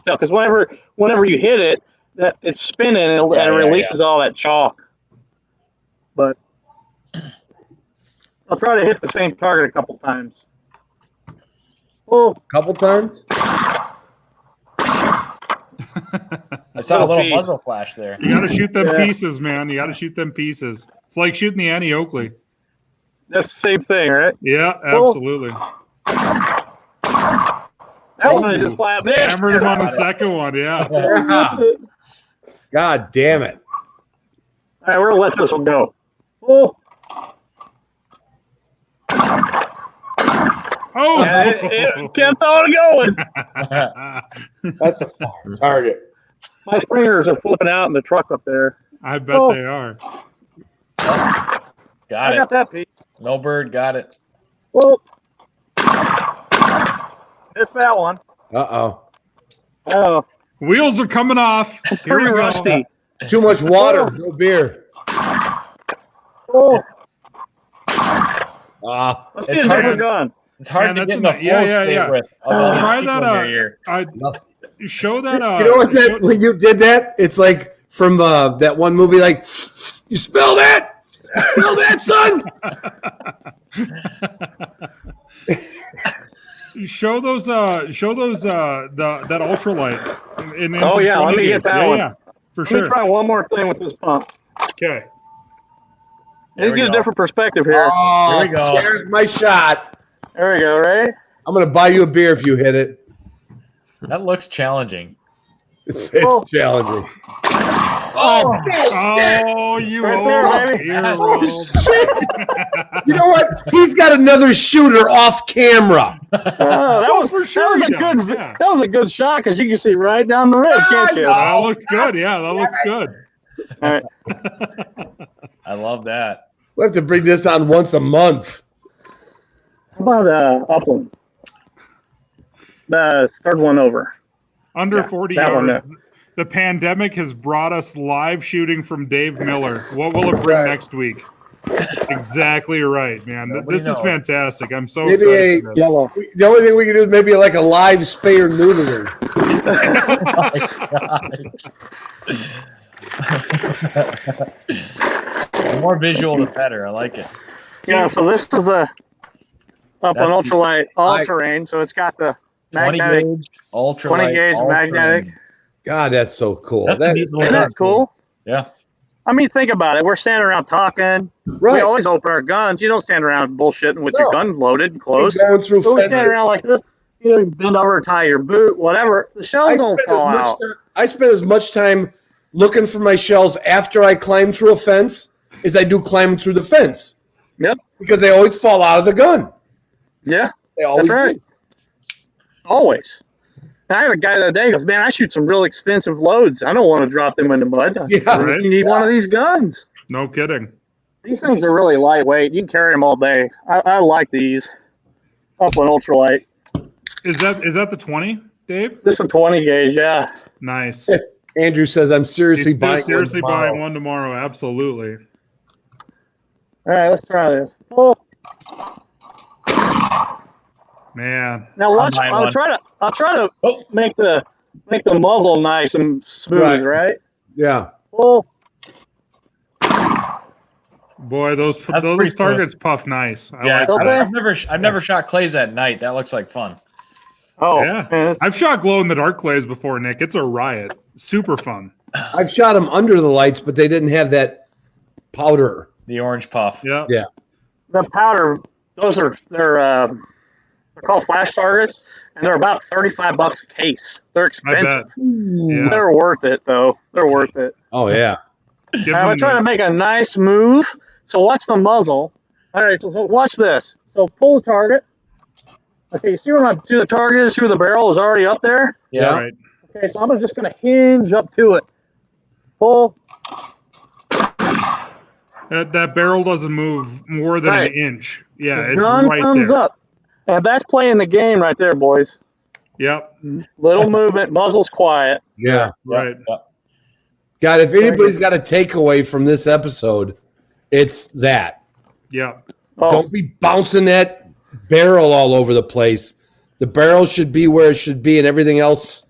tell because whenever you hit it, that it's spinning and it releases all that chalk. But I'll try to hit the same target a couple times. Oh, Couple times. I saw a little piece. muzzle flash there. You got to shoot them Yeah. pieces, man. You got to shoot them pieces. It's like shooting the Annie Oakley. that's the same thing, right? Yeah, absolutely. That one I just flat missed. Hammered him on the second one. Yeah. God damn it. All right, we're gonna let this one go. Oh, Oh, it kept on going. That's a far target. My springers are flipping out in the truck up there. I bet they are. Got I it. got that piece. No bird. Got it. Oh, missed that one. Uh-oh. Oh, Wheels are coming off. Here pretty we go. rusty. Too much water, no beer. Oh, Ah, let's It's get a hard. different gun. It's hard Man, to that's get in the a- yeah, flow yeah, state yeah. with. Try that. Show that. you know what that when you did that? It's like from that one movie. Like, you smell that? You smell that, son? Show those. Show those. That ultralight. Oh, yeah, let me get that one. Yeah, for Let me sure. try one more thing with this pump. Okay. Let's we get a go. different perspective here. Oh, Here we go. There's my shot. There we go, right? I'm gonna buy you a beer if you hit it. That looks challenging. It's Oh. challenging. Oh, Oh, you Right there, old baby. hero. Oh, shit. You know what? He's got another shooter off camera. That was for sure That was he a does, good. yeah. That was a good shot because you can see right down the rim, can't you? no. That looked good. Yeah, that looked good. All right. I love that. We'll have to bring this on once a month. How about Upland? The third one over. Under Yeah, 40 that one yards. The pandemic has brought us live shooting from Dave Miller. What will it bring next week? Exactly right, man. Nobody This is knows. fantastic. I'm so Maybe excited. for this. Yellow. The only thing we can do is maybe like a live spay or neuter. The more visual, the better. I like it. Yeah. So this is a Upland That's- ultralight all terrain. So it's got the 20 magnetic. gauge, ultra 20 gauge magnetic. God, that's so cool. That's That neat is little Isn't that cool? Yeah. I mean, think about it. We're standing around talking. We right. always open our guns. You don't stand around bullshitting with No. your gun loaded and close. Going through So we stand fences. around like this. You know, you bend over, tie your boot, whatever. The shells don't fall out. I spend as much time looking for my shells after I climb through a fence as I do climbing through the fence. Yep. Because they always fall out of the gun. Yeah, They always that's right. do. Always. I had a guy the other day goes, man, I shoot some real expensive loads. I don't want to drop them in the mud. I said, Yeah, right. You need one of these guns. No kidding. These things are really lightweight. You can carry them all day. I like these. Upland Ultralight. Is that the 20, Dave? This is a 20 gauge, yeah. Nice. Andrew says, I'm seriously He's buying seriously one tomorrow. buying one tomorrow. Absolutely. All right, let's try this. Oh. Man. Now watch. I'll try to make the muzzle nice and smooth, right? Yeah. Oh. Boy, those targets puff nice. I like that. I've never shot clays at night. That looks like fun. Oh yeah. Man, I've shot glow in the dark clays before, Nick. It's a riot. Super fun. I've shot them under the lights, but they didn't have that powder. The orange puff. Yeah. Yeah. The powder. They're called flash targets, and they're about $35 a case. They're expensive. Yeah. They're worth it though. They're worth it. Oh yeah. I'm trying to make a nice move. So watch the muzzle. All right, so watch this. So pull the target. Okay, you see where my the target is? See where the barrel is already up there? Yeah. Right. Okay, so I'm just going to hinge up to it. Pull. That barrel doesn't move more than an inch. Yeah, it's Gun right comes there. up. And that's playing the game right there, boys. Yep. Little movement, muzzle's quiet. Yeah. Right. Yeah. God, if anybody's got a takeaway from this episode, it's that. Yeah. Oh, Don't be bouncing that barrel all over the place. The barrel should be where it should be, and everything else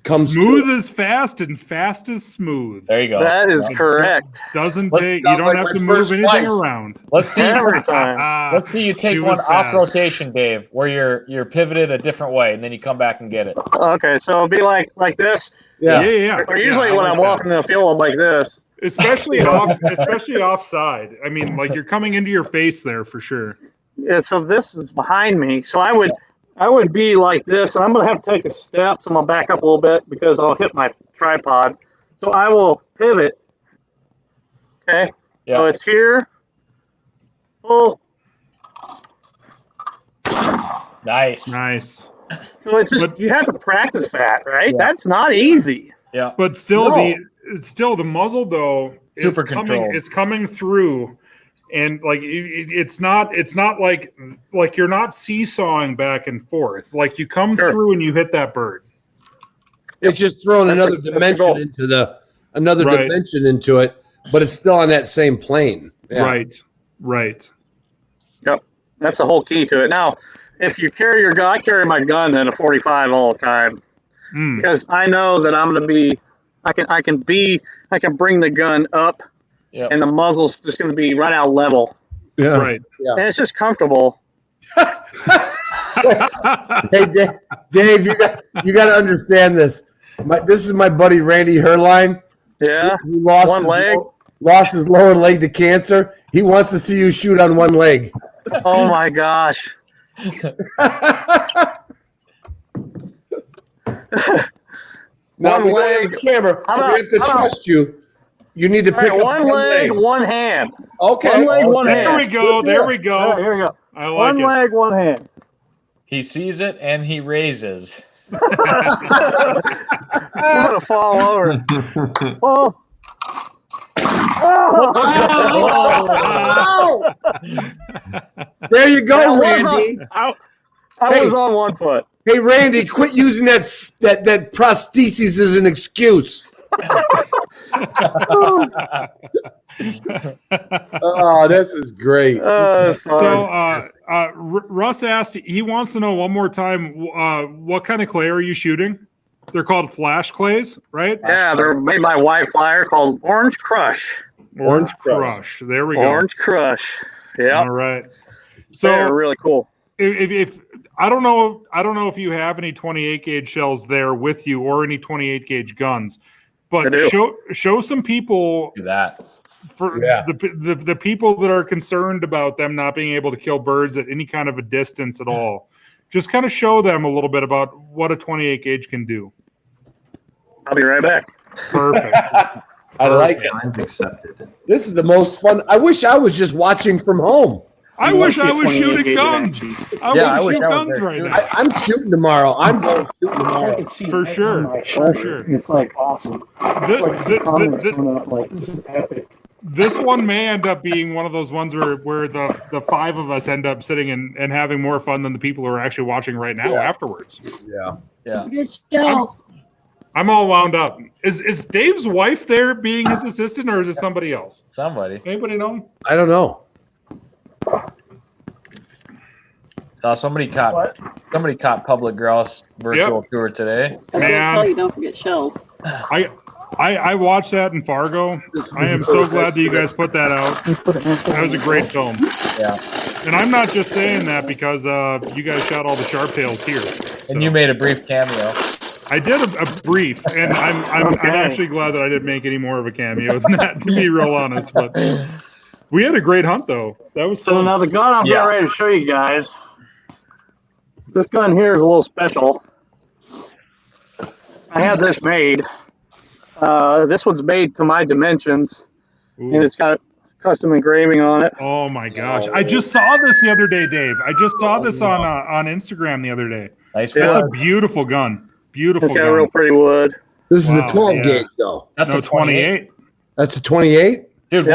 comes smooth as fast and fast as smooth. There you go. that is correct. Doesn't Let's take. sound You don't like have my to move first anything wife. around. Let's see. Every time. Let's see you take She one was off fast. rotation, Dave, where you're pivoted a different way, and then you come back and get it. Okay, so it'll be like this. Yeah. Or usually Yeah, I when like I'm that. walking in the field, I'm like this. Especially offside. I mean, like you're coming into your face there for sure. Yeah, so this is behind me. So I would be like this, and I'm going to have to take a step. So I'm going to back up a little bit because I'll hit my tripod. So I will pivot. Okay. Yeah. So it's here. Pull. Nice. Nice. So it's just you have to practice that, right? Yeah. That's not easy. Yeah. But still, No. the muzzle though is Super controlled. coming through, and like it's not like you're not seesawing back and forth. Like you come through and you hit that bird. It's just throwing That's another the dimension goal. into Right. dimension into it, but it's still on that same plane. Yeah. Right. Yep. That's the whole key to it. Now, if you carry your gun, I carry my gun in a 45 all the time because I know that I'm going to be. I can bring the gun up, Yep. and the muzzle's just going to be right out level, Yeah. Right. Yeah. and it's just comfortable. Hey, Dave, you got to understand this. This is my buddy Randy Herline. Yeah. He lost One leg. Lost his lower leg to cancer. He wants to see you shoot on one leg. Oh my gosh. Now, One we don't have leg. a camera. How We about- have to how about- trust you. You need to All pick right, up one leg, one hand. Okay. One leg, one There we hand. go. There we All go. right, here we go. I like One it. leg, one hand. He sees it and he raises. I'm gonna fall over. Oh. Oh! There you go, Randy. I was on one foot. Hey, Randy, quit using that prosthesis as an excuse. Oh, this is great. So, Russ asked, he wants to know one more time, what kind of clay are you shooting? They're called flash clays, right? Yeah, they're made by White Flyer called Orange Crush. Orange Crush. There we go. Orange Crush. Yeah. All right. So They're really cool. if I don't know if you have any 28 gauge shells there with you or any 28 gauge guns, I but do. show some people Do that. for the people that are concerned about them not being able to kill birds at any kind of a distance at all. Just kind of show them a little bit about what a 28 gauge can do. I'll be right back. Perfect. I like it. Challenge accepted. This is the most fun. I wish I was just watching from home. I wish I was shooting guns. I would shoot guns right now. I'm shooting tomorrow. I'm going shooting tomorrow. For sure. For sure. It's like awesome. The- Like the- comments the- coming up like this is epic. This one may end up being one of those ones where the five of us end up sitting and having more fun than the people who are actually watching right now afterwards. Yeah. Good shells. I'm all wound up. Is Dave's wife there being his assistant, or is it somebody else? Somebody. Anybody know? I don't know. Saw somebody caught public grouse virtual tour today. I will tell you, don't forget shells. I watched that in Fargo. I am so glad that you guys put that out. That was a great film. Yeah. And I'm not just saying that because you guys shot all the sharp tails here. And you made a brief cameo. I did a brief, and I'm actually glad that I didn't make any more of a cameo than that, to be real honest. But we had a great hunt, though. That was fun. So now the gun I'm getting ready to show you guys. This gun here is a little special. I had this made. This one's made to my dimensions, and it's got custom engraving on it. Oh my gosh! I just saw this the other day, Dave. I just saw this on Instagram the other day. Nice. That's a beautiful gun. Beautiful It's got gun. real pretty wood. This is a 12 gauge, though. That's a 28. That's a 28? Dude,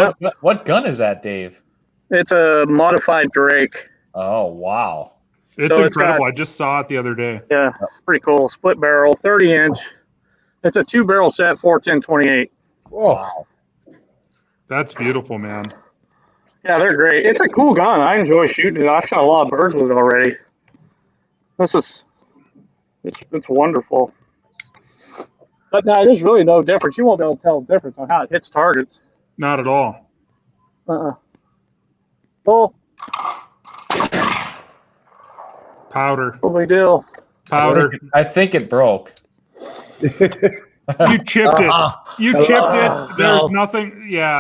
what gun is that, Dave? It's a modified Drake. Oh, wow. It's So incredible. it's I just saw it the other day. Yeah, pretty cool. Split barrel, 30-inch. It's a 2-barrel set, 410-28. Whoa. Wow. That's beautiful, man. Yeah, they're great. It's a cool gun. I enjoy shooting it. I've shot a lot of birds with it already. It's wonderful. But now there's really no difference. You won't be able to tell the difference on how it hits targets. Not at all. Oh, Powder. no big deal. Powder. I think it broke. You chipped it. You chipped it. There's No. nothing. Yeah,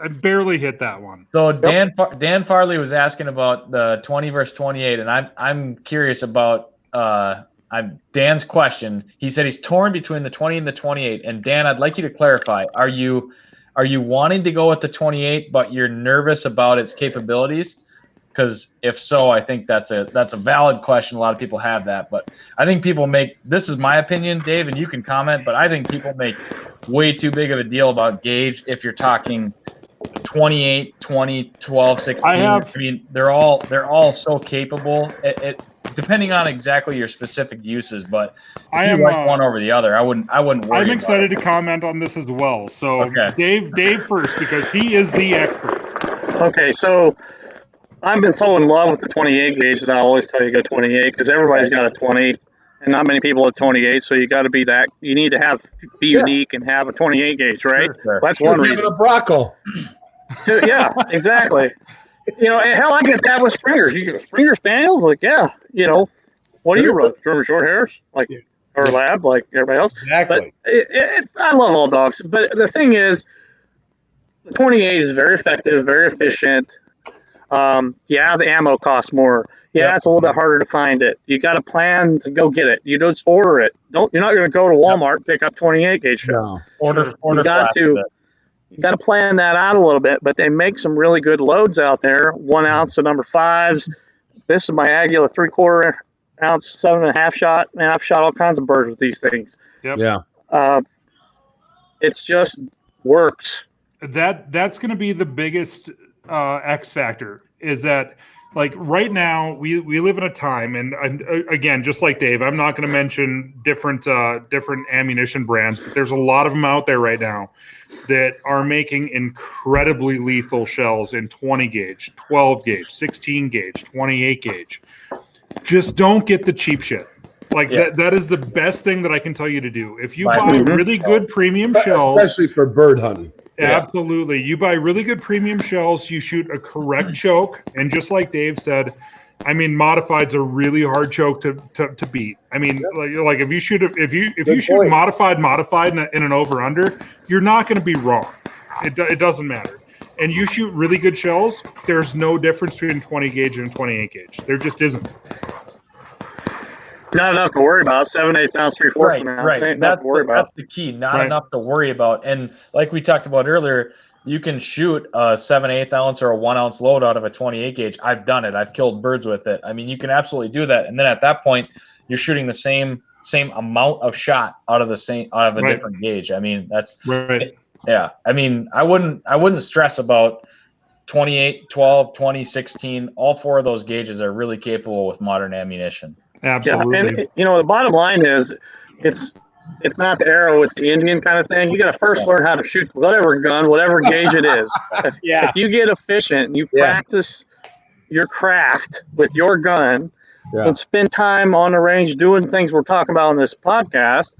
I barely hit that one. So Dan Farley was asking about the 20 versus 28, and I'm curious about Dan's question. He said he's torn between the 20 and the 28. And Dan, I'd like you to clarify: Are you wanting to go with the 28, but you're nervous about its capabilities? Because if so, I think that's a valid question. A lot of people have that, but I think people make, this is my opinion, Dave, and you can comment, but I think people make way too big of a deal about gauge if you're talking 28, 20, 12, 16. I mean, they're all so capable. It depending on exactly your specific uses, but if you like one over the other, I wouldn't worry. I'm excited to comment on this as well. So okay. Dave first, because he is the expert. Okay, so I've been so in love with the 28 gauge that I always tell you go 28 because everybody's got a 20 and not many people have 28. So you got to be that. You need to be unique and have a 28 gauge, right? Sure. That's one reason. A Bronco. Yeah, exactly. Hell, I get that with Springers. You get Springer Spaniels, like, what do you run? German short hairs, like, or lab, like everybody else. Exactly. But I love all dogs, but the thing is, the 28 is very effective, very efficient. The ammo costs more. It's a little bit harder to find it. You got to plan to go get it. You don't order it. You're not going to go to Walmart and pick up 28 gauge shells. No. Order. You got to plan that out a little bit, but they make some really good loads out there. 1 ounce of number 5s. This is my Agula 3/4 ounce 7.5 shot. Man, I've shot all kinds of birds with these things. Yep. Yeah. It's just works. That's going to be the biggest X factor, is that, like, right now we live in a time, and again, just like Dave, I'm not going to mention different ammunition brands, but there's a lot of them out there right now that are making incredibly lethal shells in 20 gauge, 12 gauge, 16 gauge, 28 gauge. Just don't get the cheap shit. That is the best thing that I can tell you to do. If you buy really good premium shells, especially for bird hunting. Absolutely. You buy really good premium shells, you shoot a correct choke, and just like Dave said, I mean, modified's a really hard choke to beat. I mean, like if you shoot modified in an over under, you're not going to be wrong. It doesn't matter. And you shoot really good shells, there's no difference between 20 gauge and 28 gauge. There just isn't. Not enough to worry about. 7/8 ounce, 3/4 ounce. Right. That's the key. Not enough to worry about. And like we talked about earlier, you can shoot a 7/8 ounce or a 1 ounce load out of a 28 gauge. I've done it. I've killed birds with it. I mean, you can absolutely do that. And then at that point, you're shooting the same amount of shot out of a different gauge. I mean, that's right. Yeah. I mean, I wouldn't stress about 28, 12, 20, 16. All four of those gauges are really capable with modern ammunition. Absolutely. Yeah, and the bottom line is, it's not the arrow, it's the Indian kind of thing. You got to first learn how to shoot whatever gun, whatever gauge it is. If you get efficient and you practice your craft with your gun and spend time on the range doing things we're talking about on this podcast,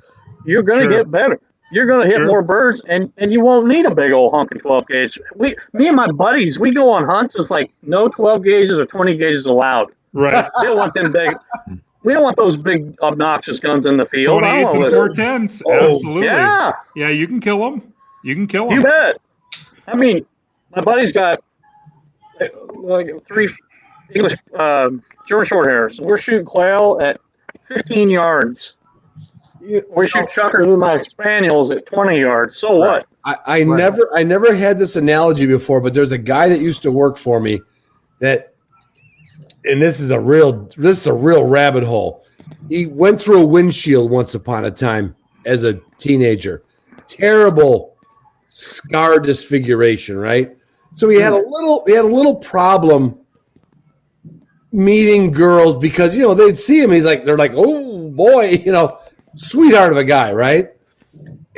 you're going to get better. You're going to hit more birds, and you won't need a big old honking 12 gauge. Me and my buddies, we go on hunts. It's like no 12 gauges or 20 gauges allowed. Right. We don't want them big. We don't want those big obnoxious guns in the field. 28s and 410s. Absolutely. Yeah. Yeah, you can kill them. You bet. I mean, my buddy's got like 3 English German short hairs. We're shooting quail at 15 yards. We shoot chuckers with my spaniels at 20 yards. So what? I never had this analogy before, but there's a guy that used to work for me that, and this is a real rabbit hole. He went through a windshield once upon a time as a teenager. Terrible scar disfiguration, right? So he had a little problem meeting girls because they'd see him. They're like, oh boy, sweetheart of a guy, right?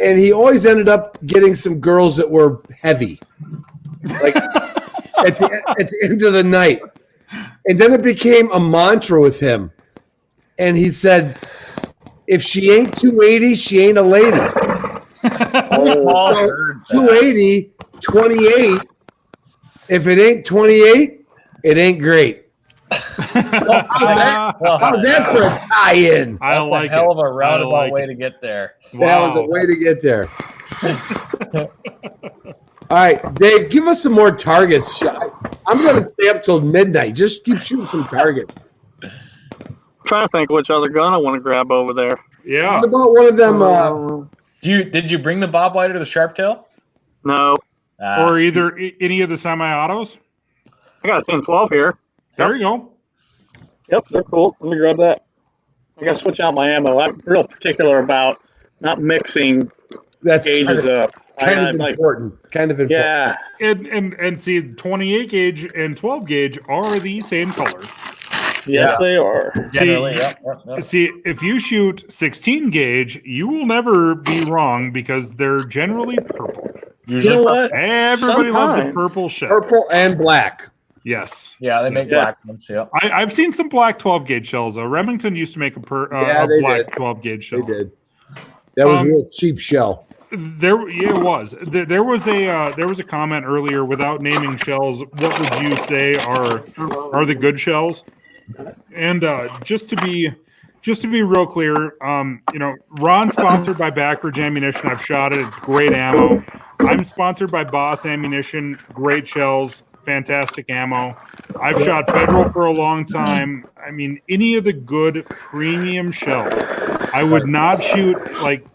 And he always ended up getting some girls that were heavy, like at the end of the night. And then it became a mantra with him. And he said, if she ain't 280, she ain't a lady. 280, 28. If it ain't 28, it ain't great. How's that for a tie-in? I like a hell of a roundabout way to get there. Wow. That was a way to get there. All right, Dave, give us some more targets. I'm going to stay up till midnight. Just keep shooting some targets. I'm trying to think which other gun I want to grab over there. Yeah. What about one of them? Did you bring the bob lighter, the sharp tail? No. Or either any of the semi-autos? I got a 10-12 here. There you go. Yep, they're cool. Let me grab that. I got to switch out my ammo. I'm real particular about not mixing gauges up. Kind of important. Yeah. And see, 28 gauge and 12 gauge are the same color. Yes, they are. Generally, See, if you shoot 16 gauge, you will never be wrong because they're generally purple. Usually, you know what? Everybody loves a purple shell. Purple and black. Yes. Yeah, they make black ones. Yeah. I've seen some black 12 gauge shells. Remington used to make a black 12 gauge shell. They did. That was a real cheap shell. It was. There was a comment earlier without naming shells. What would you say are the good shells? And just to be real clear, Ron's sponsored by Backridge Ammunition. I've shot it. It's great ammo. I'm sponsored by Boss Ammunition. Great shells. Fantastic ammo. I've shot Federal for a long time. I mean, any of the good premium shells, I would not shoot like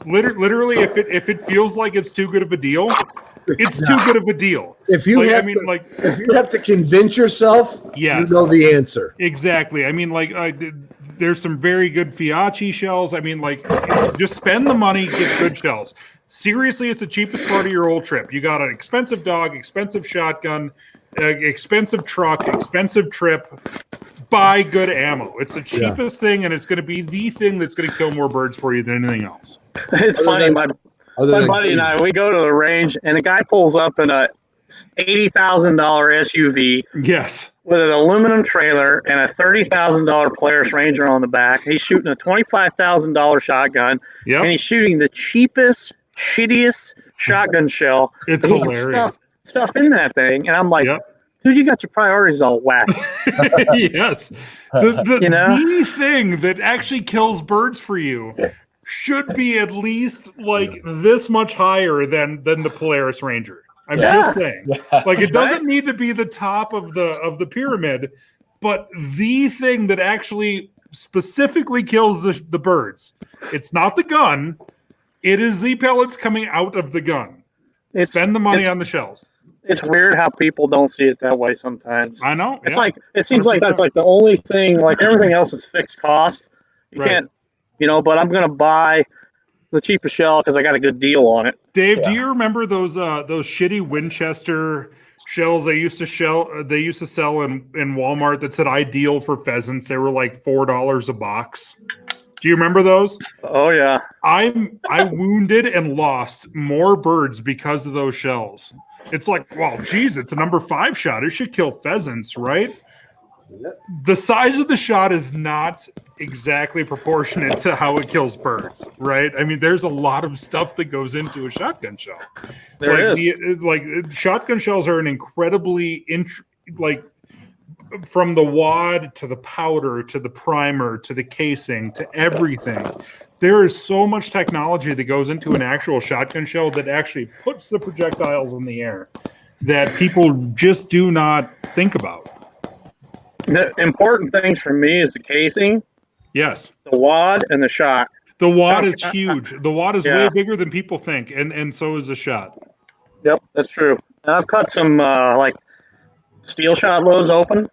literally if it feels like it's too good of a deal, it's too good of a deal. If you if you have to convince yourself, yes, you know the answer. Exactly. I mean, there's some very good Fiachi shells. I mean, just spend the money, get good shells. Seriously, it's the cheapest part of your whole trip. You got an expensive dog, expensive shotgun, expensive truck, expensive trip. Buy good ammo. It's the cheapest thing, and it's going to be the thing that's going to kill more birds for you than anything else. It's funny. My buddy and I, we go to the range, and a guy pulls up in a $80,000 SUV. Yes. With an aluminum trailer and a $30,000 Polaris Ranger on the back. He's shooting a $25,000 shotgun. Yep. And he's shooting the cheapest, shittiest shotgun shell. It's hilarious. Stuff in that thing. And I'm like, dude, you got your priorities all whacked. Yes. The thing that actually kills birds for you should be at least this much higher than the Polaris Ranger. I'm just saying. It doesn't need to be the top of the pyramid, but the thing that actually specifically kills the birds. It's not the gun. It is the pellets coming out of the gun. Spend the money on the shells. It's weird how people don't see it that way sometimes. I know. It's it seems like that's the only thing, everything else is fixed cost. You can't, but I'm going to buy the cheapest shell because I got a good deal on it. Dave, do you remember those shitty Winchester shells they used to sell in Walmart that said ideal for pheasants? They were like $4 a box. Do you remember those? Oh yeah. I wounded and lost more birds because of those shells. It's like, well, geez, it's a number 5 shot. It should kill pheasants, right? The size of the shot is not exactly proportionate to how it kills birds, right? I mean, there's a lot of stuff that goes into a shotgun shell. There is. Shotgun shells are an incredibly from the wad to the powder to the primer to the casing to everything. There is so much technology that goes into an actual shotgun shell that actually puts the projectiles in the air that people just do not think about. The important things for me is the casing, Yes. the wad, and the shot. The wad is huge. The wad is Yeah. way bigger than people think, and so is the shot. Yep, that's true. And I've cut some like steel shot loads open,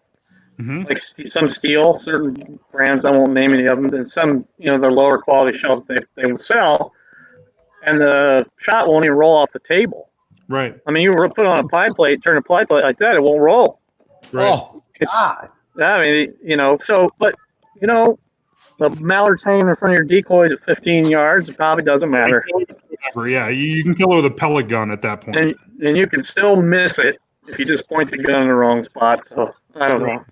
like some steel, certain brands. I won't name any of them. And some, they're lower quality shells they will sell, and the shot won't even roll off the table. Right. I mean, you put on a pie plate, turn a pie plate like that, it won't roll. Right. Oh, God. I mean, but the mallard's hanging in front of your decoys at 15 yards. It probably doesn't matter. Whatever. Yeah, you can kill it with a pellet gun at that point. And you can still miss it if you just point the gun in the wrong spot. So I don't know.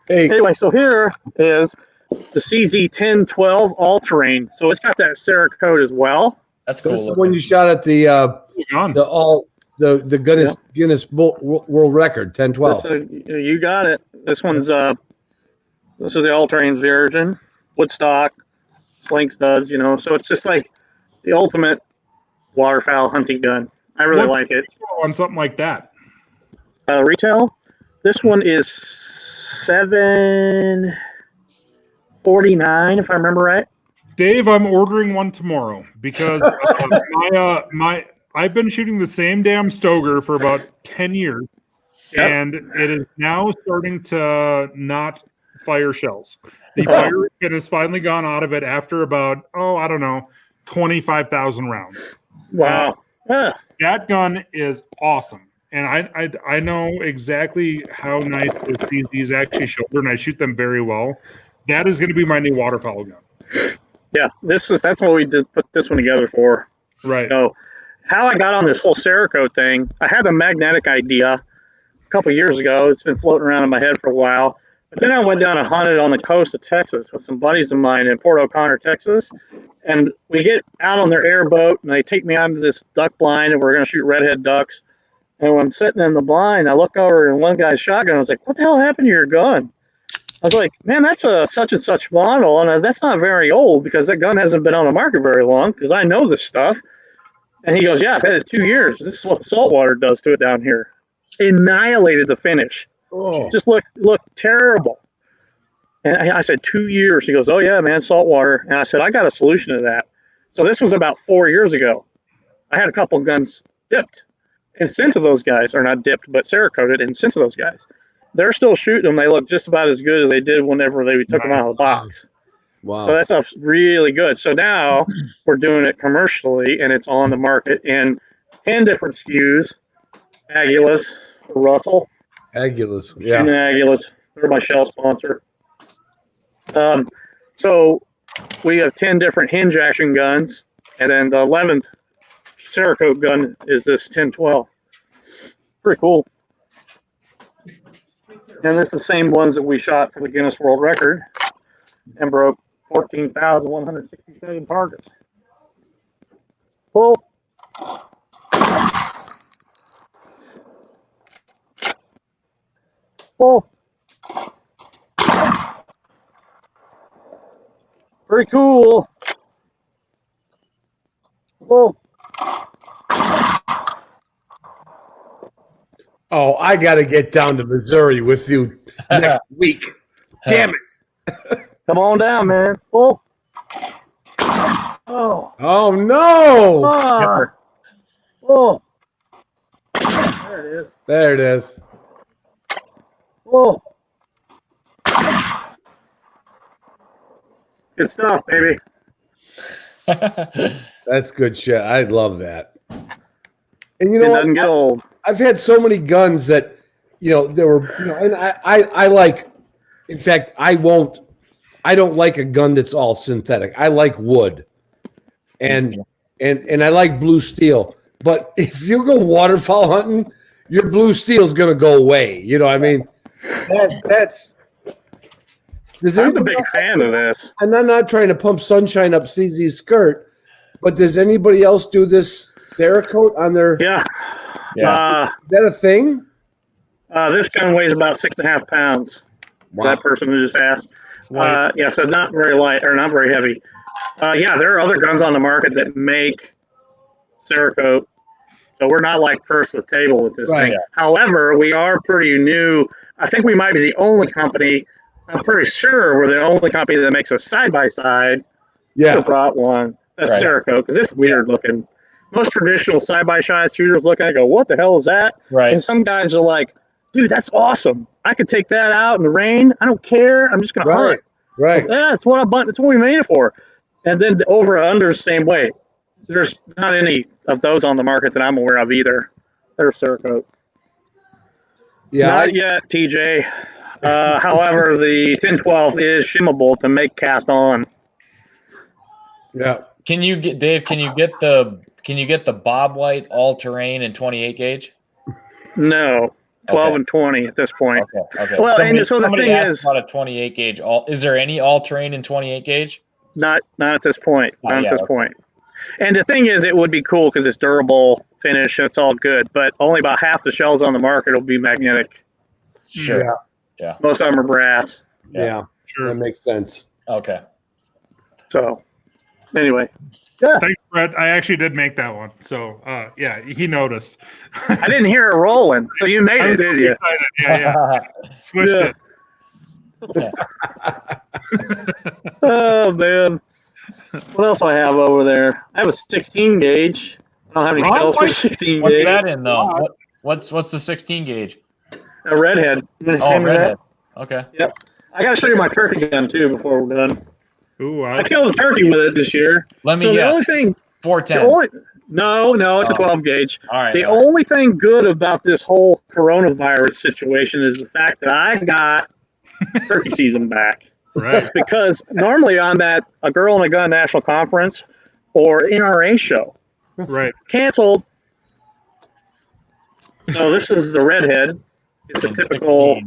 Hey, Anyway, so here is the CZ1012 all-terrain. So it's got that Cerakote as well. That's that's cool. the one you shot at the Guinness World Record, 1012. You got it. This one's this is the all-terrain version, woodstock, sling studs. So it's just like the ultimate waterfowl hunting gun. I really like it. On something like that. Retail, this one is $749 if I remember right. Dave, I'm ordering one tomorrow because I've been shooting the same damn Stoger for about 10 years, and it is now starting to not fire shells. The fire pin has finally gone out of it after about 25,000 rounds. Wow. That gun is awesome, and I know exactly how nice these actually shoulder, and I shoot them very well. That is going to be my new waterfowl gun. Yeah, that's what we did put this one together for. Right. How I got on this whole Cerakote thing, I had the magnetic idea a couple years ago. It's been floating around in my head for a while. But then I went down and hunted on the coast of Texas with some buddies of mine in Port O'Connor, Texas. And we get out on their airboat, and they take me out into this duck blind, and we're going to shoot redhead ducks. And when I'm sitting in the blind, I look over, and one guy's shotgun. I was like, what the hell happened to your gun? I was like, man, that's a such and such model, and that's not very old because that gun hasn't been on the market very long because I know this stuff. And he goes, yeah, I've had it 2 years. This is what the saltwater does to it down here. Annihilated the finish. Oh. Just looked terrible. And I said, 2 years. He goes, oh, yeah, man, saltwater. And I said, I got a solution to that. So this was about 4 years ago. I had a couple guns dipped and sent to those guys, or not dipped, but Cerakoted and sent to those guys. They're still shooting them. They look just about as good as they did whenever they took them out of the box. Wow. So that stuff's really good. So now we're doing it commercially, and it's on the market in 10 different SKUs. Agulus, Russell. Agulus, yeah. And Agulus. They're my shell sponsor. So we have 10 different hinge action guns, and then the 11th Cerakote gun is this 1012. Pretty cool. And it's the same ones that we shot for the Guinness World Record and broke 14,167 targets. Pull. Pull. Very cool. Pull. Oh, I got to get down to Missouri with you next week. Damn it. Come on down, man. Pull. Oh. Oh, no. Ah. Pull. There it is. There it is. Pull. Good stuff, baby. That's good shit. I love that. And you It know, doesn't get old. I've had so many guns that, there were, and I like, in fact, I don't like a gun that's all synthetic. I like wood and I like blue steel. But if you go waterfowl hunting, your blue steel is going to go away. You know what I mean? That's. I'm a big fan of this. And I'm not trying to pump sunshine up CZ's skirt, but does anybody else do this Cerakote on their? Yeah. Is that a thing? This gun weighs about 6.5 pounds. Wow. That person who just asked. Yeah, so not very light or not very heavy. Yeah, there are other guns on the market that make Cerakote, so we're not like first at the table with this thing. Yeah. However, we are pretty new. I think we might be the only company. I'm pretty sure we're the only company that makes a side-by-side. Yeah. Brought one. That's Cerakote, because it's weird looking. Most traditional side-by-side shooters look at it and go, what the hell is that? Right. And some guys are like, dude, that's awesome. I could take that out in the rain. I don't care. I'm just going to hunt. Right. Yeah, that's what we made it for. And then the over and under is the same way. There's not any of those on the market that I'm aware of either. They're Cerakote. Yeah. Not yet, TJ. However, the 1012 is shimmable to make cast on. Yeah. Can you get Dave? Can you get the Bob White all terrain in 28 gauge? No, 12 and 20 at this point. Okay. Well, and so the thing is, about a 28 gauge. Is there any all terrain in 28 gauge? Not at this point. Not at this okay. point. And the thing is, it would be cool because it's durable finish. It's all good, but only about half the shells on the market will be magnetic. Sure. Yeah. Most of them are brass. Yeah. Sure. That makes sense. Okay. So, anyway. Yeah. Thanks, Brett. I actually did make that one. So, yeah, he noticed. I didn't hear it rolling, so you made it, did you? Yeah. Swished it. Oh, man. What else do I have over there? I have a 16 gauge. I don't have any shells for 16 What's gauge. that in, though? What's the 16 gauge? A redhead. Oh, redhead. Okay. Yep. I got to show you my turkey gun, too, before we're done. Ooh, I killed a turkey with it this year. Let me so guess. the only thing, 410. no, it's a 12 gauge. All right. The only thing good about this whole coronavirus situation is the fact that I got turkey season back. Right. Because normally I'm at a Girl and a Gun national conference or NRA show. Right. Canceled. So this is the redhead. It's a typical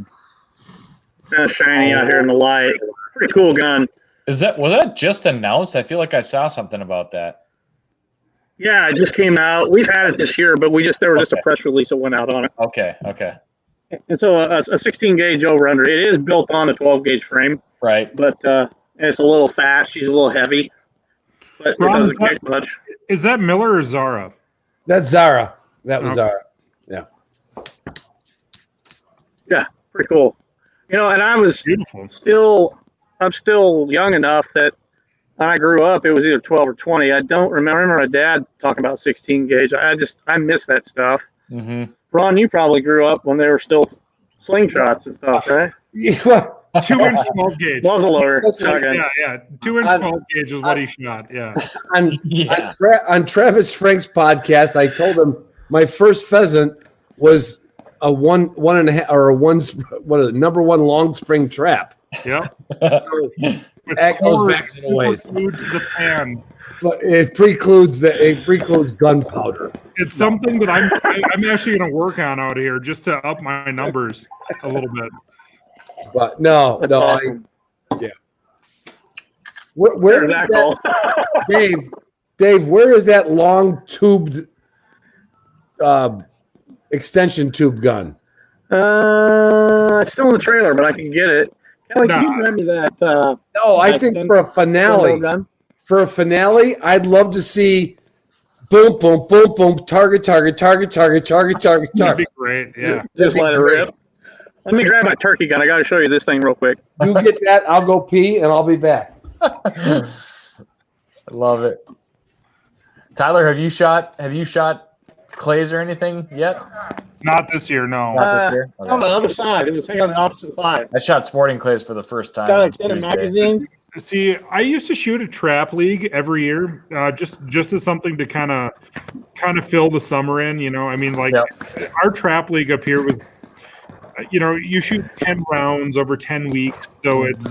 kind of shiny out here in the light. Pretty cool gun. Was that just announced? I feel like I saw something about that. Yeah, it just came out. We've had it this year, but there was just a press release that went out on it. Okay. And so a 16 gauge over under. It is built on a 12 gauge frame. Right. But it's a little fat. She's a little heavy. But it doesn't kick much. Is that Miller or Zara? That's Zara. That was Zara. Yeah. Yeah, pretty cool. And I was I'm still young enough that when I grew up, it was either 12 or 20. I don't remember my dad talking about 16 gauge. I miss that stuff. Mm-hmm. Ron, you probably grew up when they were still slingshots and stuff, right? Yeah. 2-inch 12 gauge. Muzzle loader. Yeah. 2-inch 12 gauge is what he shot. Yeah. On Travis Frank's podcast, I told him my first pheasant was a one and a half or a number one long spring trap. Yep. That goes back a ways. Precludes the pan. But it precludes gunpowder. It's something that I'm actually going to work on out here just to up my numbers a little bit. But no, awesome. Yeah. Where is that, Dave? Where is that long tubed extension tube gun? It's still in the trailer, but I can get it. Kelly, can you grab me that? I think for a finale. For a finale, I'd love to see boom, boom, boom, boom, target. That'd be great. Yeah. Just let it rip. Let me grab my turkey gun. I got to show you this thing real quick. You get that. I'll go pee, and I'll be back. I love it. Tyler, have you shot clays or anything yet? Not this year, no. Not this year? Okay. On the other side. It was hanging on the opposite side. I shot sporting clays for the first time. Got an extended magazine. See, I used to shoot a trap league every year, just as something to kind of fill the summer in. I mean, like our trap league up here was, you shoot 10 rounds over 10 weeks, so it's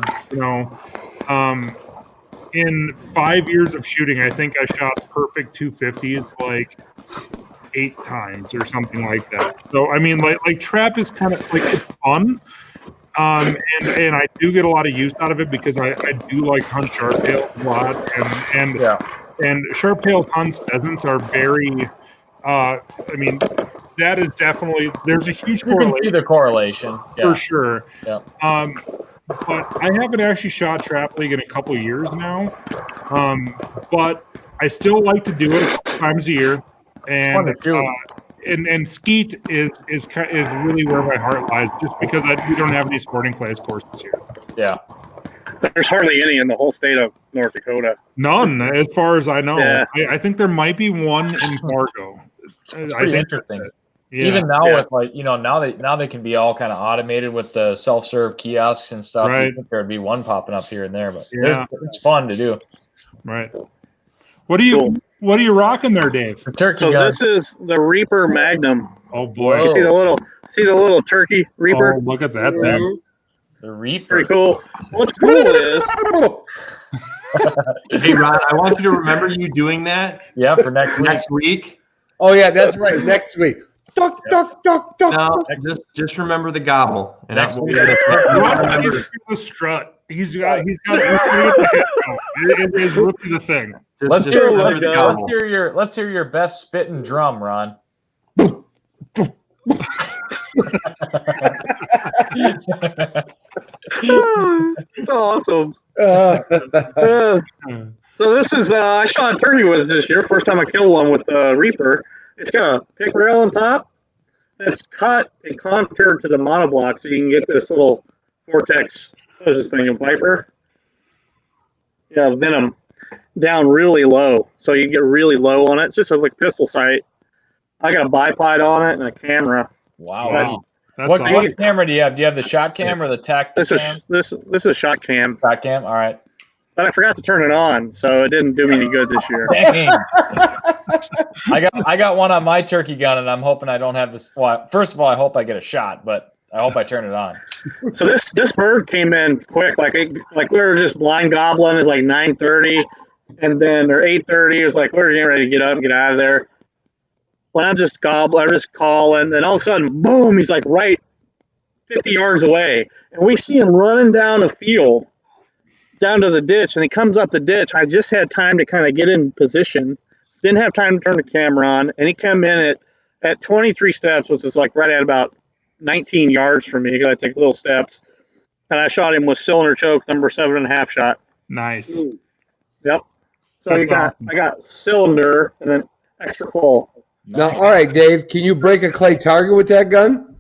in 5 years of shooting, I think I shot perfect 250s like 8 times or something like that. So I mean, like trap is kind of like it's fun. And I do get a lot of use out of it because I do like hunt sharptails a lot, and sharptails hunts pheasants are very. I mean, that is definitely there's a huge correlation. You can see the correlation for sure. Yeah. But I haven't actually shot trap league in a couple of years now. But I still like to do it a couple times a year, and skeet is really where my heart lies, just because we don't have any sporting clays courses here. Yeah. There's hardly any in the whole state of North Dakota. None, as far as I know. Yeah. I think there might be one in Fargo. It's pretty interesting. Yeah. Even now with now they can be all kind of automated with the self-serve kiosks and stuff. Right. I think there'd be one popping up here and there, but it's fun to do. Right. What are you rocking there, Dave? The turkey So gun. this is the Reaper Magnum. Oh boy. You see the little turkey Reaper? Oh, look at that thing. The Reaper. Pretty cool. What's cool is Hey, Ron, I want you to remember you doing that. Yeah, for next week. Next week. Oh yeah, that's right. Next week. Duck, duck, duck, duck. No, just remember the gobble. And Next week. The strut. He's got it is really the thing. Let's remember the gobble. hear your best spit and drum, Ron. it's awesome. So this is I shot a turkey with it this year. First time I killed one with the Reaper. It's got a pick rail on top that's cut and contoured to the monoblock, so you can get this little vortex. What is this thing, a Viper? Yeah, Venom down really low, so you get really low on it. It's just like pistol sight. I got a bipod on it and a camera. Wow. That's What camera do you have? Do you have the shot cam or the tactic cam? This is shot cam. Shot cam. All right. But I forgot to turn it on, so it didn't do me any good this year. Dang. I got one on my turkey gun, and I'm hoping I don't have this. Well, first of all, I hope I get a shot, but I hope I turn it on. So this bird came in quick, like we were just blind gobbling. It was like 9:30, and then or 8:30. It was like we were getting ready to get up and get out of there. When I'm just calling, and all of a sudden, boom! He's like right 50 yards away, and we see him running down the field, down to the ditch, and he comes up the ditch. I just had time to kind of get in position. Didn't have time to turn the camera on, and he came in at 23 steps, which is like right at about 19 yards from me. I take little steps, and I shot him with cylinder choke number 7.5 shot. nice. Yep. So That's I got cylinder and then extra full. Now, all right, Dave, can you break a clay target with that gun?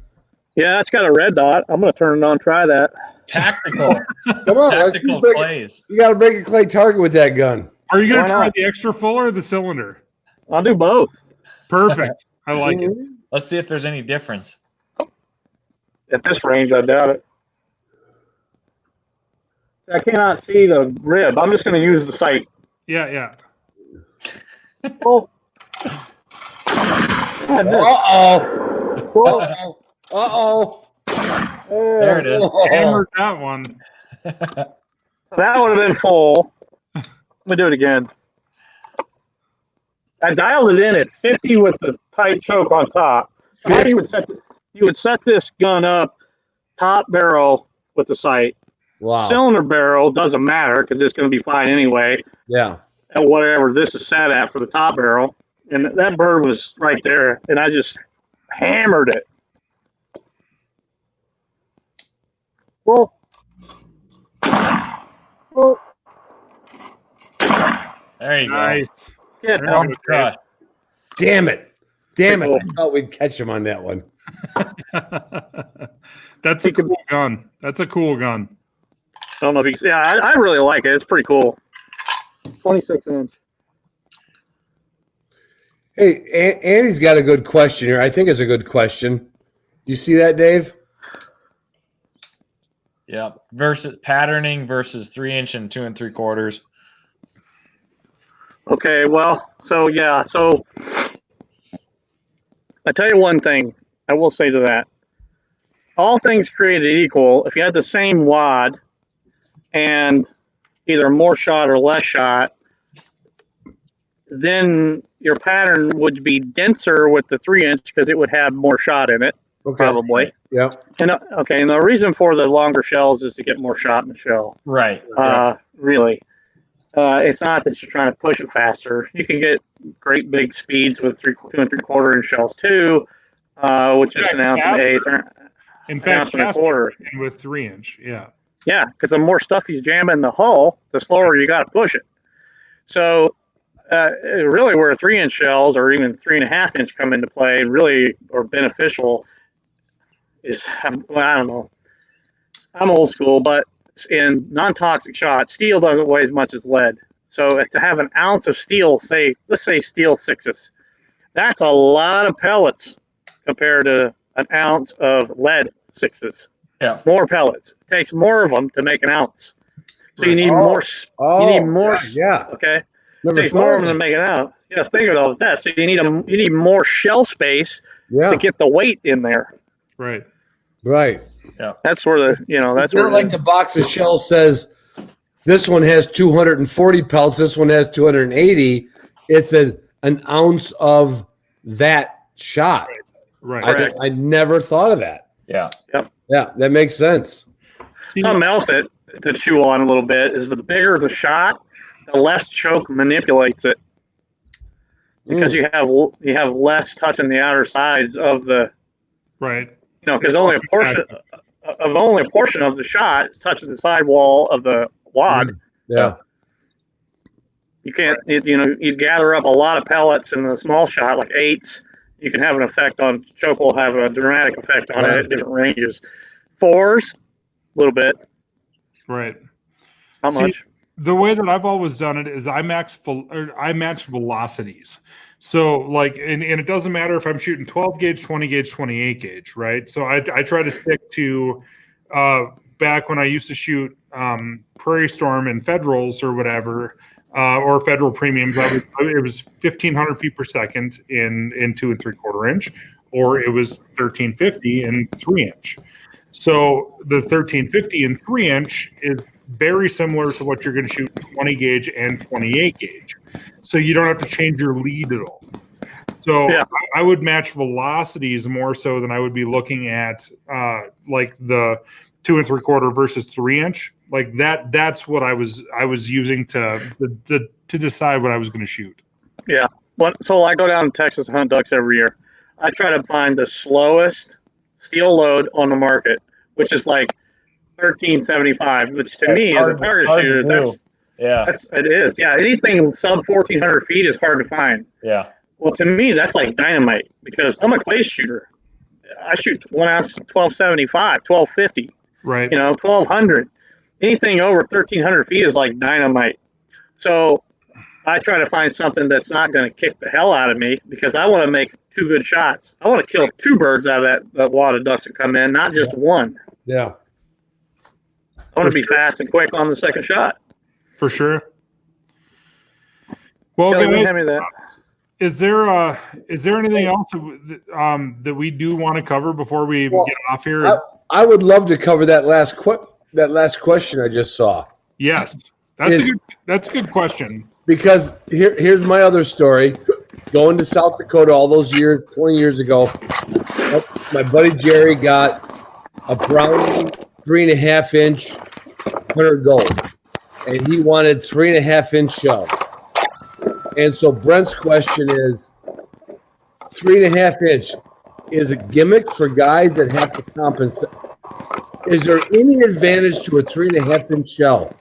Yeah, it's got a red dot. I'm gonna turn it on. Try that. Tactical. Come on, let's see Tactical you plays. You got to break a clay target with that gun. Are you going Why to try not? the extra full or the cylinder? I'll do both. Perfect. I like it. Let's see if there's any difference. At this range, I doubt it. I cannot see the rib. I'm just going to use the sight. Yeah. Oh. Uh-oh. There it is. Hammered that one. That would have been full. Let me do it again. I dialed it in at 50 with the tight choke on top. You would set this gun up top barrel with the sight. Wow. Cylinder barrel doesn't matter because it's going to be fine anyway. Yeah. At whatever this is set at for the top barrel. And that bird was right there, and I just hammered it. Well, There you Nice. yeah, There you go, go. Damn it. Damn it. Cool. I thought we'd catch him on that one. That's a cool gun. That's a cool gun. I don't know if you can see. Yeah, I really like it. It's pretty cool. 26-inch. Hey, Andy's got a good question here. I think it's a good question. Do you see that, Dave? Yeah. Versus patterning versus 3-inch and 2 3/4. Okay, well, so yeah, so I tell you one thing I will say to that. All things created equal, if you had the same wad and either more shot or less shot, then your pattern would be denser with the 3-inch because it would have more shot in it, probably. Yeah. And and the reason for the longer shells is to get more shot in the shell. Right. Really. It's not that you're trying to push it faster. You can get great big speeds with 2 3/4 inch shells too, which is an ounce and an eighth. In fact, and a quarter with 3-inch. Yeah. Yeah, because the more stuff you jam in the hull, the slower you got to push it. So, really, where 3-inch shells or even 3.5-inch come into play, really are beneficial. I don't know. I'm old school, but in non-toxic shots, steel doesn't weigh as much as lead. So to have an ounce of steel, let's say steel 6s, that's a lot of pellets compared to an ounce of lead 6s. Yeah. More pellets. It takes more of them to make an ounce. So you need more. You need more. Yeah. Okay. It takes more of them to make it out. Yeah, think about that. So you need more shell space to get the weight in there. Right. Right. Yeah. That's where that's it's not like the box of shells says this one has 240 pellets, this one has 280. It's an ounce of that shot. Right. I never thought of that. Yeah. Yep. Yeah, that makes sense. Something else to chew on a little bit is the bigger the shot, the less choke manipulates it, because you have less touching the outer sides of the because only a portion of the shot touches the sidewall of the wad. Yeah. You can't you gather up a lot of pellets in the small shot like 8s. You can have an effect on choke will have a dramatic effect on it at different ranges. 4s, a little bit. Right. How much? The way that I've always done it is I match velocities. So and it doesn't matter if I'm shooting 12 gauge, 20 gauge, 28 gauge, right? So I try to stick to back when I used to shoot Prairie Storm and Federals or whatever, or Federal Premiums. It was 1,500 feet per second in 2 3/4 inch, or it was 1,350 in 3-inch. So the 1,350 in 3-inch is very similar to what you're going to shoot 20 gauge and 28 gauge. So you don't have to change your lead at all. So I would match velocities more so than I would be looking at like the 2 3/4 versus 3-inch. Like that's what I was using to decide what I was going to shoot. Yeah. So I go down to Texas and hunt ducks every year. I try to find the slowest steel load on the market, which is like 1375, which to me as a target shooter, it is. Yeah, anything sub 1,400 feet is hard to find. Yeah. Well, to me, that's like dynamite because I'm a clay shooter. I shoot 1 ounce, 1275, 1250. Right. 1200. Anything over 1,300 feet is like dynamite. So I try to find something that's not going to kick the hell out of me because I want to make 2 good shots. I want to kill 2 birds out of that wad of ducks that come in, not just 1. Yeah. I want to be fast and quick on the second shot. For sure. Well, is there anything else that we do want to cover before we get off here? I would love to cover that last question I just saw. Yes, that's a good question. Because here's my other story. Going to South Dakota all those years, 20 years ago, my buddy Jerry got a Browning 3.5-inch 100 gold, and he wanted 3.5-inch shell. And so Brent's question is, 3.5-inch is a gimmick for guys that have to compensate. Is there any advantage to a 3.5-inch shell?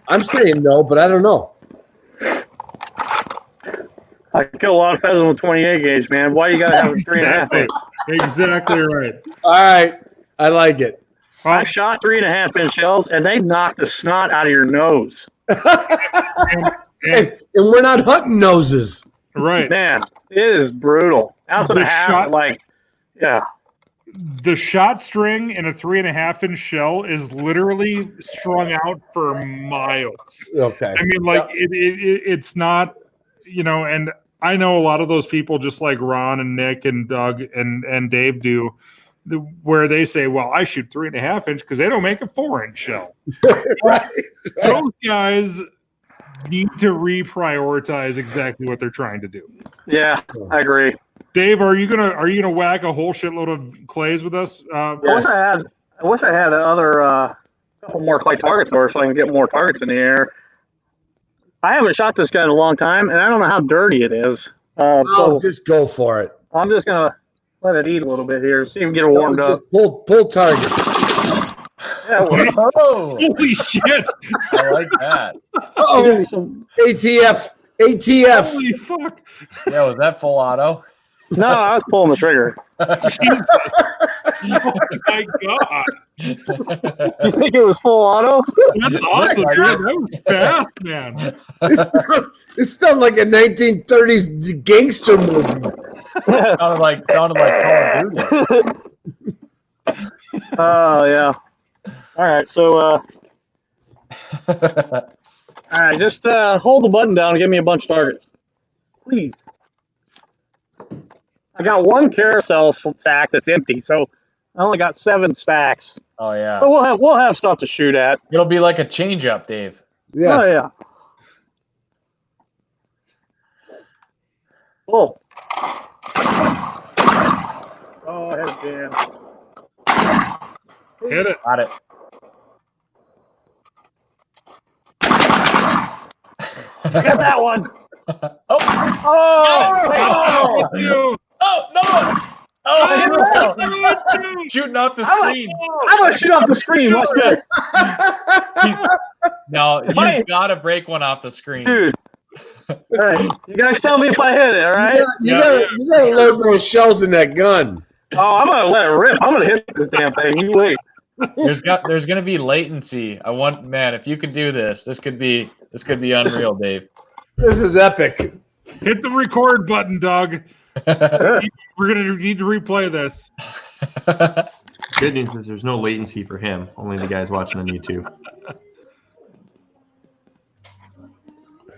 I'm saying no, but I don't know. I kill a lot of pheasants with 28 gauge, man. Why you gotta have a 3.5-inch? Exactly right. All right, I like it. I shot 3.5-inch shells, and they knock the snot out of your nose. And we're not hunting noses. Right. Man, it is brutal. Ounce and a half, the shot string in a 3.5-inch shell is literally strung out for miles. Okay. I mean, like it's not, and I know a lot of those people, just like Ron and Nick and Doug and Dave do, where they say, well, I shoot 3.5-inch because they don't make a 4-inch shell. Right. Those guys need to reprioritize exactly what they're trying to do. Yeah, I agree. Dave, are you gonna whack a whole shitload of clays with us? I wish I had another couple more clay targets or so I can get more targets in the air. I haven't shot this gun in a long time, and I don't know how dirty it is. So just go for it. I'm just gonna let it eat a little bit here, see if we can get it warmed up. Pull target. Yeah, Oh, Holy shit! I like that. ATF. Holy fuck! Yeah, was that full auto? No, I was pulling the trigger. Jesus! Oh my god! You think it was full auto? That's awesome, dude. That was fast, man. This sounds like a 1930s gangster movie. Sounded like Call of Duty. Oh yeah. All right, so all right, just hold the button down and give me a bunch of targets, please. I got one carousel stack that's empty, so I only got 7 stacks. Oh yeah. But we'll have stuff to shoot at. It'll be like a change up, Dave. Yeah. Oh yeah. Oh. Oh, I had a jam. Hit it. Got it. Get that one. Oh. Oh. You. Oh no! Oh, shooting off the screen. I'm gonna shoot off the screen. Watch that. No, you gotta break one off the screen, Dude. All right, you guys tell me if I hit it. All right. You gotta load those shells in that gun. Oh, I'm gonna let it rip. I'm gonna hit this damn thing. You wait. There's gonna be latency. Man, if you could do this, this could be unreal, Dave. This is epic. Hit the record button, Doug. We're gonna need to replay this. Good news is there's no latency for him. Only the guys watching on YouTube.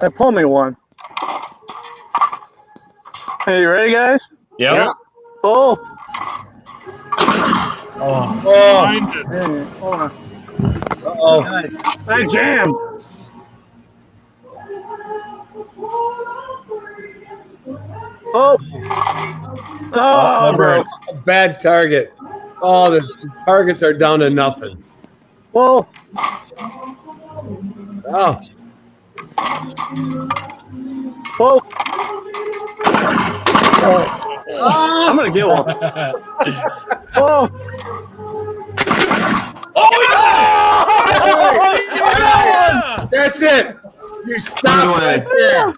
Hey, pull me one. Hey, you ready, guys? Yep. Pull. Oh. Find it. Hey, hold on. Uh-oh. I jammed. Oh. Oh, bro. Bad target. Oh, the targets are down to nothing. Whoa. Oh. Whoa. I'm going to get one. Whoa. Oh yeah! That's it. You stop right there.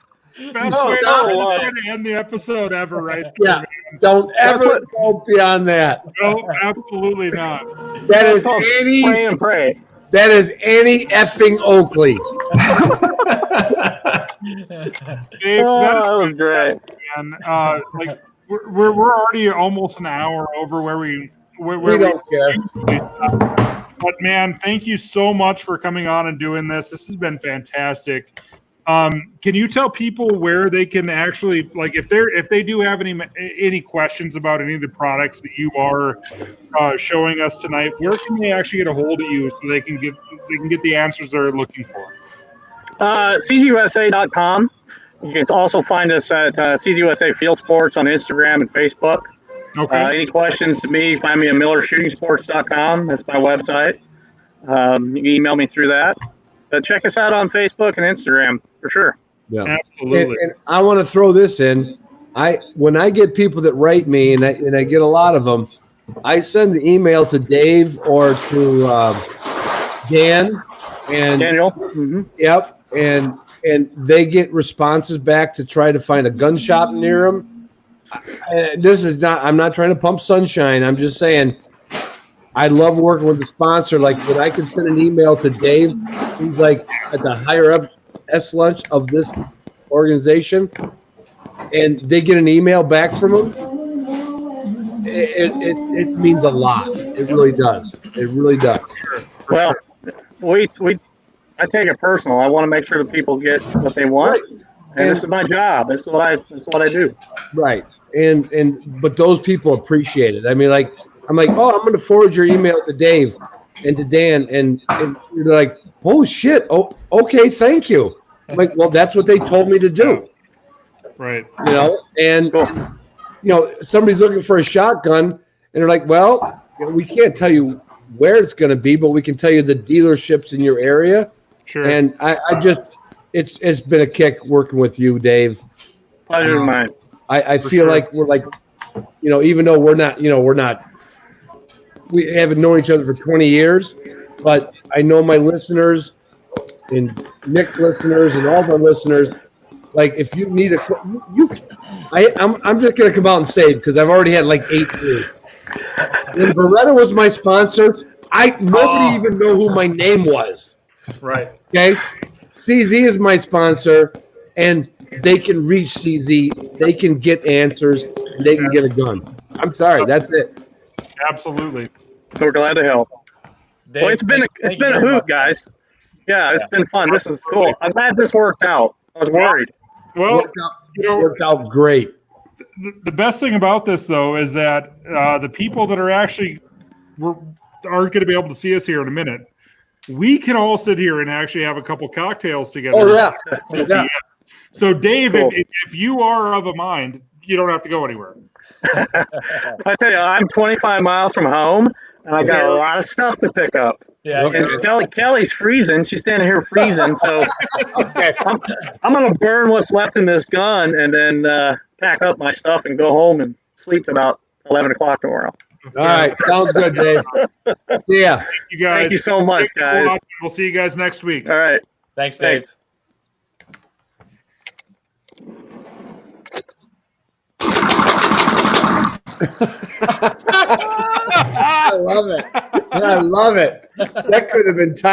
Best No, way no, to end the episode ever, right there, Yeah. man. Don't ever go beyond that. No, absolutely not. That is Pray and pray. That is Annie effing Oakley. Dave, That was great. man. Like we're already almost an hour over where we don't care. But man, thank you so much for coming on and doing this. This has been fantastic. Can you tell people where they can actually, like, if they do have any questions about any of the products that you are showing us tonight, where can they actually get a hold of you so they can get the answers they're looking for? CZUSA.com. You can also find us at CZUSA Field Sports on Instagram and Facebook. Okay. Any questions to me, find me at MillerShootingSports.com. That's my website. You can email me through that. But check us out on Facebook and Instagram for sure. Yeah, Absolutely. And I want to throw this in. When I get people that write me, and I get a lot of them, I send the email to Dave or to Dan and Daniel. Mm-hmm. Yep, and they get responses back to try to find a gun shop near them. This is not. I'm not trying to pump sunshine. I'm just saying. I love working with the sponsor. Like when I can send an email to Dave, he's like at the higher up echelon of this organization, and they get an email back from him, it means a lot. It really does. It really does. Well, I take it personal. I want to make sure that people get what they want, and this is my job. This is what I do. Right. But those people appreciate it. I mean, like, I'm like, oh, I'm going to forward your email to Dave and to Dan, and they're like, oh shit, oh, okay, thank you. I'm like, well, that's what they told me to do. Right. You know, and you know, somebody's looking for a shotgun, and they're like, well, you know, we can't tell you where it's going to be, but we can tell you the dealerships in your area. Sure. And I just, it's been a kick working with you, Dave. Pleasure of mine. I feel like we're like, you know, even though we haven't known each other for 20 years, but I know my listeners and Nick's listeners and all of our listeners. Like, if you need I'm just gonna come out and say it because I've already had like 8 years. When Beretta was my sponsor, nobody even know who my name was. Right. Okay, CZ is my sponsor, and they can reach CZ. They can get answers. And they can get a gun. I'm sorry, that's it. Absolutely. We're glad to help. Dave, Well, it's been a hoot, guys. Yeah, it's been fun. This is cool. I'm glad this worked out. I was worried. Well, Worked out great. the best thing about this, though, is that the people that are actually aren't going to be able to see us here in a minute, we can all sit here and actually have a couple cocktails together. Oh yeah. So Dave, Cool. if you are of a mind, you don't have to go anywhere. I tell you, I'm 25 miles from home, and I got a lot of stuff to pick up. Yeah. Okay. And Kelly's freezing. She's standing here freezing. So I'm going to burn what's left in this gun and then pack up my stuff and go home and sleep till about 11 o'clock tomorrow. All right, sounds good, Dave. See ya. Thank you guys. Thank you so much, guys. We'll see you guys next week. All right. Thanks, Dave. Thanks. I love it. I love it. That could have been time.